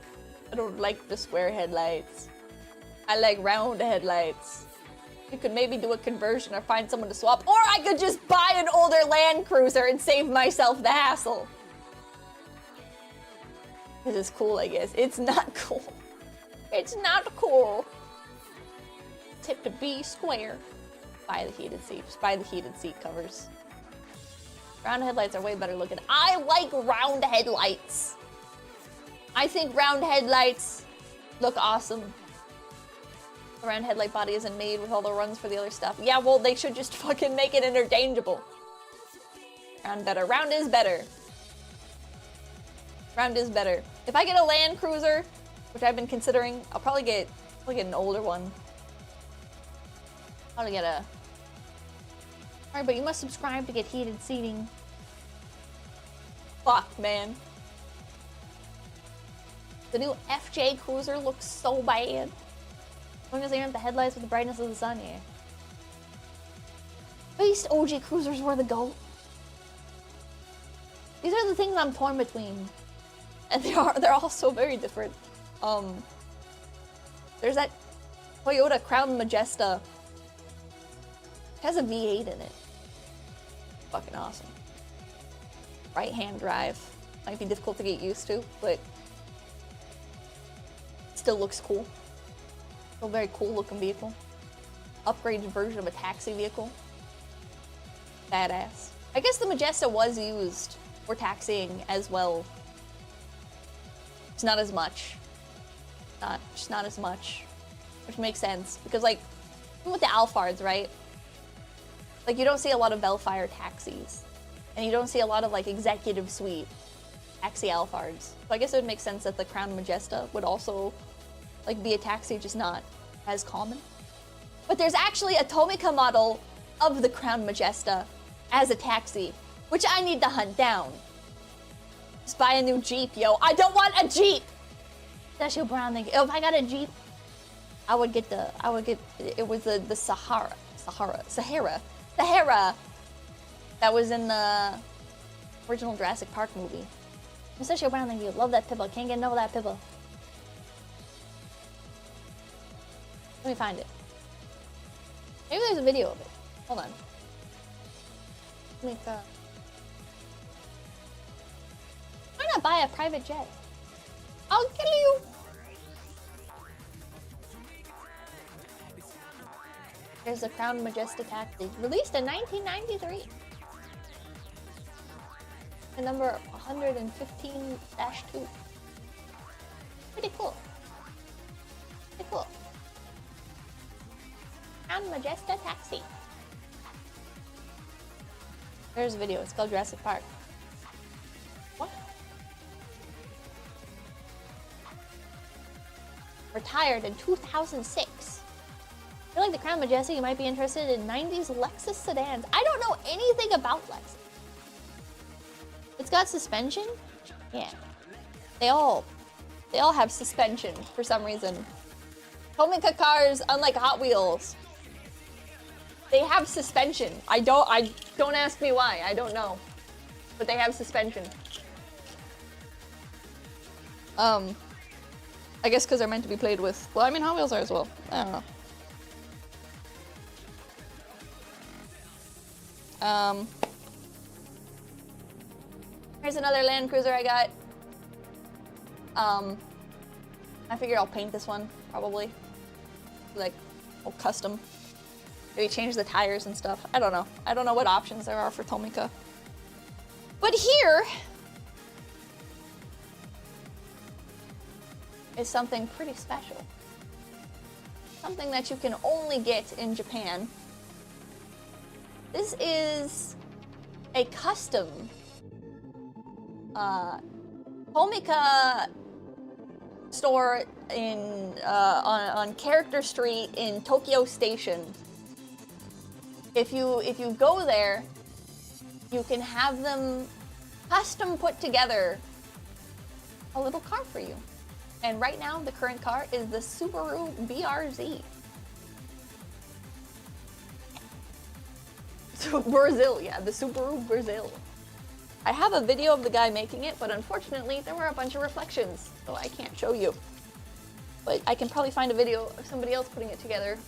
the square headlights. I like round headlights. You could maybe do a conversion or find someone to swap, or I could just buy an older Land Cruiser and save myself the hassle. This is cool, I guess. It's not cool. It's not cool. Tip to be square. Buy the heated seats. Buy the heated seat covers. Round headlights are way better looking. I like round headlights. I think round headlights look awesome. The round headlight body isn't made with all the runs for the other stuff. Yeah, well, they should just fucking make it interchangeable. Round better. Round is better. Round is better. If I get a Land Cruiser, which I've been considering, I'll probably get an older one. Probably get a... Alright, but you must subscribe to get heated seating. Fuck, man. The new FJ Cruiser looks so bad. As long as they aren't the headlights with the brightness of the sun, yeah. At least OG Cruisers were the GOAT. These are the things I'm torn between. And they're all so very different. There's that Toyota Crown Majesta. It has a V8 in it. Fucking awesome. Right-hand drive. Might be difficult to get used to, but it still looks cool. Still a very cool looking vehicle. Upgraded version of a taxi vehicle. Badass. I guess the Majesta was used for taxiing as well. It's not as much. Just not as much. Which makes sense. Because, like, even with the Alphards, right? Like, you don't see a lot of Bellfire taxis. And you don't see a lot of, like, executive suite taxi Alphards. So I guess it would make sense that the Crown Majesta would also, like, be a taxi, just not as common. But there's actually a Tomica model of the Crown Majesta as a taxi, which I need to hunt down. Just buy a new Jeep, yo. I don't want a Jeep! That's your brown thing. If I got a Jeep, it was the Sahara. That was in the original Jurassic Park movie. Mr. Brown, thank you. Love that Pibble. Can't get enough of that Pibble. Let me find it. Maybe there's a video of it. Hold on. Why not buy a private jet? I'll kill you! There's the Crown Majesta taxi, released in 1993. The number 115-2. Pretty cool. Pretty cool. Crown Majesta taxi. There's a video. It's called Jurassic Park. What? Retired in 2006. I feel like the Crown Majesta, you might be interested in 90s Lexus sedans. I don't know anything about Lexus. It's got suspension? Yeah. They all have suspension for some reason. Tomica cars, unlike Hot Wheels, They have suspension. I don't ask me why. I don't know. But they have suspension. I guess because they're meant to be played with. Well, I mean, Hot Wheels are as well. I don't know. Here's another Land Cruiser I got. I figure I'll paint this one, probably. Like, custom. Maybe change the tires and stuff. I don't know. I don't know what options there are for Tomica. But here is something pretty special. Something that you can only get in Japan. This is a custom Tomica store in on Character Street in Tokyo Station. If you go there, you can have them custom put together a little car for you. And right now, the current car is the Subaru BRZ. So Brazil, yeah, the Subaru Brazil. I have a video of the guy making it, but unfortunately, there were a bunch of reflections, so I can't show you. But I can probably find a video of somebody else putting it together.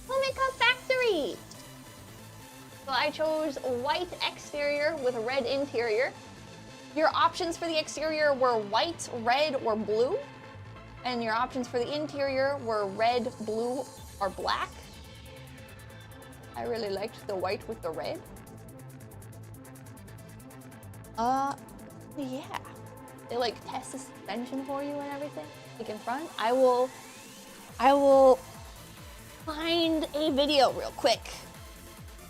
Tomica Factory! So I chose white exterior with a red interior. Your options for the exterior were white, red, or blue. And your options for the interior were red, blue, or black. I really liked the white with the red. Yeah. They like test the suspension for you and everything. Like in front. I will find a video real quick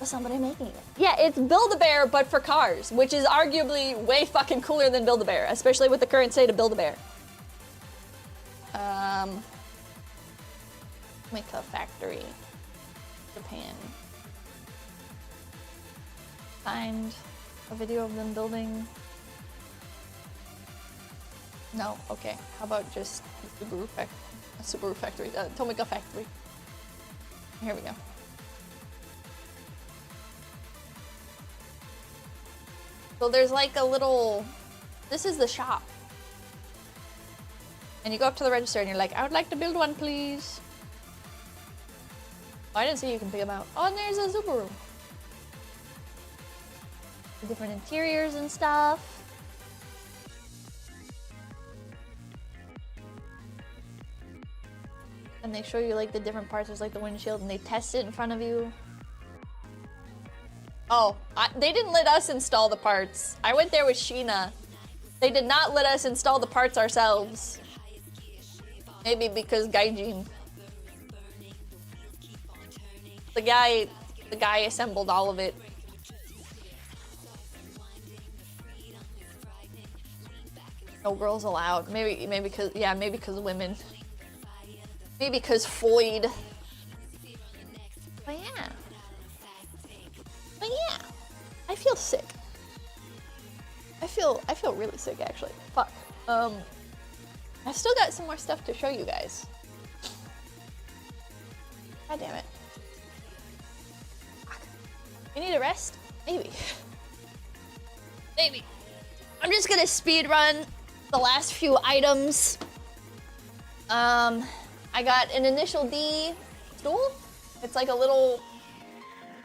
of somebody making it. Yeah, it's Build-A-Bear, but for cars, which is arguably way fucking cooler than Build-A-Bear, especially with the current state of Build-A-Bear. Tomica Factory, Japan. Find a video of them building. No, okay. How about just Subaru Factory, Tomica Factory. Here we go. So there's like a little, this is the shop. And you go up to the register and you're like, I would like to build one, please. Oh, I didn't see you can pick them out. Oh, and there's a Subaru. The different interiors and stuff. And they show you like the different parts. There's like the windshield and they test it in front of you. Oh, they didn't let us install the parts. I went there with Shiina. They did not let us install the parts ourselves. Maybe because gaijin. The guy assembled all of it. No girls allowed. Maybe because, yeah, maybe because women. Maybe because Floyd. But yeah. But yeah. I feel sick. I feel really sick actually. Fuck. I've still got some more stuff to show you guys. God damn it. Fuck. You need a rest? Maybe. Maybe. I'm just gonna speed run the last few items. I got an initial D stool. It's like a little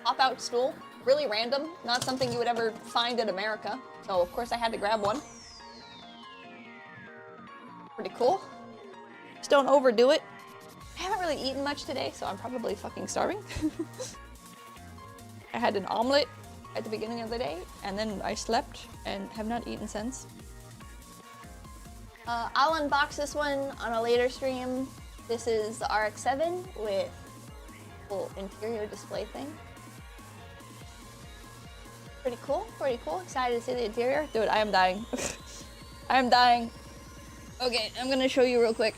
pop-out stool. Really random, not something you would ever find in America. So of course I had to grab one. Pretty cool. Just don't overdo it. I haven't really eaten much today, so I'm probably fucking starving. I had an omelet at the beginning of the day, and then I slept and have not eaten since. I'll unbox this one on a later stream. This is the RX-7 with a little interior display thing. Pretty cool, pretty cool. Excited to see the interior. Dude, I am dying. I am dying. Okay, I'm gonna show you real quick.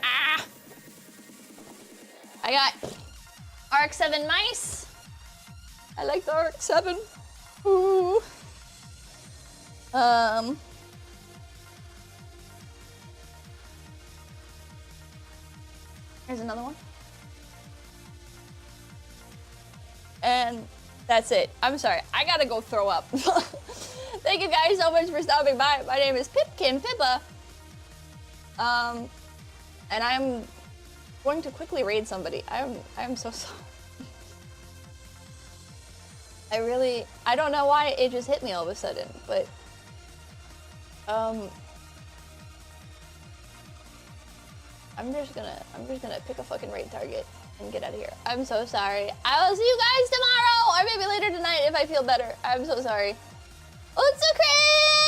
Ah! I got RX-7 mice. I like the RX-7. Ooh. Here's another one. And that's it. I'm sorry. I gotta go throw up. Thank you guys so much for stopping by. My name is Pipkin Pippa. And I'm going to quickly raid somebody. I'm so sorry. I don't know why it just hit me all of a sudden, but I'm just gonna pick a fucking raid target and get out of here. I'm so sorry. I will see you guys tomorrow or maybe later tonight if I feel better. I'm so sorry. Utsukri!